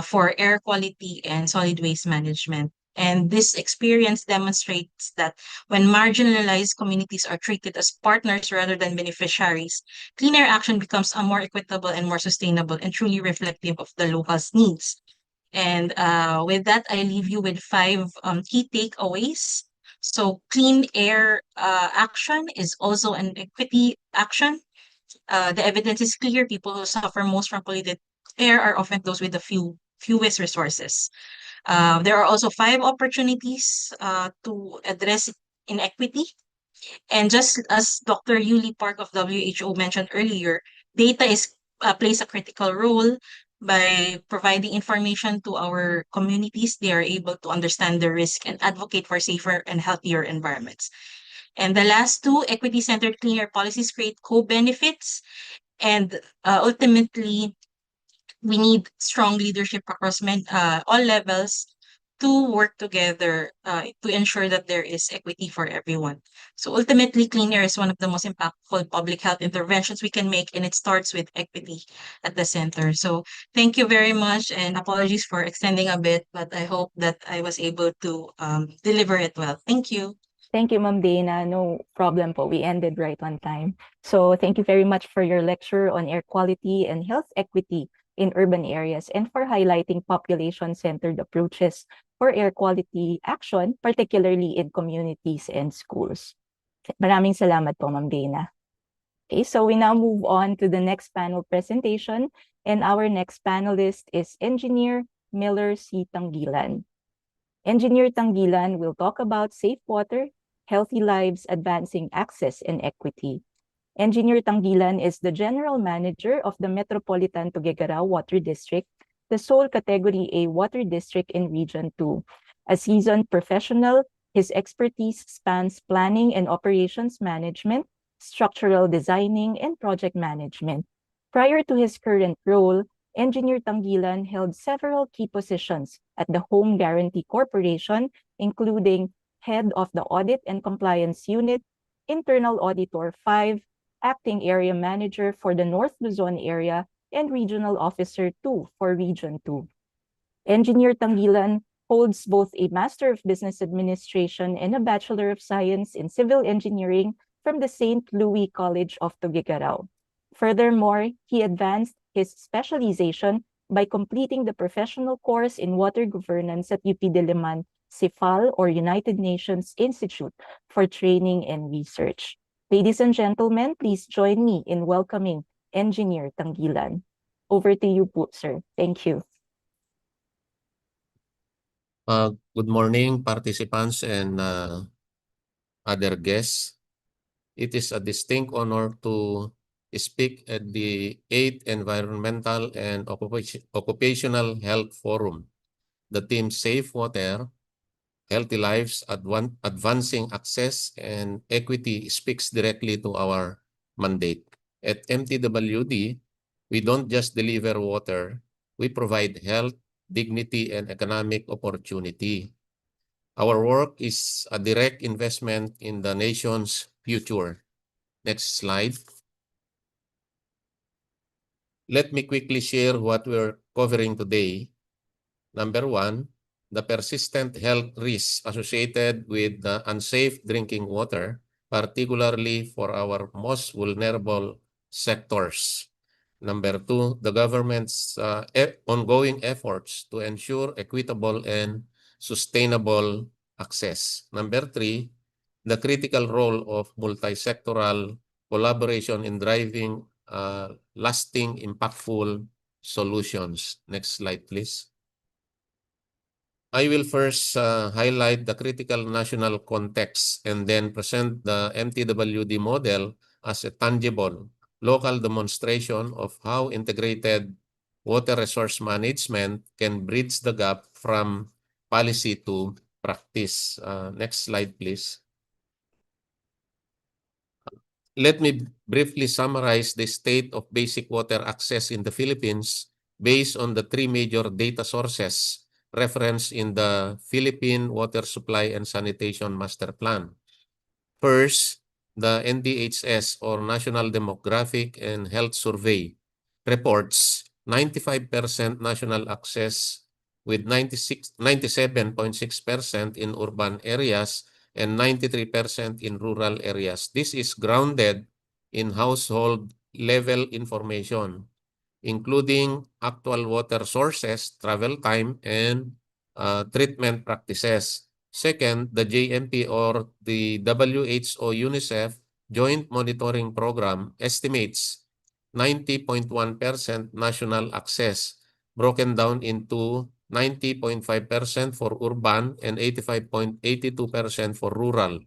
for air quality and solid waste management. And this experience demonstrates that when marginalized communities are treated as partners rather than beneficiaries, clean air action becomes a more equitable and more sustainable and truly reflective of the locals' needs. And with that, I leave you with 5 key takeaways. So clean air action is also an equity action. The evidence is clear. People who suffer most from polluted air are often those with the fewest resources. There are also 5 opportunities to address inequity. And just as Dr. Yuli Park of WHO mentioned earlier, data plays a critical role. By providing information to our communities, they are able to understand the risk and advocate for safer and healthier environments. And the last 2, equity-centered clean air policies create co-benefits. And ultimately, we need strong leadership across all levels to work together to ensure that there is equity for everyone. So ultimately, clean air is one of the most impactful public health interventions we can make, and it starts with equity at the center. So thank you very much, and apologies for extending a bit, but I hope that I was able to deliver it well. Thank you.
Thank you, Ma'am Dana. No problem po. We ended right on time. So thank you very much for your lecture on air quality and health equity in urban areas and for highlighting population-centered approaches for air quality action, particularly in communities and schools. Maraming salamat po, Ma'am Dana. Okay, so we now move on to the next panel presentation, and our next panelist is Engineer Miller C. Tanggilan. Engineer Tanggilan will talk about safe water, healthy lives, advancing access and equity. Engineer Tanggilan is the General Manager of the Metropolitan Tuguegarao Water District, the sole Category A water district in Region 2. A seasoned professional, his expertise spans planning and operations management, structural designing, and project management. Prior to his current role, Engineer Tanggilan held several key positions at the Home Guarantee Corporation, including Head of the Audit and Compliance Unit, Internal Auditor 5, Acting Area Manager for the North Luzon area, and Regional Officer 2 for Region 2. Engineer Tangilan holds both a Master of Business Administration and a Bachelor of Science in Civil Engineering from the St. Louis College of Tuguegarao. Furthermore, he advanced his specialization by completing the professional course in water governance at UP Diliman, CIFAL, or United Nations Institute for Training and Research. Ladies and gentlemen, please join me in welcoming Engineer Tangilan. Over to you po, sir. Thank you.
Good morning, participants and other guests. It is a distinct honor to speak at the 8th Environmental and Occupational Health Forum. The theme Safe Water, Healthy Lives, Advancing Access and Equity speaks directly to our mandate. At MTWD, we don't just deliver water, we provide health, dignity, and economic opportunity. Our work is a direct investment in the nation's future. Next slide. Let me quickly share what we're covering today. Number one, the persistent health risks associated with the unsafe drinking water, particularly for our most vulnerable sectors. Number two, the government's ongoing efforts to ensure equitable and sustainable access. Number three, the critical role of multi-sectoral collaboration in driving lasting, impactful solutions. Next slide, please. I will first highlight the critical national context and then present the MTWD model as a tangible local demonstration of how integrated water resource management can bridge the gap from policy to practice. Next slide, please. Let me briefly summarize the state of basic water access in the Philippines based on the three major data sources referenced in the Philippine Water Supply and Sanitation Master Plan. First, the NDHS or National Demographic and Health Survey reports 95% national access with 97.6% in urban areas and 93% in rural areas. This is grounded in household level information, including actual water sources, travel time, and treatment practices. Second, the JMP or the WHO UNICEF Joint Monitoring Program estimates 90.1% national access, broken down into 90.5% for urban and 85.82% for rural.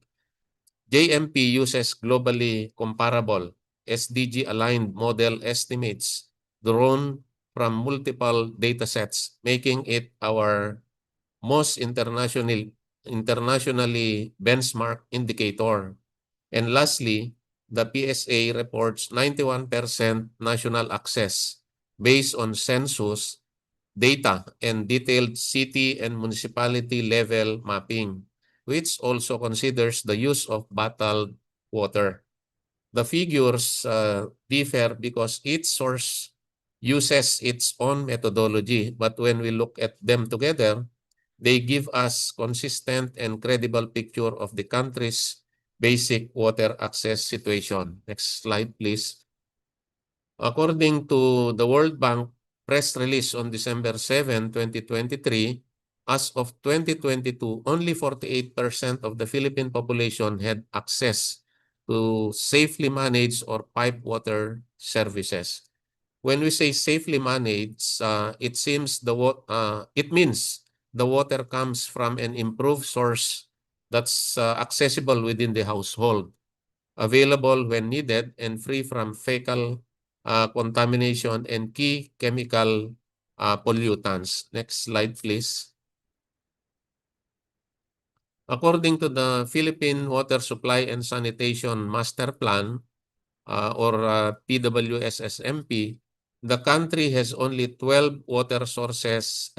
JMP uses globally comparable SDG-aligned model estimates drawn from multiple datasets, making it our most internationally benchmark indicator. And lastly, the PSA reports 91% national access based on census data and detailed city and municipality level mapping, which also considers the use of bottled water. The figures differ because each source uses its own methodology, but when we look at them together, they give us consistent and credible picture of the country's basic water access situation. Next slide, please. According to the World Bank press release on December 7, 2023, as of 2022, only 48% of the Philippine population had access to safely managed or piped water services. When we say safely managed, it means the water comes from an improved source that's accessible within the household, available when needed, and free from fecal contamination and key chemical pollutants. Next slide, please. According to the Philippine Water Supply and Sanitation Master Plan, or PWSSMP, the country has only 12 water resources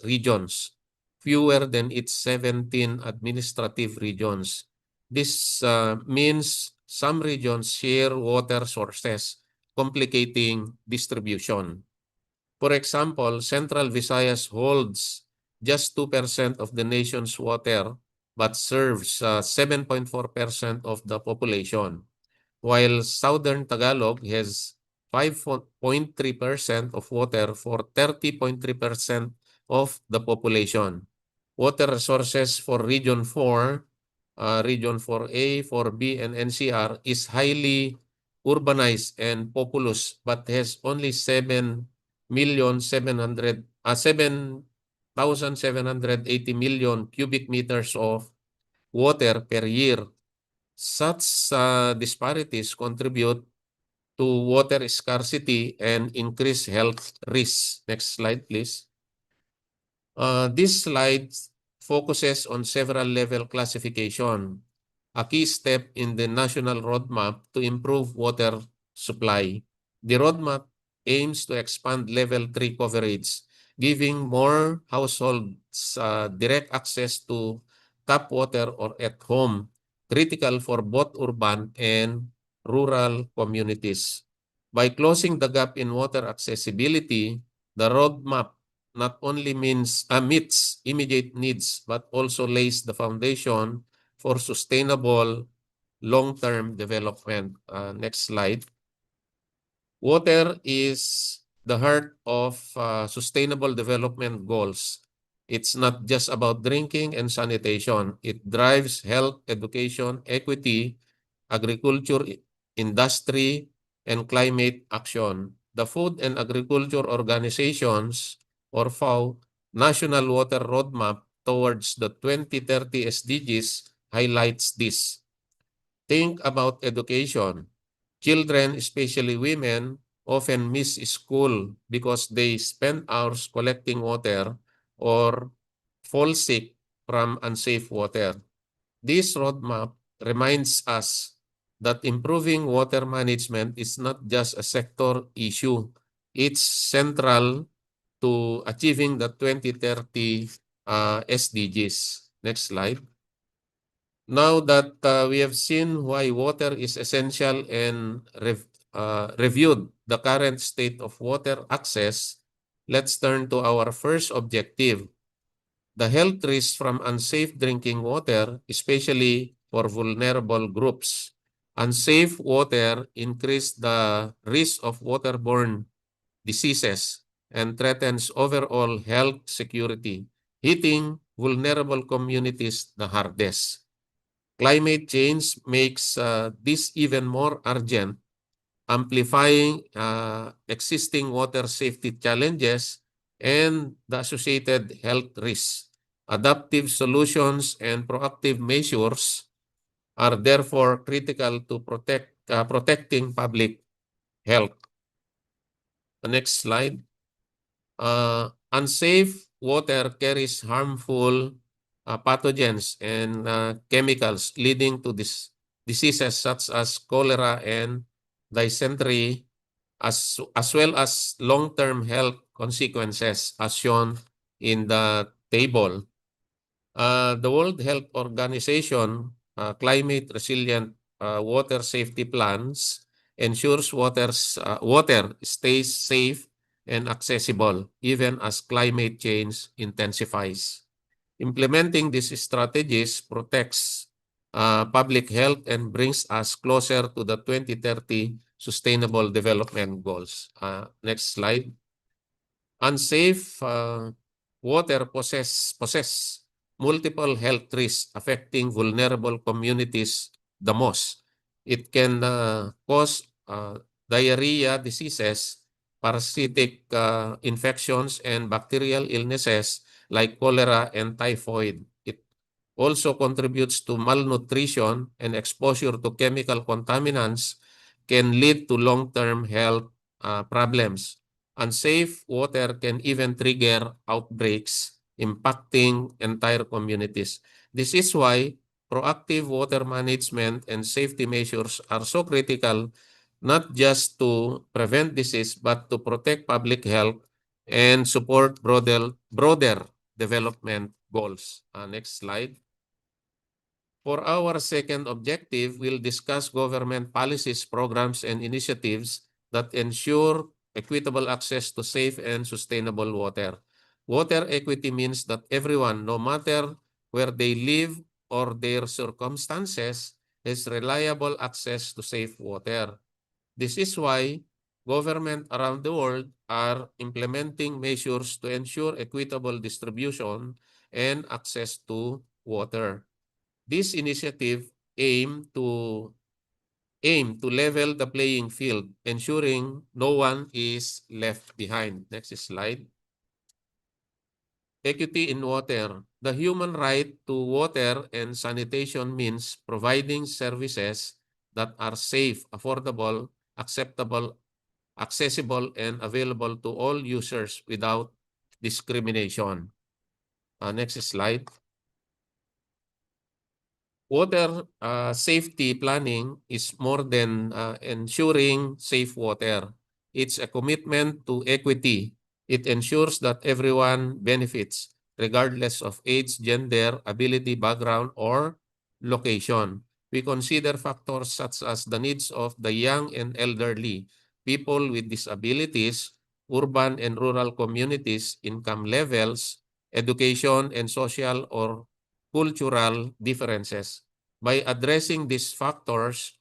regions, fewer than its 17 administrative regions. This means some regions share water sources, complicating distribution. For example, Central Visayas holds just 2% of the nation's water but serves 7.4% of the population, while Southern Tagalog has 5.3% of water for 30.3% of the population. Water resources for Region 4, Region 4A, 4B, and NCR is highly urbanized and populous but has only 7,780 million cubic meters of water per year. Such disparities contribute to water scarcity and increased health risks. Next slide, please. This slide focuses on several level classification, a key step in the national roadmap to improve water supply. The roadmap aims to expand level 3 coverage, giving more households direct access to tap water or at home, critical for both urban and rural communities. By closing the gap in water accessibility, the roadmap not only meets immediate needs but also lays the foundation for sustainable long-term development. Next slide. Water is the heart of sustainable development goals. It's not just about drinking and sanitation. It drives health, education, equity, agriculture, industry, and climate action. The Food and Agriculture Organizations, or FAO, National Water Roadmap towards the 2030 SDGs highlights this. Think about education. Children, especially women, often miss school because they spend hours collecting water or fall sick from unsafe water. This roadmap reminds us that improving water management is not just a sector issue. It's central to achieving the 2030 SDGs. Next slide. Now that we have seen why water is essential and reviewed the current state of water access, let's turn to our first objective, the health risks from unsafe drinking water, especially for vulnerable groups. Unsafe water increases the risk of waterborne diseases and threatens overall health security, hitting vulnerable communities the hardest. Climate change makes this even more urgent, amplifying existing water safety challenges and the associated health risks. Adaptive solutions and proactive measures are therefore critical to protecting public health. The next slide. Unsafe water carries harmful pathogens and chemicals leading to diseases such as cholera and dysentery, as well as long-term health consequences as shown in the table. The World Health Organization climate resilient water safety plans ensures water stays safe and accessible even as climate change intensifies. Implementing these strategies protects public health and brings us closer to the 2030 Sustainable Development Goals. Next slide. Unsafe water possess multiple health risks affecting vulnerable communities the most. It can cause diarrhea diseases, parasitic infections, and bacterial illnesses like cholera and typhoid. It also contributes to malnutrition, and exposure to chemical contaminants can lead to long-term health problems. Unsafe water can even trigger outbreaks, impacting entire communities. This is why proactive water management and safety measures are so critical, not just to prevent disease, but to protect public health and support broader development goals. Next slide. For our second objective, we'll discuss government policies, programs, and initiatives that ensure equitable access to safe and sustainable water. Water equity means that everyone, no matter where they live or their circumstances, has reliable access to safe water. This is why governments around the world are implementing measures to ensure equitable distribution and access to water. This initiative aim to level the playing field, ensuring no one is left behind. Next slide. Equity in water. The human right to water and sanitation means providing services that are safe, affordable, acceptable, accessible, and available to all users without discrimination. Next slide. Water safety planning is more than ensuring safe water. It's a commitment to equity. It ensures that everyone benefits, regardless of age, gender, ability, background, or location. We consider factors such as the needs of the young and elderly, people with disabilities, urban and rural communities, income levels, education, and social or cultural differences. By addressing these factors,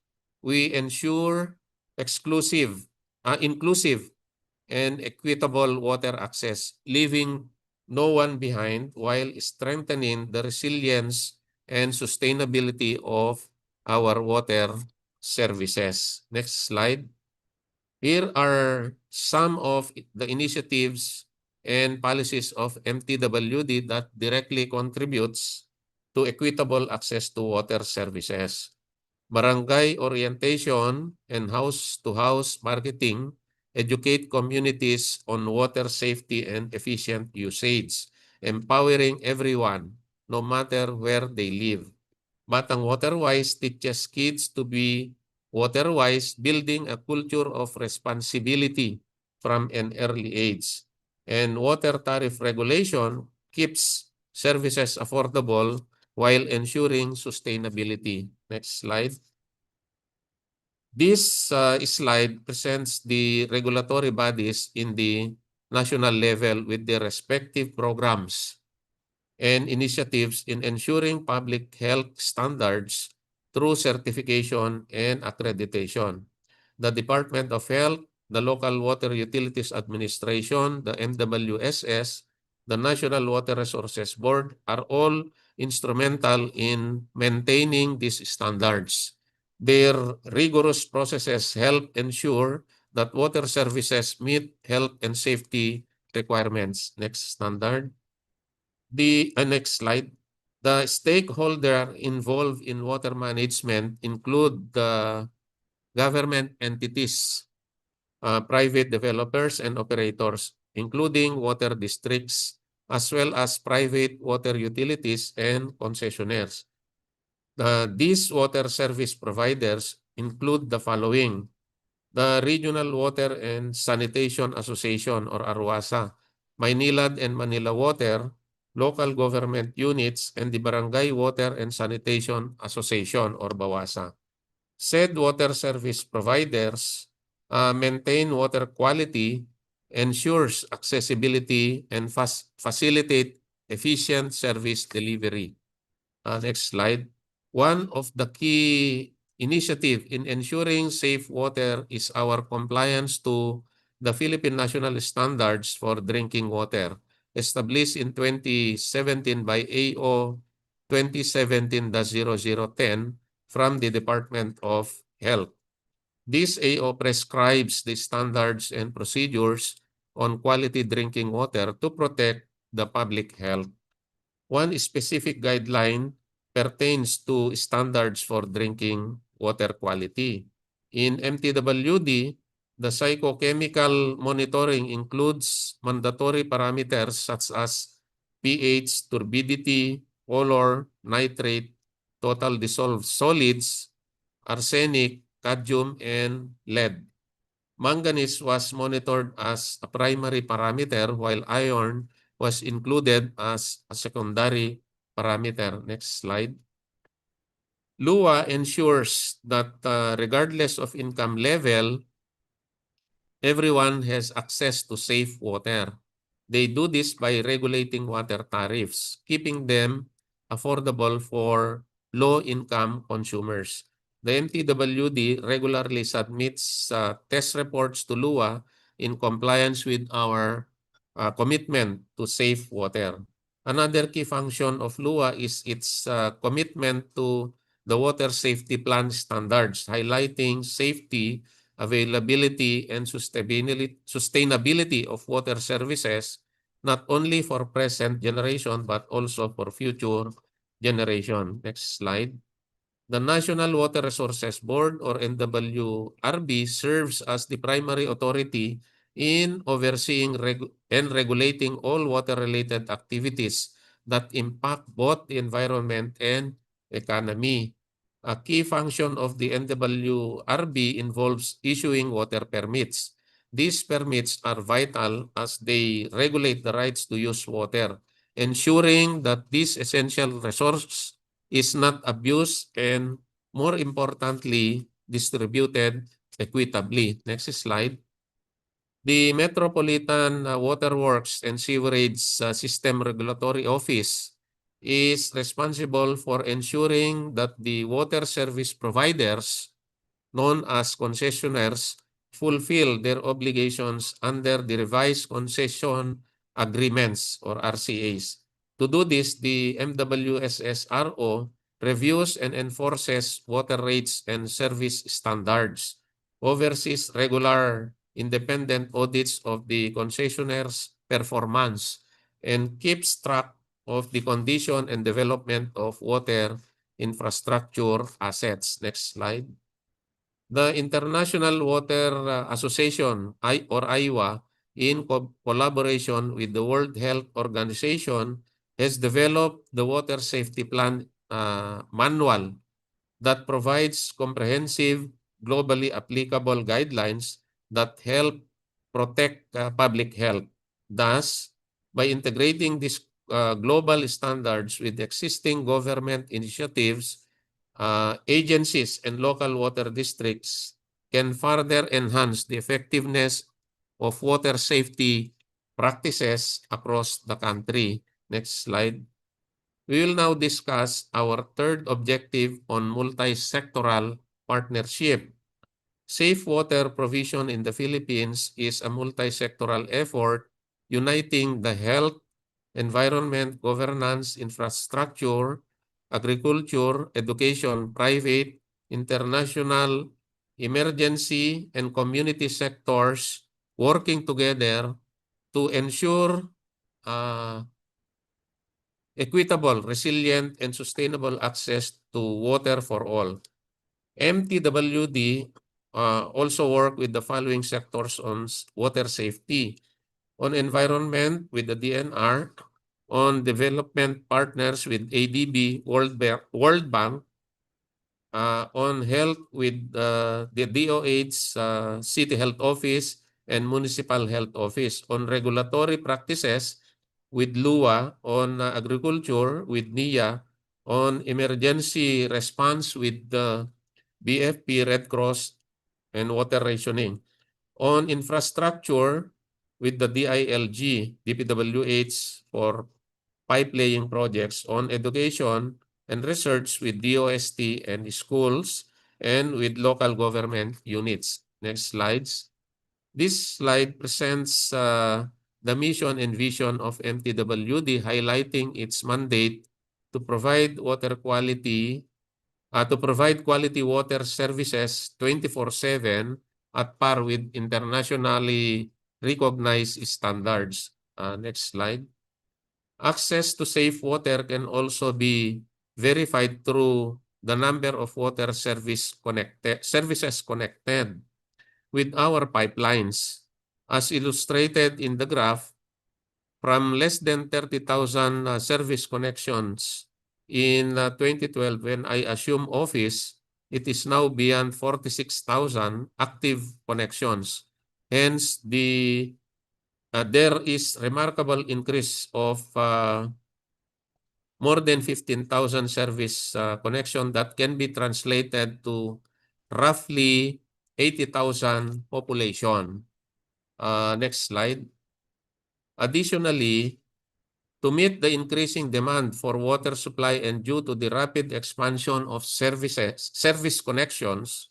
we ensure inclusive and equitable water access, leaving no one behind while strengthening the resilience and sustainability of our water services. Next slide. Here are some of the initiatives and policies of MTWD that directly contributes to equitable access to water services. Barangay orientation and house-to-house marketing educate communities on water safety and efficient usage, empowering everyone, no matter where they live. Batang Waterwise teaches kids to be waterwise, building a culture of responsibility from an early age. And water tariff regulation keeps services affordable while ensuring sustainability. Next slide. This slide presents the regulatory bodies in the national level with their respective programs and initiatives in ensuring public health standards through certification and accreditation. The Department of Health, the Local Water Utilities Administration, the MWSS, the National Water Resources Board are all instrumental in maintaining these standards. Their rigorous processes help ensure that water services meet health and safety requirements. Next standard. The next slide. The stakeholder involved in water management include the government entities, private developers and operators, including water districts, as well as private water utilities and concessionaires. These water service providers include the following: the Regional Water and Sanitation Association or ARWASA, Maynilad and Manila Water, local government units, and the Barangay Water and Sanitation Association or BAWASA. Said water service providers maintain water quality, ensures accessibility, and facilitate efficient service delivery. Next slide. One of the key initiative in ensuring safe water is our compliance to the Philippine National Standards for Drinking Water, established in 2017 by AO 2017-0010 from the Department of Health. This AO prescribes the standards and procedures on quality drinking water to protect the public health. One specific guideline pertains to standards for drinking water quality. In MTWD, the psychochemical monitoring includes mandatory parameters such as pH, turbidity, color, nitrate, total dissolved solids, arsenic, cadmium, and lead. Manganese was monitored as a primary parameter while iron was included as a secondary parameter. Next slide. LUA ensures that regardless of income level, everyone has access to safe water. They do this by regulating water tariffs, keeping them affordable for low-income consumers. The MTWD regularly submits test reports to LUA in compliance with our commitment to safe water. Another key function of LUA is its commitment to the water safety plan standards, highlighting safety, availability, and sustainability of water services, not only for present generation, but also for future generation. Next slide. The National Water Resources Board, or NWRB, serves as the primary authority in overseeing and regulating all water-related activities that impact both the environment and economy. A key function of the NWRB involves issuing water permits. These permits are vital as they regulate the rights to use water, ensuring that this essential resource is not abused and, more importantly, distributed equitably. Next slide. The Metropolitan Water Works and Sewerage System Regulatory Office is responsible for ensuring that the water service providers, known as concessionaires, fulfill their obligations under the revised concession agreements, or RCAs. To do this, the MWSSRO reviews and enforces water rates and service standards, oversees regular independent audits of the concessionaire's performance, and keeps track of the condition and development of water infrastructure assets. Next slide. The International Water Association, or IWA, in collaboration with the World Health Organization, has developed the Water Safety Plan Manual that provides comprehensive, globally applicable guidelines that help protect public health. Thus, by integrating these global standards with existing government initiatives, agencies and local water districts can further enhance the effectiveness of water safety practices across the country. Next slide. We will now discuss our third objective on multi-sectoral partnership. Safe water provision in the Philippines is a multi-sectoral effort uniting the health, environment, governance, infrastructure, agriculture, education, private, international, emergency, and community sectors working together to ensure equitable, resilient, and sustainable access to water for all. MTWD also work with the following sectors on water safety: on environment with the DNR, on development partners with ADB, World Bank, on health with the DOH, City Health Office, and Municipal Health Office, on regulatory practices with LUA, on agriculture with NIA, on emergency response with the BFP, Red Cross, and water rationing, on infrastructure with the DILG, DPWH for pipe laying projects, on education and research with DOST and schools, and with local government units. Next slides. This slide presents the mission and vision of MTWD, highlighting its mandate to provide quality water services 24/7 at par with internationally recognized standards. Next slide. Access to safe water can also be verified through the number of water services connected with our pipelines. As illustrated in the graph, from less than 30,000 service connections in 2012 when I assumed office, it is now beyond 46,000 active connections. Hence, there is remarkable increase of more than 15,000 service connection that can be translated to roughly 80,000 population. Next slide. Additionally, to meet the increasing demand for water supply and due to the rapid expansion of service connections,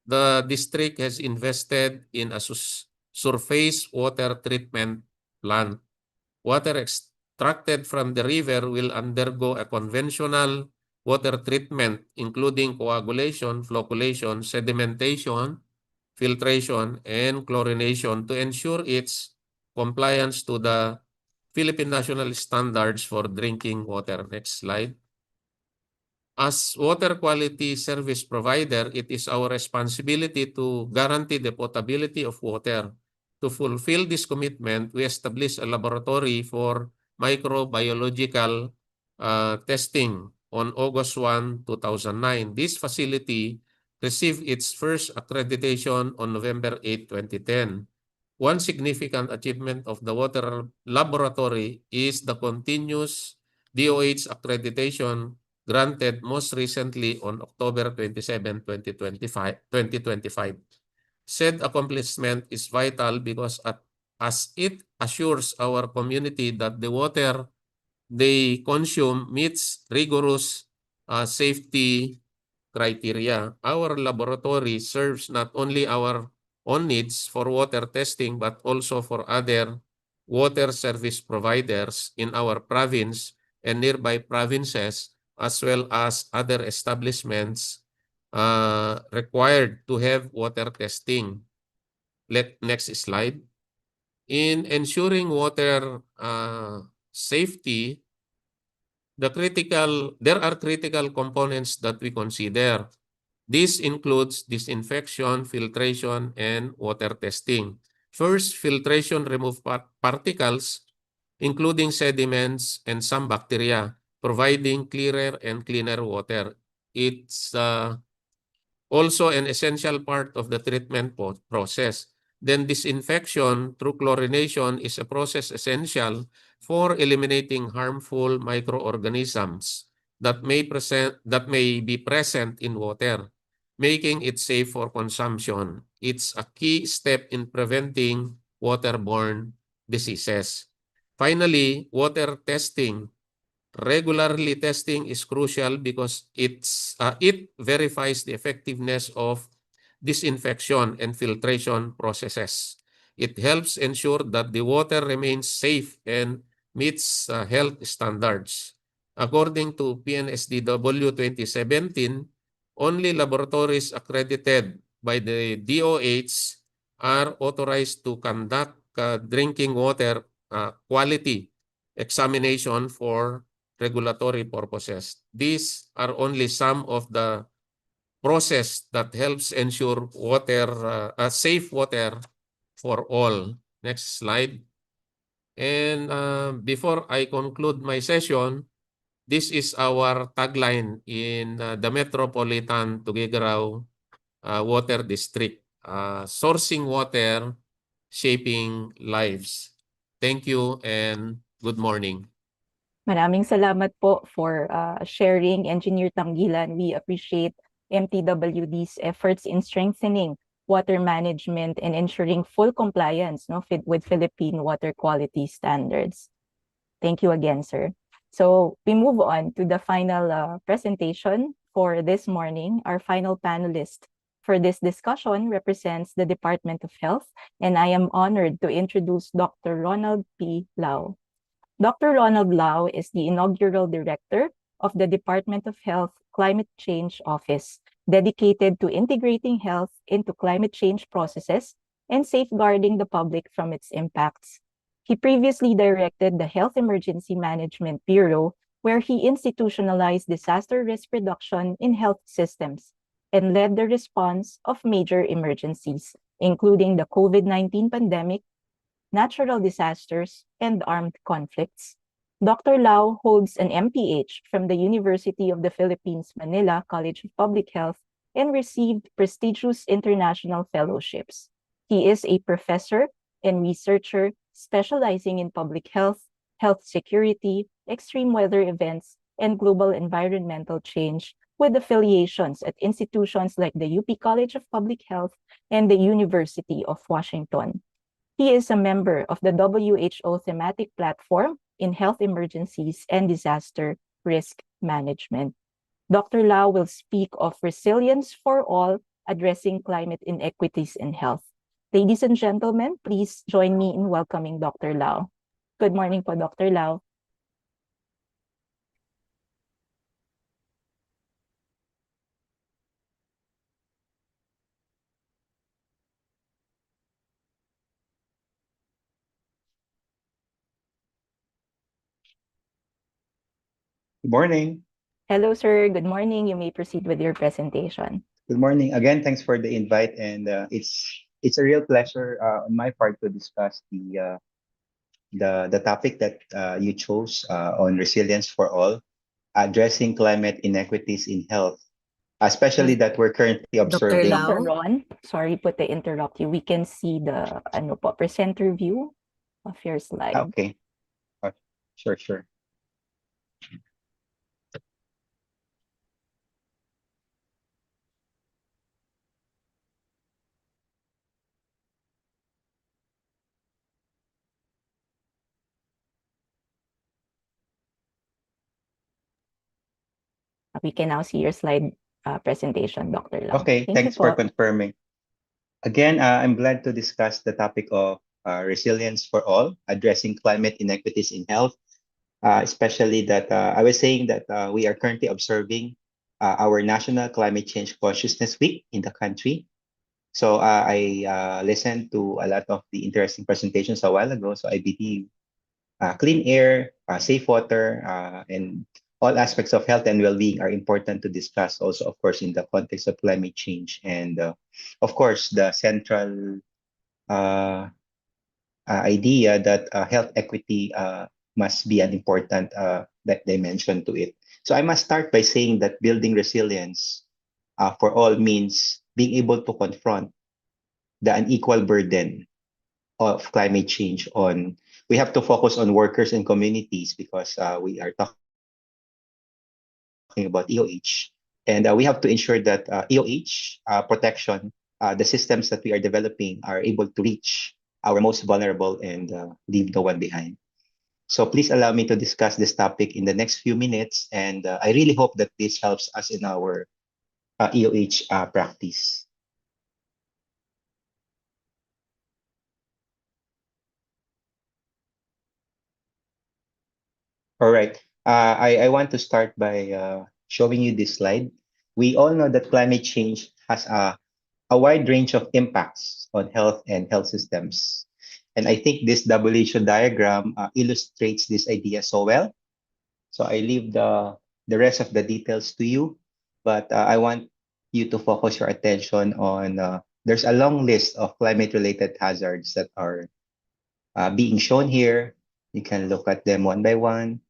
the district has invested in a surface water treatment plant. Water extracted from the river will undergo a conventional water treatment, including coagulation, flocculation, sedimentation, filtration, and chlorination to ensure its compliance to the Philippine national standards for drinking water. Next slide. As water quality service provider, it is our responsibility to guarantee the potability of water. To fulfill this commitment, we established a laboratory for microbiological testing on August 1, 2009. This facility received its first accreditation on November 8, 2010. One significant achievement of the water laboratory is the continuous DOH accreditation granted most recently on October 27, 2025. Said accomplishment is vital because as it assures our community that the water they consume meets rigorous safety criteria. Our laboratory serves not only our own needs for water testing, but also for other water service providers in our province and nearby provinces, as well as other establishments required to have water testing. Next slide. In ensuring water safety, there are critical components that we consider. This includes disinfection, filtration, and water testing. First, filtration removes particles, including sediments and some bacteria, providing clearer and cleaner water. It's also an essential part of the treatment process. Then disinfection through chlorination is a process essential for eliminating harmful microorganisms that may be present in water, making it safe for consumption. It's a key step in preventing waterborne diseases. Finally, water testing. Regularly testing is crucial because it verifies the effectiveness of disinfection and filtration processes. It helps ensure that the water remains safe and meets health standards. According to PNSDW 2017, only laboratories accredited by the DOH are authorized to conduct drinking water quality examination for regulatory purposes. These are only some of the process that helps ensure safe water for all. Next slide. And before I conclude my session, this is our tagline in the Metropolitan Tuguegarao Water District. Sourcing water, shaping lives. Thank you and good morning.
Maraming salamat po for sharing, Engineer Tanggilan. We appreciate MTWD's efforts in strengthening water management and ensuring full compliance with Philippine water quality standards. Thank you again, sir. So we move on to the final presentation for this morning. Our final panelist for this discussion represents the Department of Health, and I am honored to introduce Dr. Ronald P. Lau. Dr. Ronald Lau is the inaugural director of the Department of Health Climate Change Office, dedicated to integrating health into climate change processes and safeguarding the public from its impacts. He previously directed the Health Emergency Management Bureau, where he institutionalized disaster risk reduction in health systems and led the response of major emergencies, including the COVID-19 pandemic, natural disasters, and armed conflicts. Dr. Lau holds an MPH from the University of the Philippines, Manila College of Public Health and received prestigious international fellowships. He is a professor and researcher specializing in public health, health security, extreme weather events, and global environmental change, with affiliations at institutions like the UP College of Public Health and the University of Washington. He is a member of the WHO thematic platform in health emergencies and disaster risk management. Dr. Lau will speak of resilience for all, addressing climate inequities in health. Ladies and gentlemen, please join me in welcoming Dr. Lau. Good morning po, Dr. Lau.
Good morning.
Hello, sir. Good morning. You may proceed with your presentation.
Good morning. Again, thanks for the invite, and it's a real pleasure on my part to discuss the topic that you chose on resilience for all, addressing climate inequities in health, especially that we're currently
Dr.
observing.
Dr.
Lau?
Ron, sorry po to interrupt you. We can see the presenter view of your slide.
Okay, sure, sure.
We can now see your slide presentation, Dr. Lau.
Okay,
Thank you
thanks for
po.
confirming. Again, I'm glad to discuss the topic of resilience for all, addressing climate inequities in health. Especially that I was saying that we are currently observing our National Climate Change Consciousness Week in the country. So I listened to a lot of the interesting presentations a while ago. So I believe clean air, safe water, and all aspects of health and well-being are important to discuss also, of course, in the context of climate change. And of course, the central idea that health equity must be an important that dimension to it. So I must start by saying that building resilience for all means being able to confront the unequal burden of climate change on. We have to focus on workers and communities because we are talking about EOH, and we have to ensure that EOH protection, the systems that we are developing are able to reach our most vulnerable and leave no one behind. So please allow me to discuss this topic in the next few minutes, and I really hope that this helps us in our EOH practice. All right. I want to start by showing you this slide. We all know that climate change has a wide range of impacts on health and health systems. And I think this WHO diagram illustrates this idea so well. So I leave the rest of the details to you, but I want you to focus your attention on there's a long list of climate-related hazards that are being shown here. You can look at them one by one.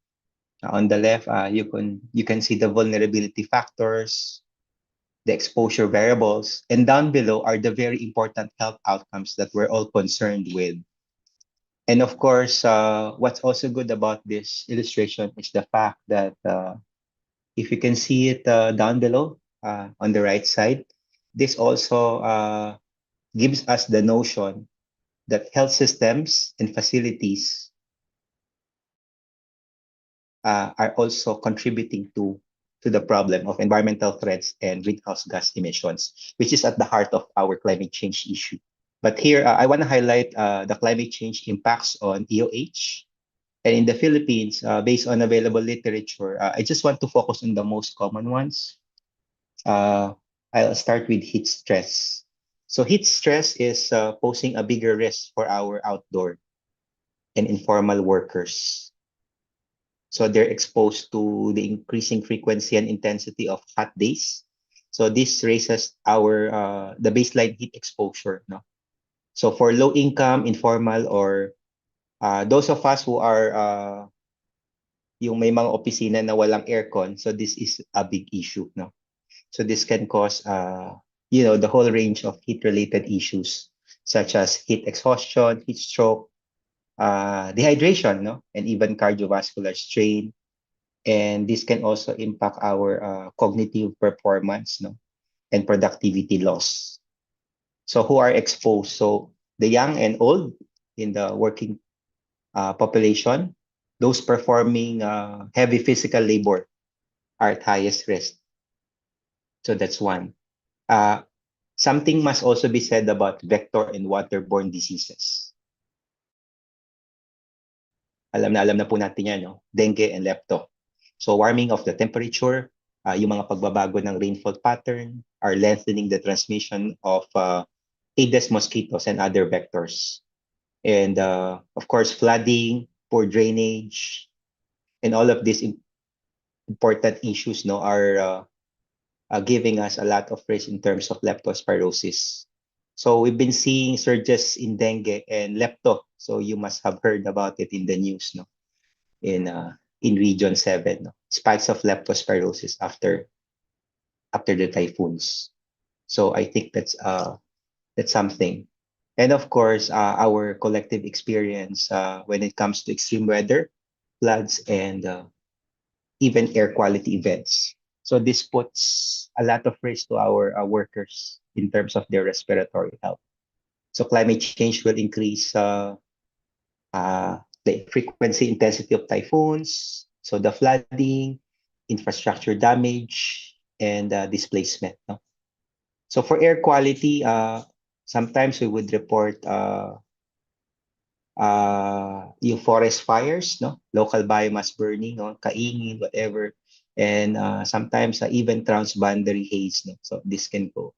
On the left, you can see the vulnerability factors, the exposure variables, and down below are the very important health outcomes that we're all concerned with. And of course, what's also good about this illustration is the fact that if you can see it down below on the right side, this also gives us the notion that health systems and facilities are also contributing to the problem of environmental threats and greenhouse gas emissions, which is at the heart of our climate change issue. But here, I want to highlight the climate change impacts on EOH. And in the Philippines, based on available literature, I just want to focus on the most common ones. I'll start with heat stress. So heat stress is posing a bigger risk for our outdoor and informal workers. So they're exposed to the increasing frequency and intensity of hot days. So this raises our the baseline heat exposure. No? So for low income, informal, or those of us who are yung may mga opisina na walang aircon, so this is a big issue. No? So this can cause the whole range of heat-related issues such as heat exhaustion, heat stroke, dehydration, no, and even cardiovascular strain. And this can also impact our cognitive performance, no, and productivity loss. So who are exposed? So the young and old, in the working population, those performing heavy physical labor are at highest risk. So that's one. Something must also be said about vector and waterborne diseases. Alam na po natin yan, no? Dengue and lepto. So warming of the temperature, yung mga pagbabago ng rainfall pattern are lengthening the transmission of Aedes mosquitoes and other vectors. And of course, flooding, poor drainage, and all of these important issues are giving us a lot of risk in terms of leptospirosis. So we've been seeing surges in dengue and lepto. So you must have heard about it in the news, no? In Region 7, no? Spikes of leptospirosis after the typhoons. So I think that's something. And of course, our collective experience when it comes to extreme weather, floods, and even air quality events. So this puts a lot of risk to our workers in terms of their respiratory health. So climate change will increase the frequency, intensity of typhoons, so the flooding, infrastructure damage, and displacement. No? So for air quality, sometimes we would report yung forest fires, no, local biomass burning, no, kaingin, whatever, and sometimes even transboundary haze, no. So this can go,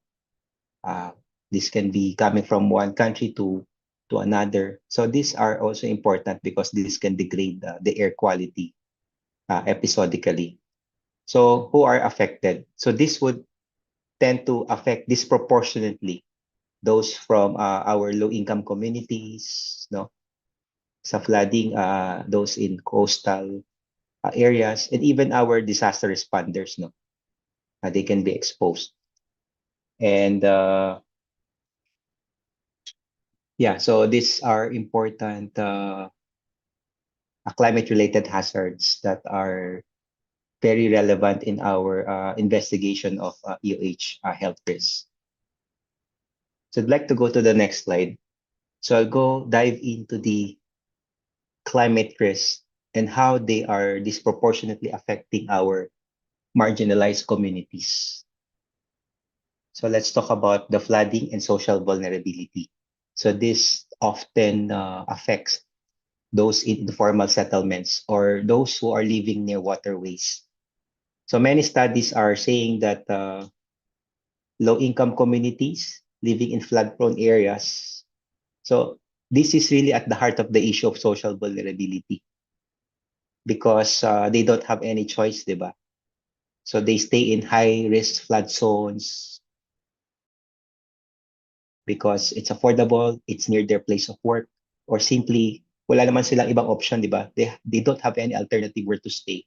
this can be coming from one country to another. So these are also important because this can degrade the air quality episodically. So who are affected? So this would tend to affect disproportionately those from our low-income communities, no, sa flooding, those in coastal areas, and even our disaster responders, no, they can be exposed. And yeah, so these are important climate-related hazards that are very relevant in our investigation of EOH health risks. So I'd like to go to the next slide. So I'll go dive into the climate risks and how they are disproportionately affecting our marginalized communities. So let's talk about the flooding and social vulnerability. So this often affects those in informal settlements or those who are living near waterways. So many studies are saying that low-income communities living in flood-prone areas. So this is really at the heart of the issue of social vulnerability because they don't have any choice, diba? So they stay in high-risk flood zones because it's affordable, it's near their place of work, or simply wala naman silang ibang option, diba? They don't have any alternative where to stay.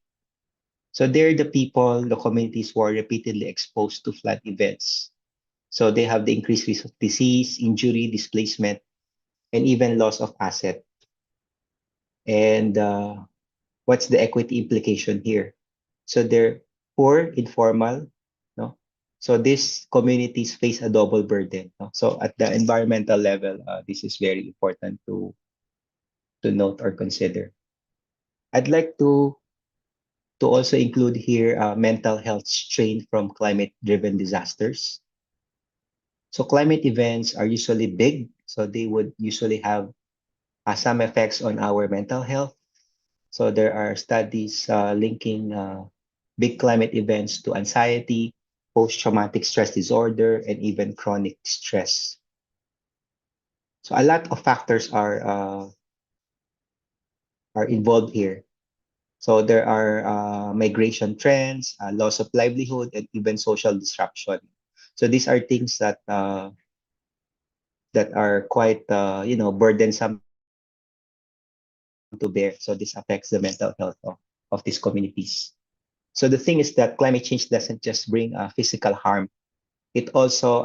So they're the people, the communities who are repeatedly exposed to flood events. So they have the increased risk of disease, injury, displacement, and even loss of asset. And what's the equity implication here? So they're poor, informal, no? So these communities face a double burden. No? So at the environmental level, this is very important to note or consider. I'd like to also include here mental health strain from climate-driven disasters. So climate events are usually big, so they would usually have some effects on our mental health. So there are studies linking big climate events to anxiety, post-traumatic stress disorder, and even chronic stress. So a lot of factors are involved here. So there are migration trends, loss of livelihood, and even social disruption. So these are things that are quite burdensome to bear. So this affects the mental health of these communities. So the thing is that climate change doesn't just bring physical harm; it also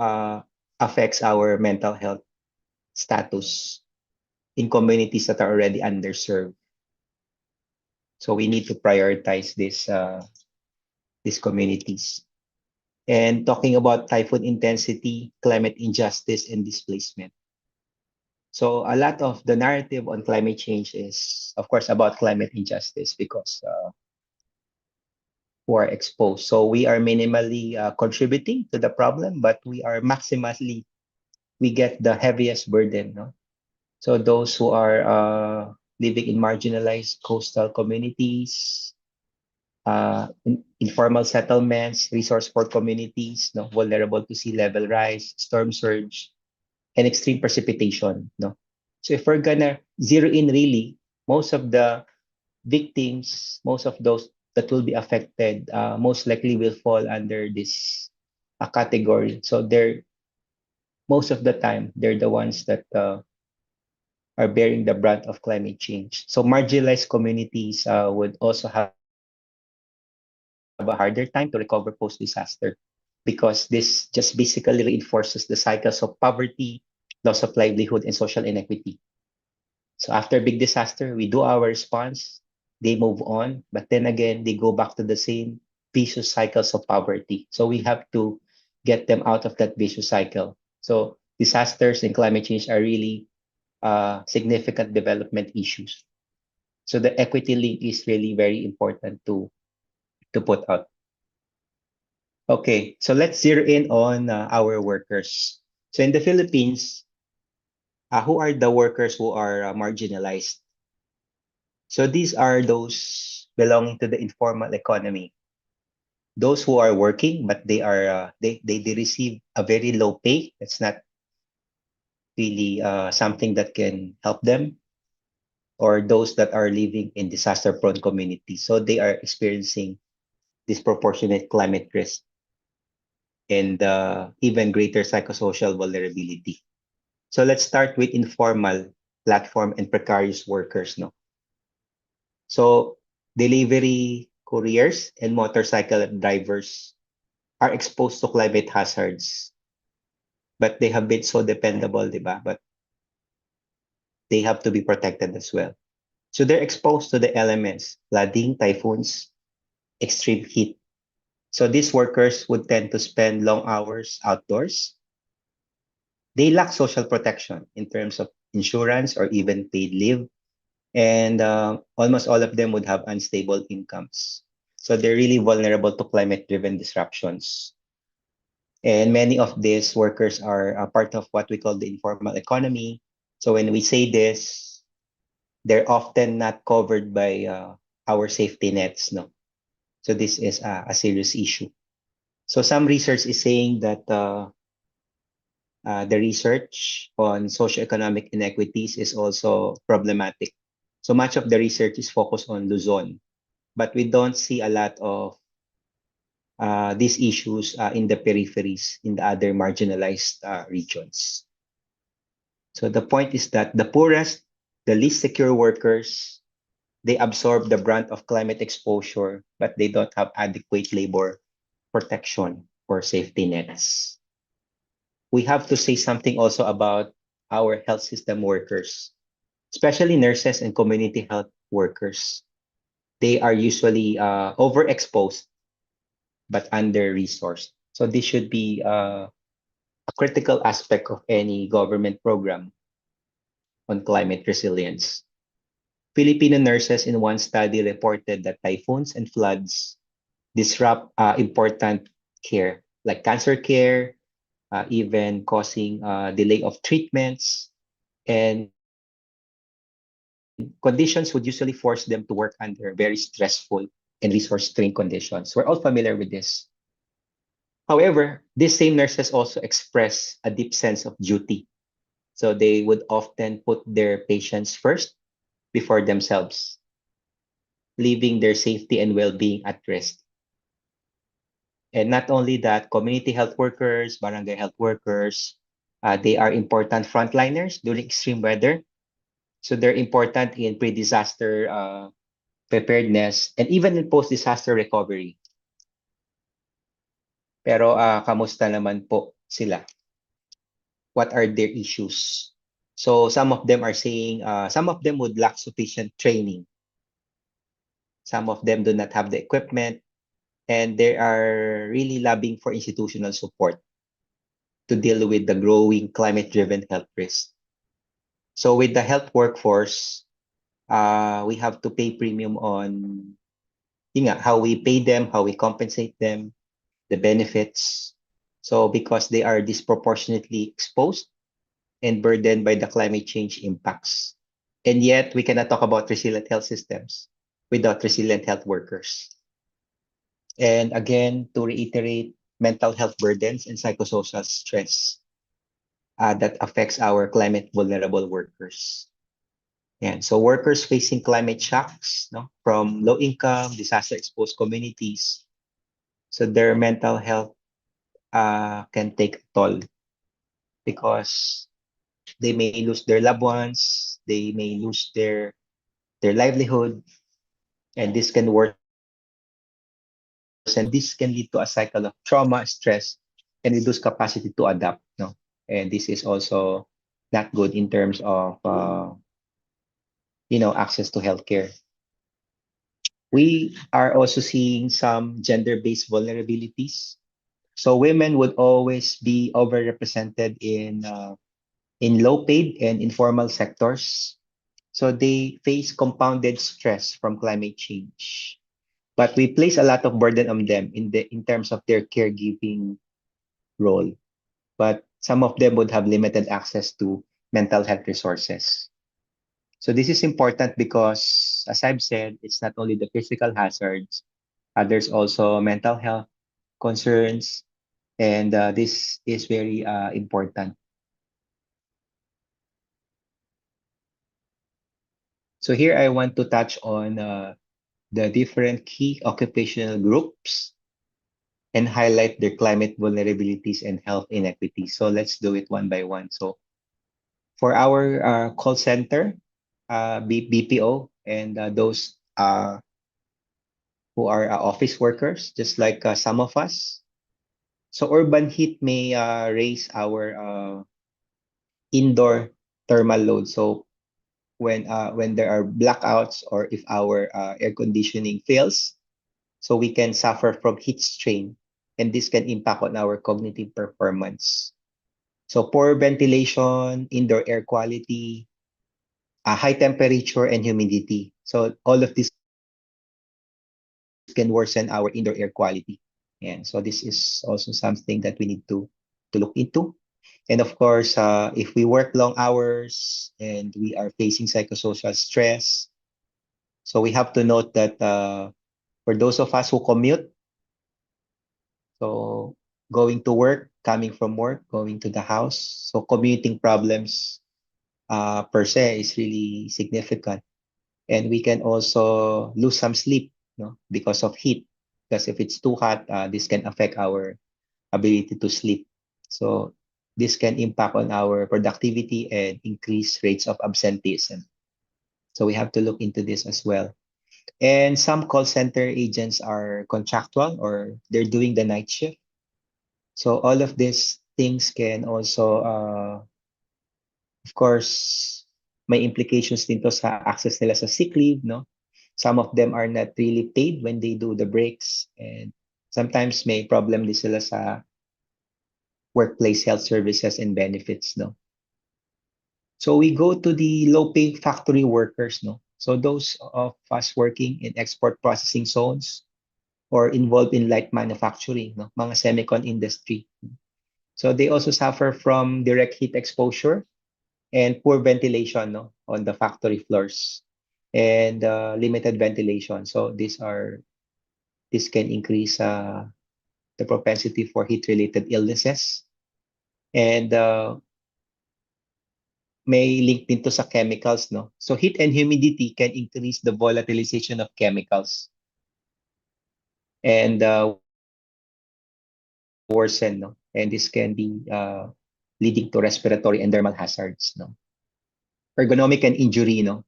affects our mental health status in communities that are already underserved. So we need to prioritize these communities. And talking about typhoon intensity, climate injustice, and displacement. So a lot of the narrative on climate change is, of course, about climate injustice because who are exposed. So we are minimally contributing to the problem, but we are maximally, we get the heaviest burden. No? So those who are living in marginalized coastal communities, informal settlements, resource poor communities, no, vulnerable to sea level rise, storm surge, and extreme precipitation. No, so if we're gonna zero in really, most of the victims, most of those that will be affected, most likely will fall under this category. So they're most of the time they're the ones that are bearing the brunt of climate change. So marginalized communities would also have a harder time to recover post-disaster because this just basically reinforces the cycles of poverty, loss of livelihood, and social inequity. So after big disaster, we do our response, they move on, but then again, they go back to the same vicious cycles of poverty. So we have to get them out of that vicious cycle. So disasters and climate change are really significant development issues. So the equity link is really very important to put out. Okay, so let's zero in on our workers. So in the Philippines, who are the workers who are marginalized? So these are those belonging to the informal economy. Those who are working, but they are they receive a very low pay. That's not really something that can help them, or those that are living in disaster-prone communities. So they are experiencing disproportionate climate risk and even greater psychosocial vulnerability. So let's start with informal platform and precarious workers. No, so delivery couriers and motorcycle drivers are exposed to climate hazards, but they have been so dependable, diba? But they have to be protected as well. So they're exposed to the elements, flooding, typhoons, extreme heat. So these workers would tend to spend long hours outdoors. They lack social protection in terms of insurance or even paid leave. And almost all of them would have unstable incomes. So they're really vulnerable to climate-driven disruptions. And many of these workers are a part of what we call the informal economy. So when we say this, they're often not covered by our safety nets. No, so this is a serious issue. So some research is saying that the research on socioeconomic inequities is also problematic. So much of the research is focused on Luzon, but we don't see a lot of these issues in the peripheries, in the other marginalized regions. So the point is that the poorest, the least secure workers, they absorb the brunt of climate exposure, but they don't have adequate labor protection or safety nets. We have to say something also about our health system workers, especially nurses and community health workers. They are usually overexposed but under-resourced. So this should be a critical aspect of any government program on climate resilience. Filipino nurses in one study reported that typhoons and floods disrupt important care, like cancer care, even causing delay of treatments. And conditions would usually force them to work under very stressful and resource-strained conditions. We're all familiar with this. However, these same nurses also express a deep sense of duty. So they would often put their patients first before themselves, leaving their safety and well-being at risk. And not only that, community health workers, barangay health workers, they are important frontliners during extreme weather. So they're important in pre-disaster preparedness and even in post-disaster recovery. Pero kamusta naman po sila? What are their issues? So some of them are saying, some of them would lack sufficient training. Some of them do not have the equipment, and they are really lobbying for institutional support to deal with the growing climate-driven health risk. So with the health workforce, we have to pay premium on how we pay them, how we compensate them, the benefits. So because they are disproportionately exposed and burdened by the climate change impacts. And yet we cannot talk about resilient health systems without resilient health workers. And again, to reiterate, mental health burdens and psychosocial stress that affects our climate vulnerable workers. And so workers facing climate shocks, no, from low income, disaster exposed communities, so their mental health can take a toll because they may lose their loved ones, they may lose their livelihood, and this can worsen. This can lead to a cycle of trauma, stress, and reduced capacity to adapt. No, and this is also not good in terms of access to healthcare. We are also seeing some gender-based vulnerabilities. So women would always be overrepresented in low-paid and informal sectors. So they face compounded stress from climate change. But we place a lot of burden on them in terms of their caregiving role. But some of them would have limited access to mental health resources. So this is important because, as I've said, it's not only the physical hazards, there's also mental health concerns, and this is very important. So here I want to touch on the different key occupational groups and highlight their climate vulnerabilities and health inequities. So let's do it one by one. So for our call center, BPO, and those who are office workers, just like some of us. So urban heat may raise our indoor thermal load. So when there are blackouts or if our air conditioning fails, so we can suffer from heat strain, and this can impact on our cognitive performance. So poor ventilation, indoor air quality, high temperature and humidity. So all of this can worsen our indoor air quality. And so this is also something that we need to look into. And of course, if we work long hours and we are facing psychosocial stress, so we have to note that for those of us who commute, so going to work, coming from work, going to the house, so commuting problems per se is really significant. And we can also lose some sleep, because of heat. Because if it's too hot, this can affect our ability to sleep. So this can impact on our productivity and increase rates of absenteeism. So we have to look into this as well. And some call center agents are contractual or they're doing the night shift. So all of these things can also, of course, may implications dito sa access nila sa sick leave, no? Some of them are not really paid when they do the breaks, and sometimes may problem din sila sa workplace health services and benefits, no? So we go to the low-pay factory workers, no? So those of us working in export processing zones or involved in light manufacturing, no? Mga semicon industry. So they also suffer from direct heat exposure and poor ventilation, no, on the factory floors, and limited ventilation. So this can increase the propensity for heat-related illnesses, and may link din to sa chemicals, no? So heat and humidity can increase the volatilization of chemicals and worsen, no? And this can be leading to respiratory and dermal hazards, no? Ergonomic and injury, no?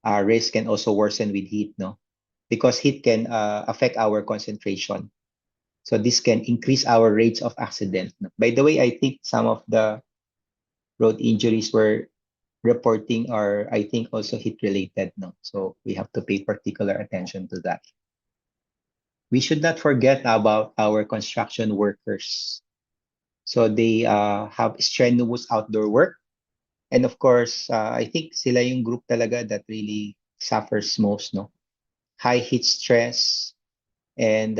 Risk can also worsen with heat, no? Because heat can affect our concentration. So this can increase our rates of accident. No? By the way, I think some of the road injuries were reporting are, I think, also heat related. No, so we have to pay particular attention to that. We should not forget about our construction workers. So they have strenuous outdoor work, And of course, I think sila yung group talaga that really suffers most, no? High heat stress and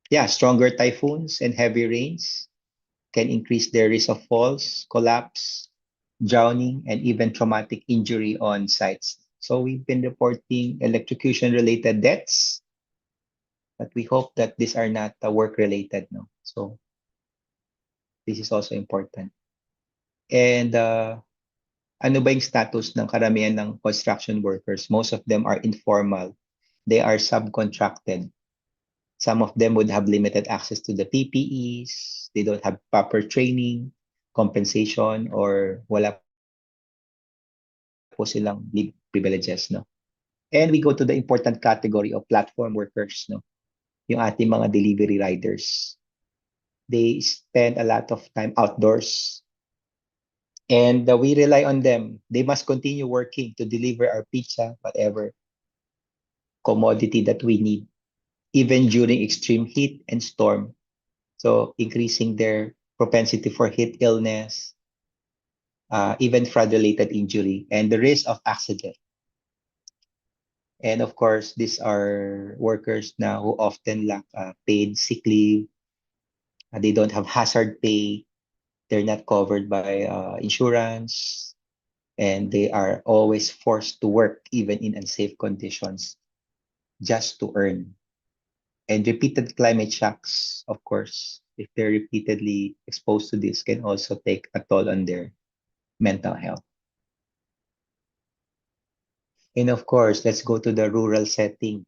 yeah, stronger typhoons and heavy rains can increase their risk of falls, collapse, drowning, and even traumatic injury on sites. So we've been reporting electrocution-related deaths, but we hope that these are not work-related, no? So this is also important. And ano ba yung status ng karamihan ng construction workers? Most of them are informal. They are subcontracted. Some of them would have limited access to the PPEs. They don't have proper training, compensation, or wala po silang leave privileges, no? And we go to the important category of platform workers, no? Yung ating mga delivery riders. They spend a lot of time outdoors. And we rely on them. They must continue working to deliver our pizza, whatever commodity that we need, even during extreme heat and storm. So increasing their propensity for heat illness, even flood-related injury, and the risk of accident. And of course, these are workers now who often lack paid sick leave. They don't have hazard pay. They're not covered by insurance. And they are always forced to work even in unsafe conditions just to earn. And repeated climate shocks, of course, if they're repeatedly exposed to this, can also take a toll on their mental health. And of course, let's go to the rural setting,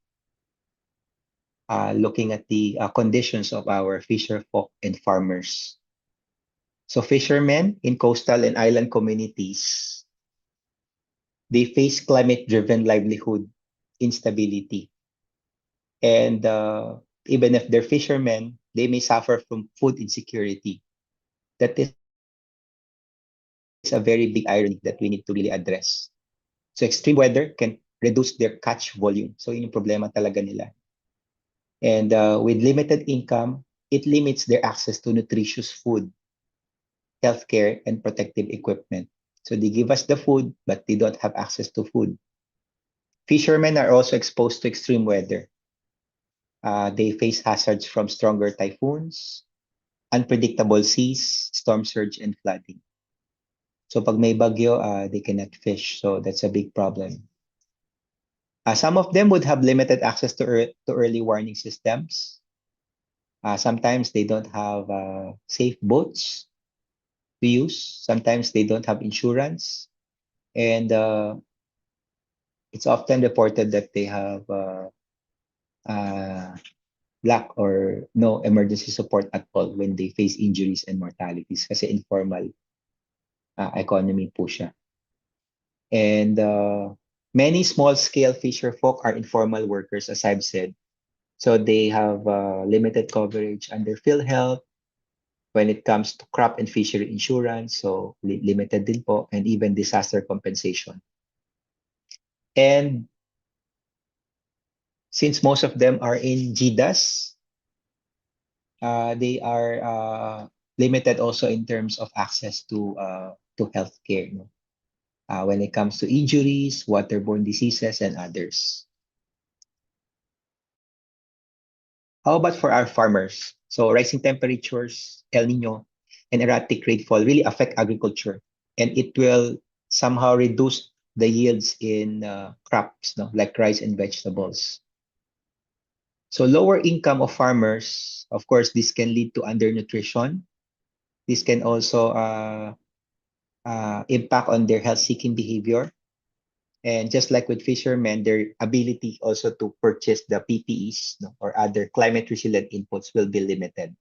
looking at the conditions of our fisher folk and farmers. So fishermen in coastal and island communities, they face climate-driven livelihood instability. And even if they're fishermen, they may suffer from food insecurity. That is a very big irony that we need to really address. So extreme weather can reduce their catch volume. So yun yung problema talaga nila. And with limited income, it limits their access to nutritious food, healthcare, and protective equipment. So they give us the food, but they don't have access to food. Fishermen are also exposed to extreme weather. They face hazards from stronger typhoons, unpredictable seas, storm surge, and flooding. So pag may bagyo, they cannot fish. So that's a big problem. Some of them would have limited access to early warning systems. Sometimes they don't have safe boats to use. Sometimes they don't have insurance. And it's often reported that they have lack or no emergency support at all when they face injuries and mortalities kasi informal economy po siya. And many small-scale fisher folk are informal workers, as I've said. So they have limited coverage under PhilHealth when it comes to crop and fishery insurance. So limited din po, and even disaster compensation. And since most of them are in GDAS, they are limited also in terms of access to healthcare. No? When it comes to injuries, waterborne diseases, and others. How about for our farmers? So rising temperatures, El Nino, and erratic rainfall really affect agriculture, and it will somehow reduce the yields in crops, no? Like rice and vegetables. So lower income of farmers, of course, this can lead to undernutrition. This can also impact on their health-seeking behavior. And just like with fishermen, their ability also to purchase the PPEs, no, or other climate-resilient inputs will be limited.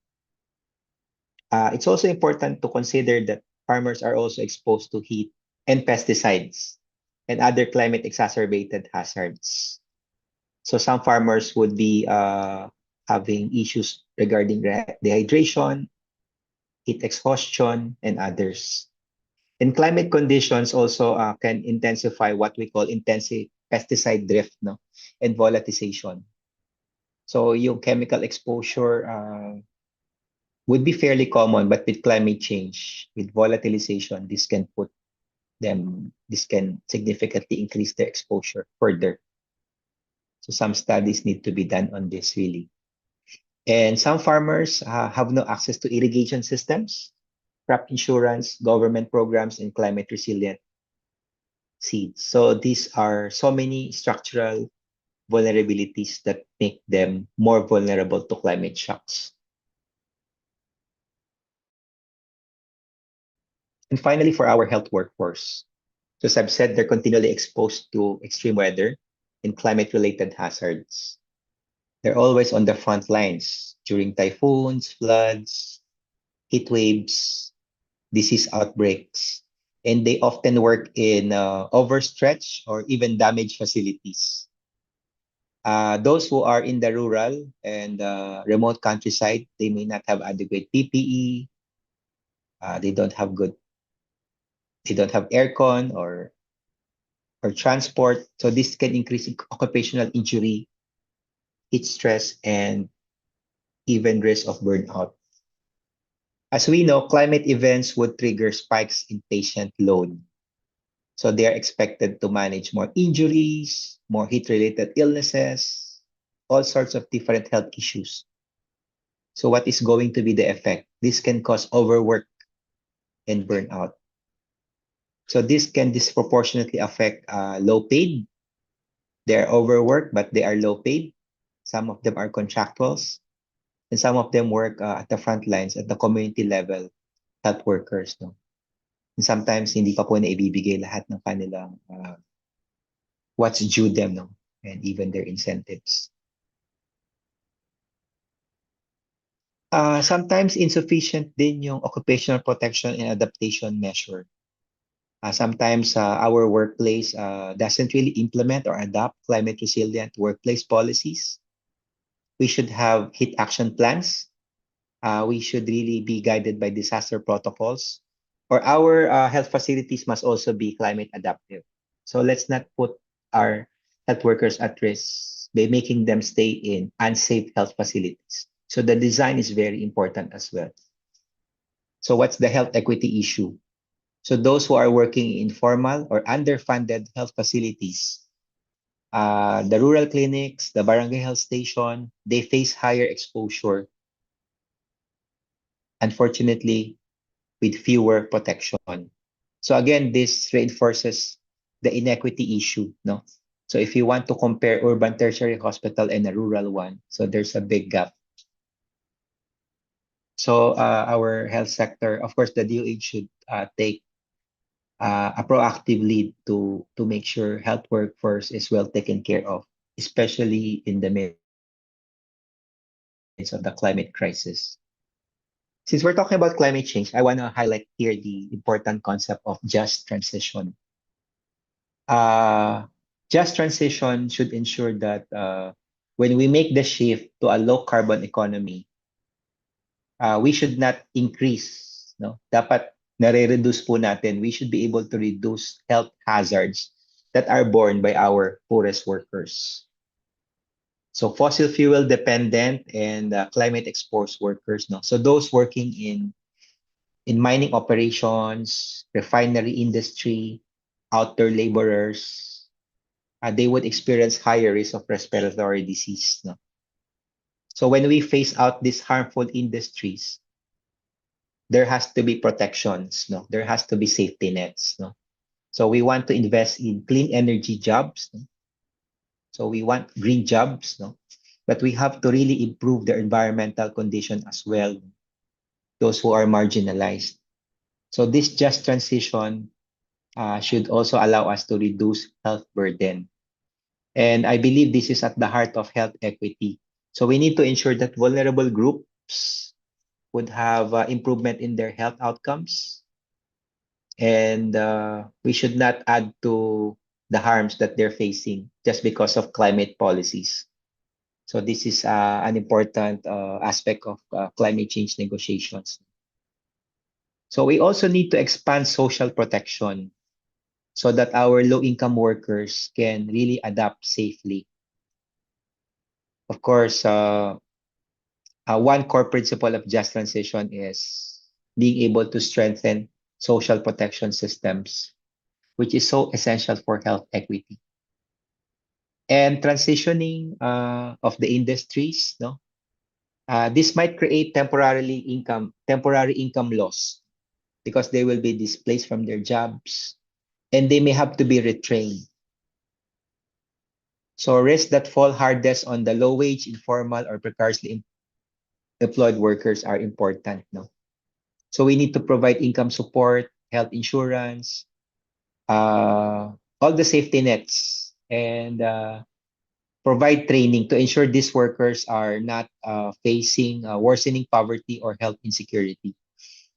It's also important to consider that farmers are also exposed to heat and pesticides and other climate-exacerbated hazards. So some farmers would be having issues regarding dehydration, heat exhaustion, and others. And climate conditions also can intensify what we call intensive pesticide drift, no, and volatilization. So yung chemical exposure would be fairly common, but with climate change, with volatilization, this can significantly increase their exposure further. So some studies need to be done on this really. And some farmers have no access to irrigation systems, crop insurance, government programs, and climate resilient seeds. So these are so many structural vulnerabilities that make them more vulnerable to climate shocks. And finally, for our health workforce, so as I've said, they're continually exposed to extreme weather and climate-related hazards. They're always on the front lines during typhoons, floods, heat waves, disease outbreaks, and they often work in overstretched or even damaged facilities. Those who are in the rural and remote countryside, they may not have adequate PPE. They don't have aircon or transport. So this can increase occupational injury, heat stress, and even risk of burnout. As we know, climate events would trigger spikes in patient load. So they are expected to manage more injuries, more heat-related illnesses, all sorts of different health issues. So what is going to be the effect? This can cause overwork and burnout. So this can disproportionately affect low paid. They're overworked, but they are low paid. Some of them are contractuals, and some of them work at the front lines, at the community level, health workers. No? And sometimes hindi pa po na ibibigay lahat ng kanilang what's due them, no? And even their incentives. Sometimes insufficient din yung occupational protection and adaptation measure. Sometimes our workplace doesn't really implement or adopt climate resilient workplace policies. We should have heat action plans. We should really be guided by disaster protocols. Or our health facilities must also be climate adaptive. So let's not put our health workers at risk by making them stay in unsafe health facilities. So the design is very important as well. So what's the health equity issue? So those who are working in formal or underfunded health facilities, the rural clinics, the barangay health station, they face higher exposure, unfortunately, with fewer protection. So again, this reinforces the inequity issue, no? So if you want to compare urban tertiary hospital and a rural one, so there's a big gap. So our health sector, of course, the DOH should take a proactive lead to make sure health workforce is well taken care of, especially in the midst of the climate crisis. Since we're talking about climate change, I want to highlight here the important concept of just transition. Just transition should ensure that when we make the shift to a low carbon economy, we should not increase, no? Dapat nare-reduce po natin. We should be able to reduce health hazards that are borne by our poorest workers. So fossil fuel dependent and climate exposed workers, no? So those working in mining operations, refinery industry, outdoor laborers, they would experience higher risk of respiratory disease, no? So when we phase out these harmful industries, there has to be protections, no? There has to be safety nets, no? So we want to invest in clean energy jobs, no? So we want green jobs, no? But we have to really improve their environmental condition as well, those who are marginalized. So this just transition should also allow us to reduce health burden. And I believe this is at the heart of health equity. So we need to ensure that vulnerable groups would have improvement in their health outcomes. And we should not add to the harms that they're facing just because of climate policies. So this is an important aspect of climate change negotiations. So we also need to expand social protection so that our low-income workers can really adapt safely. Of course, One core principle of just transition is being able to strengthen social protection systems, which is so essential for health equity. And transitioning of the industries, no, this might create temporary income loss because they will be displaced from their jobs and they may have to be retrained. So risks that fall hardest on the low wage, informal, or precariously employed workers are important. No? So we need to provide income support, health insurance, all the safety nets, and provide training to ensure these workers are not facing worsening poverty or health insecurity.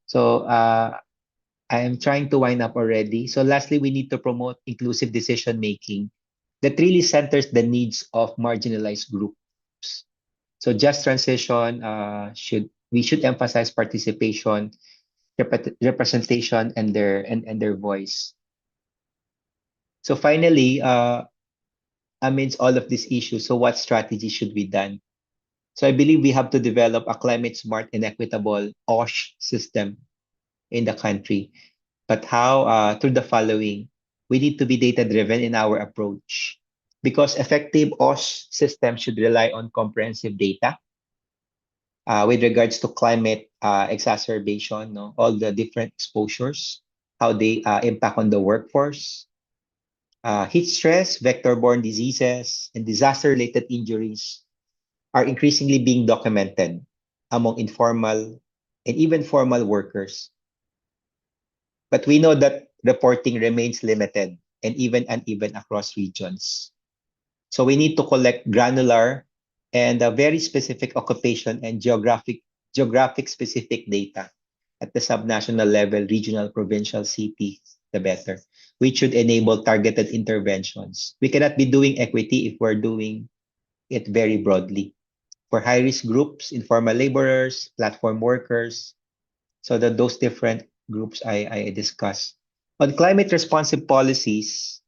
So I am trying to wind up already. So lastly, we need to promote inclusive decision making that really centers the needs of marginalized groups. So just transition should emphasize participation, representation, and their voice. So finally, amidst all of these issues, so what strategy should be done? So I believe we have to develop a climate smart and equitable OSH system in the country. But how? Through the following. We need to be data driven in our approach because effective OSH system should rely on comprehensive data with regards to climate exacerbation, no? All the different exposures, how they impact on the workforce, heat stress, vector-borne diseases, and disaster-related injuries are increasingly being documented among informal and even formal workers. But we know that reporting remains limited and even uneven across regions. So we need to collect granular and very specific occupation and geographic specific data at the subnational level, regional, provincial, city, the better. We should enable targeted interventions. We cannot be doing equity if we're doing it very broadly. For high-risk groups, informal laborers, platform workers, so that those different groups I discussed. On climate responsive policies,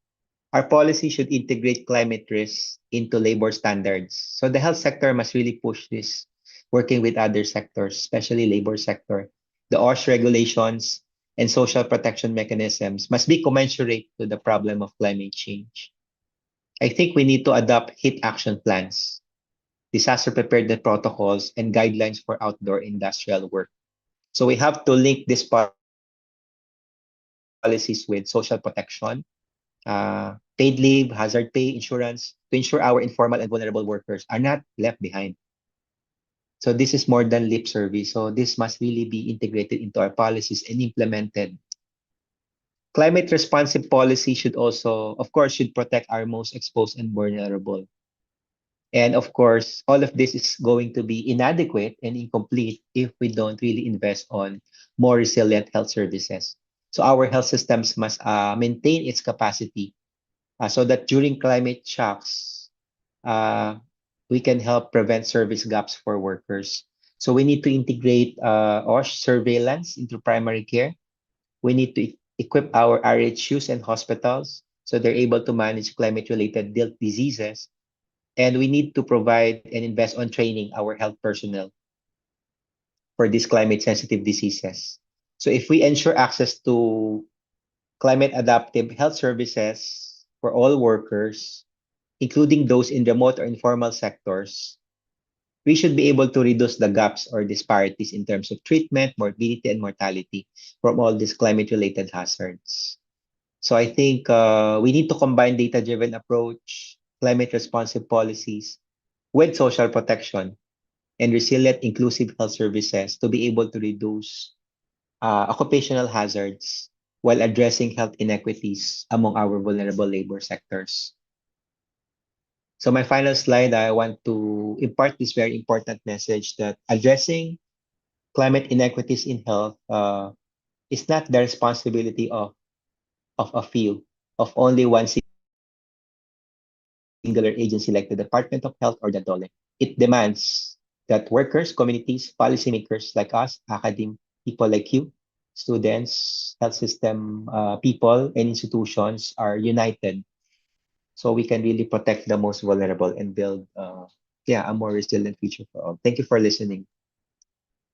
our policy should integrate climate risks into labor standards. So the health sector must really push this, working with other sectors, especially labor sector. The OSH regulations and social protection mechanisms must be commensurate to the problem of climate change. I think we need to adopt heat action plans, disaster preparedness protocols, and guidelines for outdoor industrial work. So we have to link these policies with social protection, paid leave, hazard pay, insurance, to ensure our informal and vulnerable workers are not left behind. So this is more than lip service. So this must really be integrated into our policies and implemented. Climate responsive policy should also, of course, should protect our most exposed and vulnerable. And of course, all of this is going to be inadequate and incomplete if we don't really invest on more resilient health services. So our health systems must maintain its capacity so that during climate shocks, uh, we can help prevent service gaps for workers. So we need to integrate OSH surveillance into primary care. We need to equip our RHUs and hospitals so they're able to manage climate-related diseases. And we need to provide and invest on training our health personnel for these climate-sensitive diseases. So if we ensure access to climate-adaptive health services for all workers, including those in remote or informal sectors, we should be able to reduce the gaps or disparities in terms of treatment, morbidity, and mortality from all these climate-related hazards. So I think we need to combine data-driven approach, climate-responsive policies with social protection and resilient inclusive health services to be able to reduce occupational hazards while addressing health inequities among our vulnerable labor sectors. So my final slide, I want to impart this very important message that addressing climate inequities in health is not the responsibility of a few, of only one singular agency like the Department of Health or the DOLE. It demands that workers, communities, policymakers like us, people like you, students, health system people, and institutions are united so we can really protect the most vulnerable and build yeah, a more resilient future for all. Thank you for listening.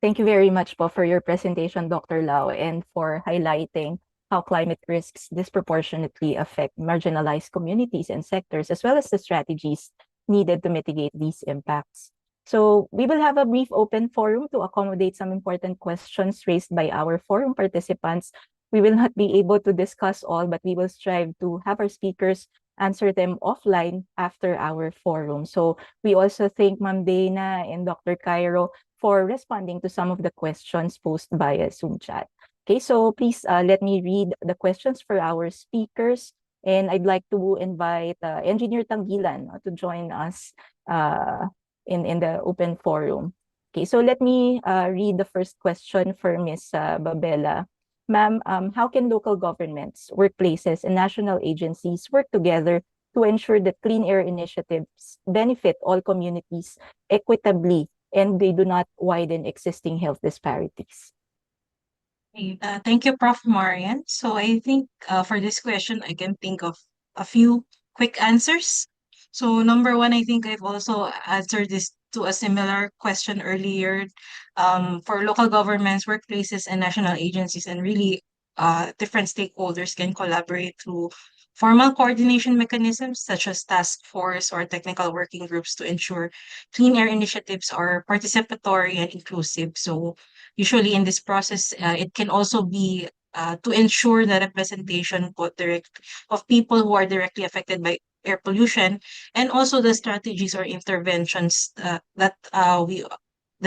Thank you very much po for your presentation, Dr. Lau, and for highlighting how climate risks disproportionately affect marginalized communities and sectors, as well as the strategies needed to mitigate these impacts. So we will have a brief open forum to accommodate some important questions raised by our forum participants. We will not be able to discuss all, but we will strive to have our speakers answer them offline after our forum. So we also thank Ma'am Dana and Dr. Cairo for responding to some of the questions posed via Zoom chat. Okay, so please let me read the questions for our speakers. And I'd like to invite Engineer Tanggilan to join us in the open forum. Okay, so let me read the first question for Ms. Babella. Ma'am, how can local governments, workplaces, and national agencies work together to ensure that clean air initiatives benefit all communities equitably and they do not widen existing health disparities?
Thank you, Prof. Marian. So I think for this question, I can think of a few quick answers. So number one, I think I've also answered this to a similar question earlier. For local governments, workplaces, and national agencies, and really different stakeholders can collaborate through formal coordination mechanisms such as task force or technical working groups to ensure clean air initiatives are participatory and inclusive. So usually in this process, it can also be to ensure the representation of people who are directly affected by air pollution, and also the strategies or interventions that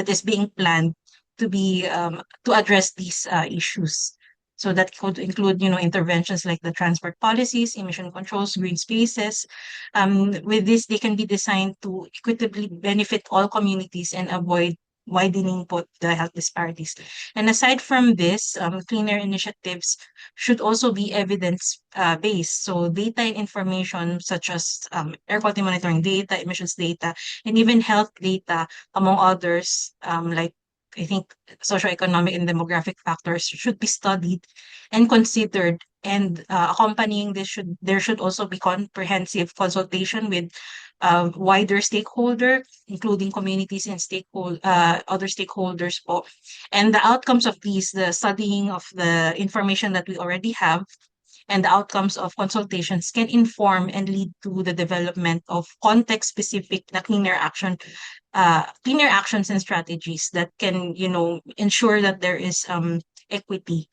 is being planned to be to address these issues. So that could include, interventions like the transport policies, emission controls, green spaces. With this, they can be designed to equitably benefit all communities and avoid widening the health disparities. And aside from this, cleaner initiatives should also be evidence based. So data and information such as air quality monitoring data, emissions data, and even health data, among others, like I think socioeconomic and demographic factors should be studied and considered. And accompanying this, there should also be comprehensive consultation with wider stakeholder, including communities and other stakeholders po. And the outcomes of these, the studying of the information that we already have, and the outcomes of consultations can inform and lead to the development of context-specific na cleaner actions and strategies that can, ensure that there is equity.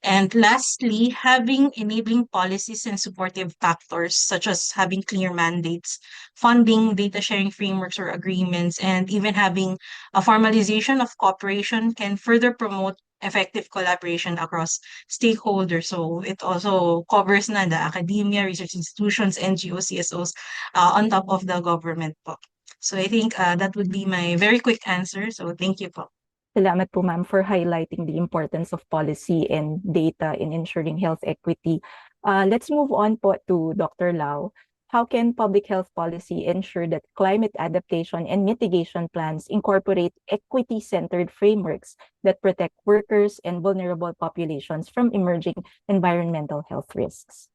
And lastly, having enabling policies and supportive factors, such as having clear mandates, funding, data sharing frameworks or agreements, and even having a formalization of cooperation can further promote effective collaboration across stakeholders. So it also covers na the academia, research institutions, NGOs, CSOs, on top of the government po. So I think that would be my very quick answer. So thank you po.
Salamat po, ma'am, for highlighting the importance of policy and data in ensuring health equity. Let's move on po to Dr. Lau. How can public health policy ensure that climate adaptation and mitigation plans incorporate equity-centered frameworks that protect workers and vulnerable populations from emerging environmental health risks?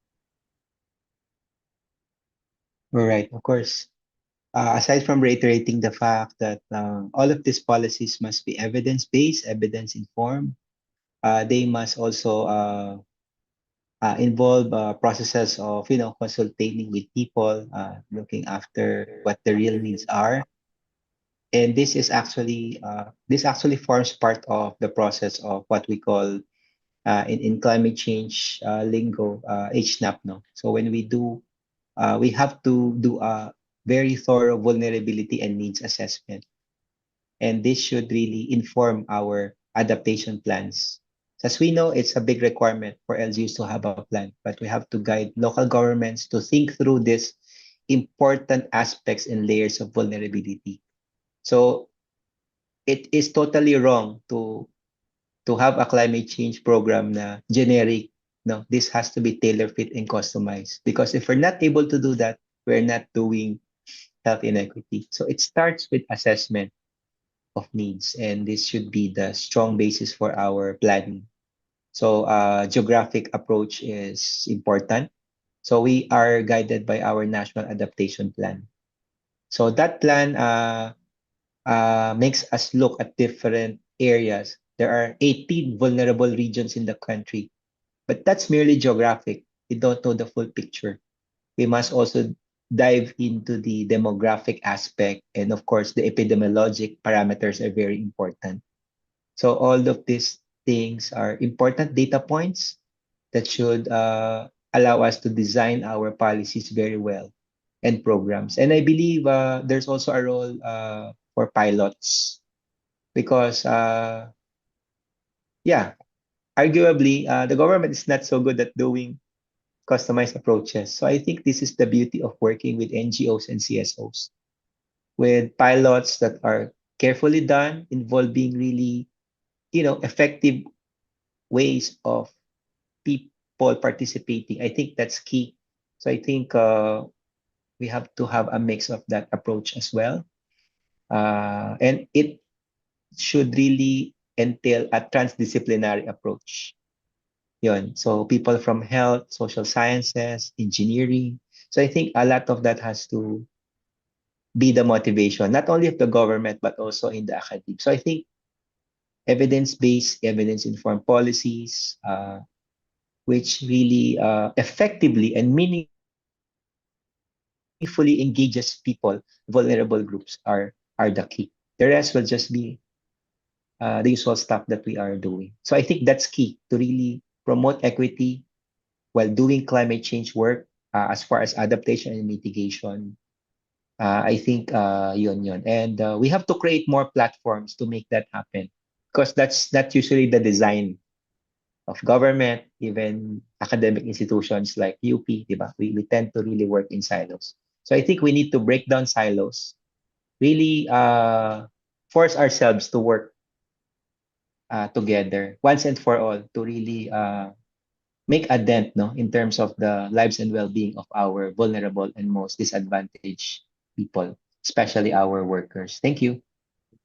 All right, of course. Aside from reiterating the fact that all of these policies must be evidence-based, evidence-informed, they must also involve processes of, consulting with people, looking after what the real needs are. And this actually forms part of the process of what we call in climate change lingo, HNAP. No? So when we have to do a very thorough vulnerability and needs assessment. And this should really inform our adaptation plans. As we know, it's a big requirement for LGUs to have a plan, but we have to guide local governments to think through these important aspects and layers of vulnerability. So it is totally wrong to have a climate change program na generic. No, this has to be tailor fit and customized, because if we're not able to do that, we're not doing health inequity. So it starts with assessment of needs, and this should be the strong basis for our planning. So geographic approach is important. So we are guided by our national adaptation plan. So that plan makes us look at different areas. There are 18 vulnerable regions in the country, but that's merely geographic. We don't know the full picture. We must also dive into the demographic aspect, and of course, the epidemiologic parameters are very important. So all of these things are important data points that should allow us to design our policies very well and programs. And I believe there's also a role for pilots because, yeah, arguably, the government is not so good at doing customized approaches. So I think this is the beauty of working with NGOs and CSOs, with pilots that are carefully done, involving really, effective ways of people participating. I think that's key. So I think we have to have a mix of that approach as well. And it should really entail a transdisciplinary approach. Yun. So people from health, social sciences, engineering. So I think a lot of that has to be the motivation, not only of the government, but also in the academy. So I think evidence-based, evidence-informed policies, which really effectively and meaningfully engages people, vulnerable groups are the key. The rest will just be the usual stuff that we are doing. So I think that's key to really promote equity while doing climate change work as far as adaptation and mitigation. I think yun. And we have to create more platforms to make that happen because that's not usually the design of government, even academic institutions like UP, diba? We tend to really work in silos. So I think we need to break down silos, really force ourselves to work together once and for all to really make a dent, no, in terms of the lives and well-being of our vulnerable and most disadvantaged people, especially our workers. Thank you.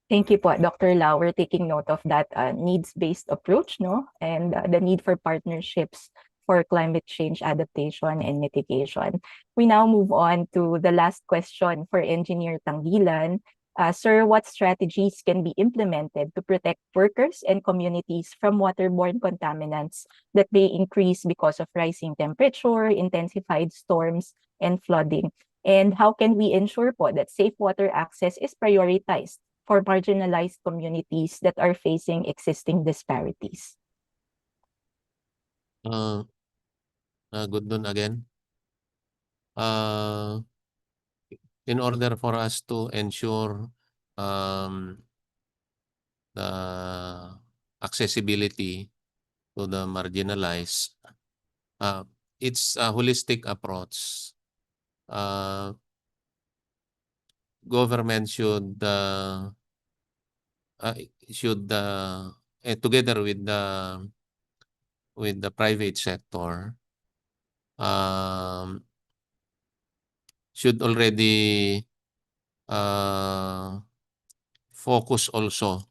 Thank you po, Dr. Lau. We're taking note of that needs-based approach, no? And the need for partnerships for climate change adaptation and mitigation. We now move on to the last question for Engineer Tanggilan. Sir, what strategies can be implemented to protect workers and communities from waterborne contaminants that may increase because of rising temperature, intensified storms, and flooding? And how can we ensure po that safe water access is prioritized for marginalized communities that are facing existing disparities?
Good noon again. In order for us to ensure the accessibility to the marginalized, it's a holistic approach. Government should together with the private sector should already focus also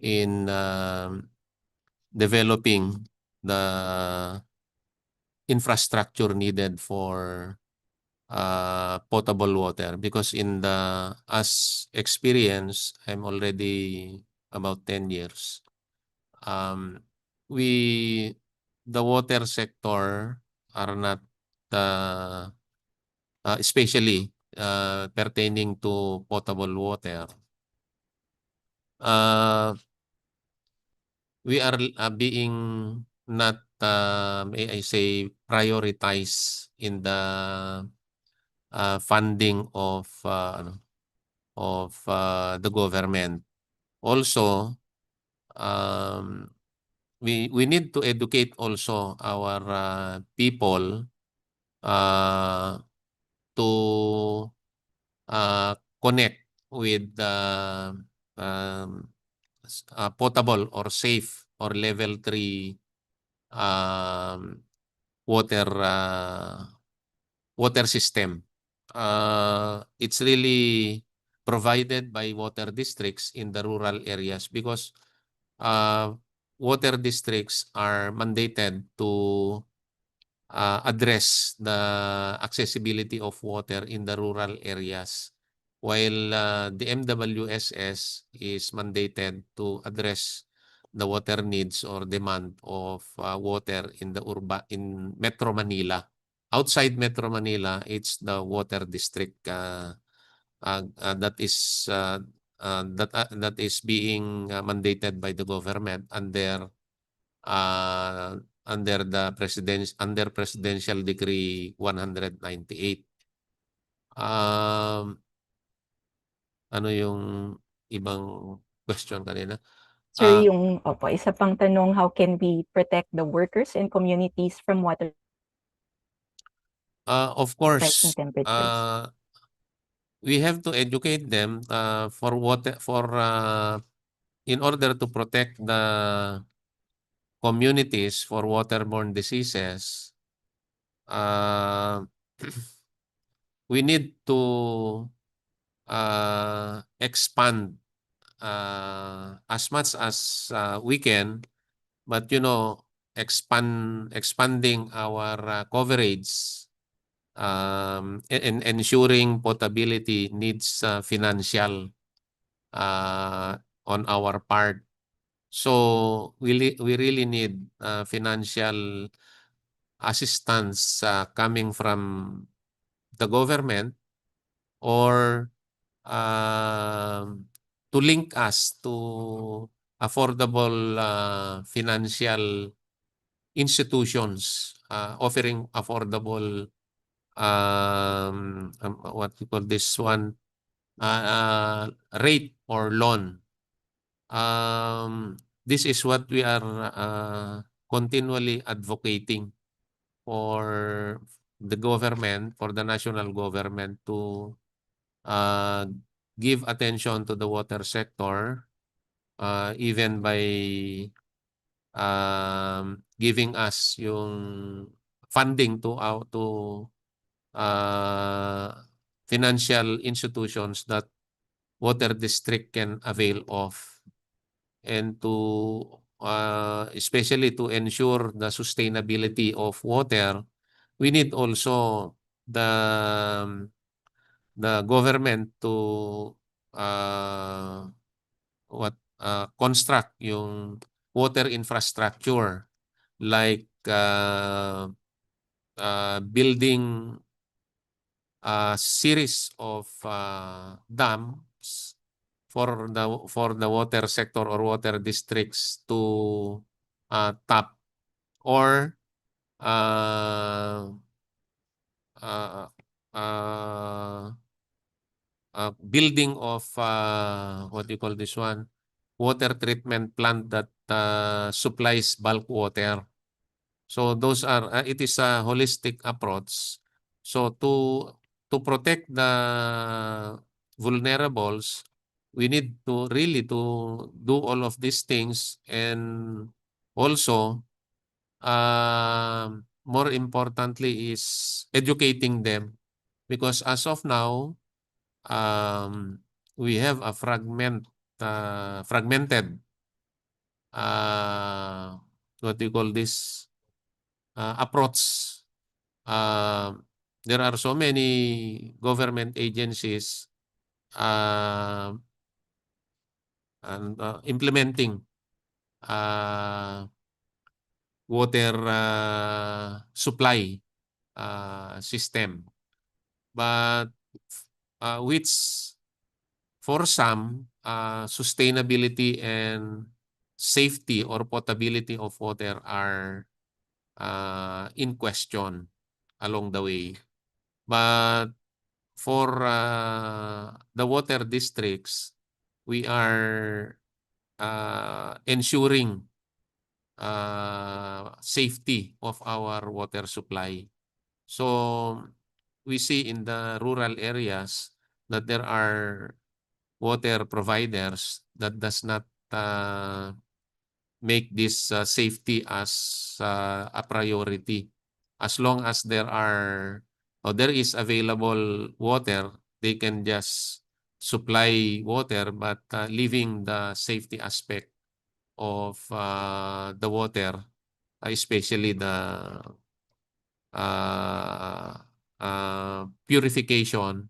in developing the infrastructure needed for potable water, because in the experience, I'm already about 10 years. The water sector are not especially pertaining to potable water. We are being not may I say prioritized in the funding of the government. Also, we need to educate also our people to connect with potable or safe or level 3 water system. It's really provided by water districts in the rural areas, because water districts are mandated to address the accessibility of water in the rural areas, while the MWSS is mandated to address the water needs or demand of water in in Metro Manila. Outside Metro Manila, it's the water district that is being mandated by the government under the Presidential Decree 198. Ano yung ibang question kanina?
Sir, yung isa pang tanong, how can we protect the workers and communities from water
Of
rising
course,
temperatures?
we have to educate them for in order to protect the communities for waterborne diseases. We need to expand as much as we can, but expanding our coverage and ensuring potability needs financial on our part. So we really need financial assistance coming from the government or to link us to affordable financial institutions offering affordable what you call this one rate or loan. This is what we are continually advocating for the government, for the national government to give attention to the water sector, even by giving us yung funding to financial institutions that water district can avail of, and to especially to ensure the sustainability of water, we need also the government to construct yung water infrastructure like building a series of dams for the water sector or water districts to tap, or building of what do you call this one, water treatment plant that supplies bulk water. So those are it is a holistic approach. So to protect the vulnerables, we need to really to do all of these things, and also more importantly is educating them, because as of now we have a fragmented what do you call this approach. There are so many government agencies and implementing water supply system, but which for some sustainability and safety or potability of water are in question along the way. But for the water districts, we are ensuring safety of our water supply. So we see in the rural areas that there are water providers that does not make this safety as a priority. As long as there is available water, they can just supply water, but leaving the safety aspect of the water, especially purification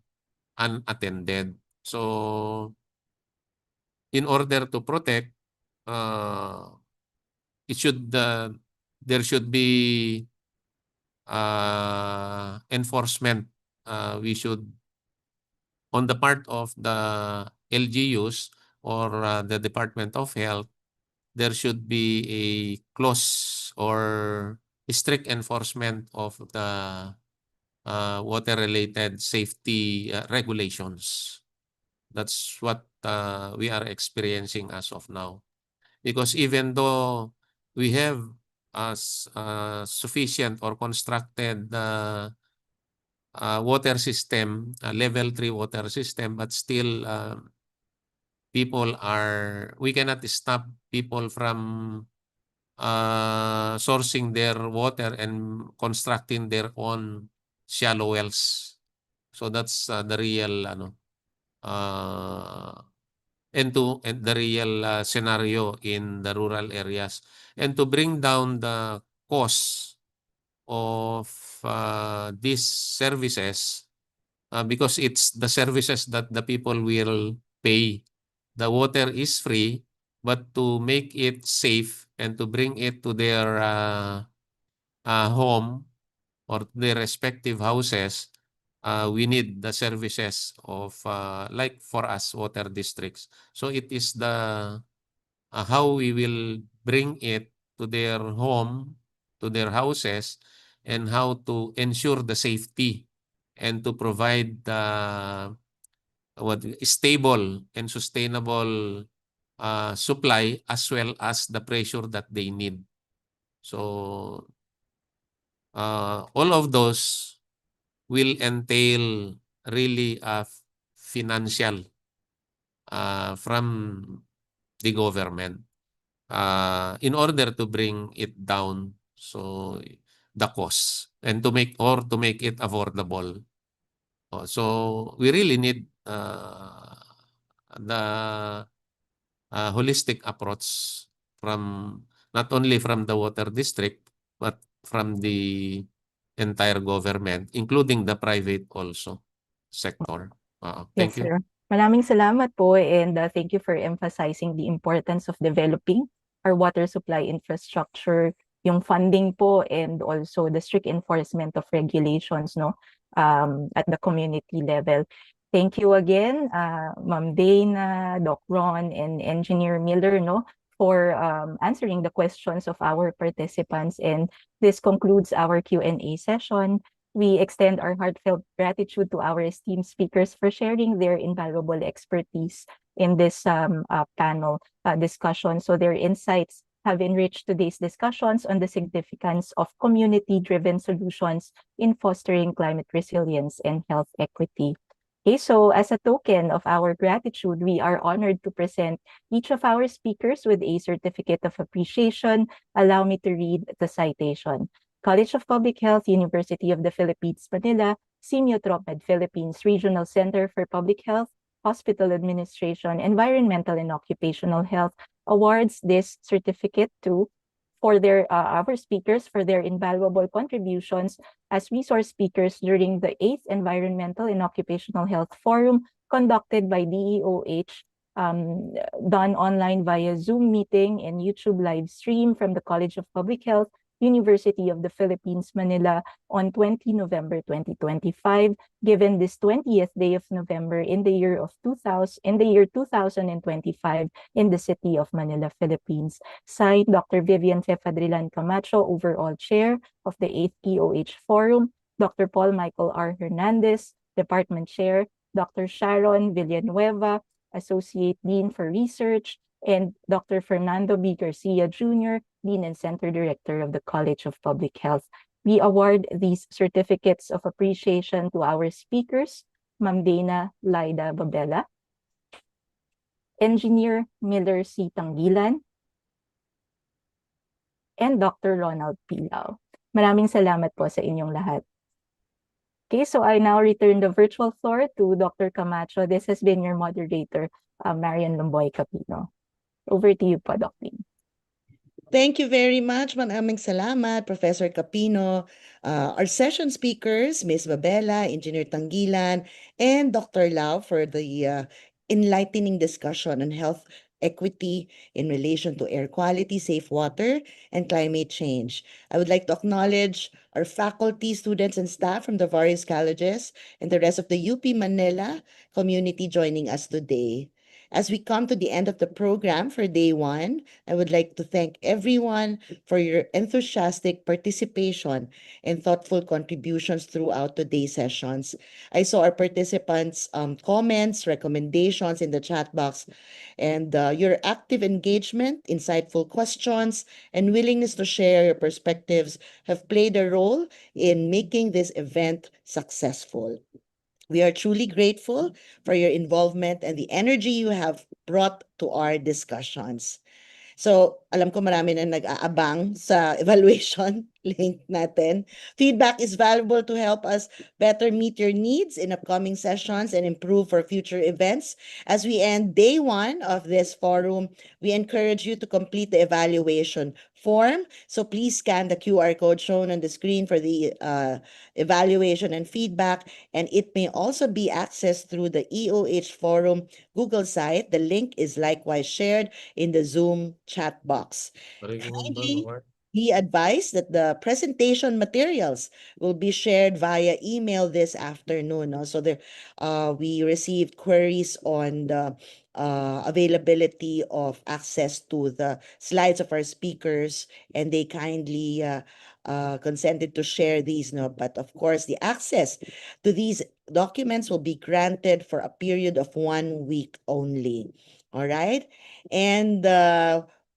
unattended. So, in order to protect, it should there should be enforcement. We should, on the part of the LGUs or the Department of Health, there should be a close or strict enforcement of the water-related safety regulations. That's what we are experiencing as of now. Because even though we have sufficient or constructed water system, level 3 water system, but still we cannot stop people from sourcing their water and constructing their own shallow wells. So that's the real and the real scenario in the rural areas. And to bring down the cost of these services, because it's the services that the people will pay. The water is free, but to make it safe and to bring it to their home or their respective houses, we need the services of like for us water districts. So it is the how we will bring it to their home, to their houses, and how to ensure the safety and to provide what stable and sustainable supply as well as the pressure that they need. So all of those will entail really financial from the government in order to bring it down, so the cost, and to make it affordable. So we really need the holistic approach from not only from the water district but from the entire government, including the private also sector.
Yes,
Thank you.
sir. Maraming salamat po and thank you for emphasizing the importance of developing our water supply infrastructure, yung funding po, and also the strict enforcement of regulations, no, at the community level. Thank you again, Ma'am Dana, Doc Ron, and Engineer Miller, no, for answering the questions of our participants. And this concludes our Q&A session. We extend our heartfelt gratitude to our esteemed speakers for sharing their invaluable expertise in this panel discussion. So their insights have enriched today's discussions on the significance of community-driven solutions in fostering climate resilience and health equity. Okay, so as a token of our gratitude, we are honored to present each of our speakers with a certificate of appreciation. Allow me to read the citation. College of Public Health, University of the Philippines, Manila, Simiotromed Philippines Regional Center for Public Health, Hospital Administration, Environmental and Occupational Health awards this certificate to our speakers for their invaluable contributions as resource speakers during the 8th Environmental and Occupational Health Forum conducted by EOH, done online via Zoom meeting and YouTube live stream from the College of Public Health, University of the Philippines, Manila on 20 November 2025, given this 20th day of November in the year 2025 in the city of Manila, Philippines. Signed, Dr. Vivian Fadrilan Camacho, overall chair of the 8th EOH Forum, Dr. Paul Michael R. Hernandez, department chair, Dr. Sharon Villanueva, associate dean for research, and Dr. Fernando B. Garcia Jr., Dean and Center Director of the College of Public Health. We award these certificates of appreciation to our speakers, Ma'am Dana Laida Babela, Engineer Miller C. Tanggilan, and Dr. Ronald Pilao. Maraming salamat po sa inyong lahat. Okay, so I now return the virtual floor to Dr. Camacho. This has been your moderator, Marian Lomboy Capino. Over to you po, Dr.
Thank you very much. Maraming salamat, Professor Capino. Our session speakers, Ms. Babela, Engineer Tanggilan, and Dr. Lau for the enlightening discussion on health equity in relation to air quality, safe water, and climate change. I would like to acknowledge our faculty, students, and staff from the various colleges and the rest of the UP Manila community joining us today. As we come to the end of the program for day one, I would like to thank everyone for your enthusiastic participation and thoughtful contributions throughout today's sessions. I saw our participants' comments, recommendations in the chat box, and your active engagement, insightful questions, and willingness to share your perspectives have played a role in making this event successful. We are truly grateful for your involvement and the energy you have brought to our discussions. So, alam ko marami na nag-aabang sa evaluation link natin. Feedback is valuable to help us better meet your needs in upcoming sessions and improve for future events. As we end day one of this forum, we encourage you to complete the evaluation form. So please scan the QR code shown on the screen for the evaluation and feedback. And it may also be accessed through the EOH Forum Google site. The link is likewise shared in the Zoom chat box. Kindly be advised that the presentation materials will be shared via email this afternoon. No? So we received queries on the availability of access to the slides of our speakers, and they kindly consented to share these. No? But of course, the access to these documents will be granted for a period of 1 week only. All right. And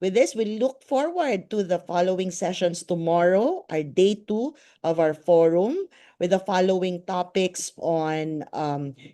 with this, we look forward to the following sessions tomorrow, our day 2 of our forum, with the following topics on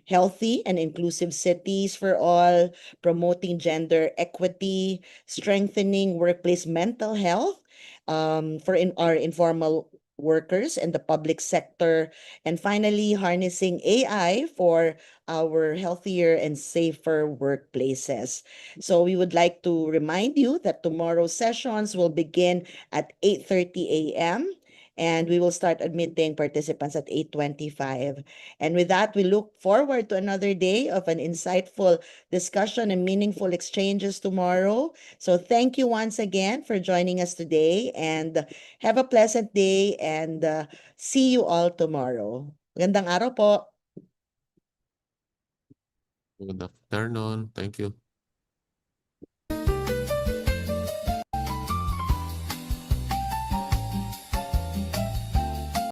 healthy and inclusive cities for all, promoting gender equity, strengthening workplace mental health for our informal workers and the public sector, and finally, harnessing AI for our healthier and safer workplaces. So we would like to remind you that tomorrow's sessions will begin at 8:30 a.m. and we will start admitting participants at 8:25. And with that, we look forward to another day of an insightful discussion and meaningful exchanges tomorrow. So thank you once again for joining us today, and have a pleasant day, and see you all tomorrow. Magandang araw po.
Good afternoon. Thank you.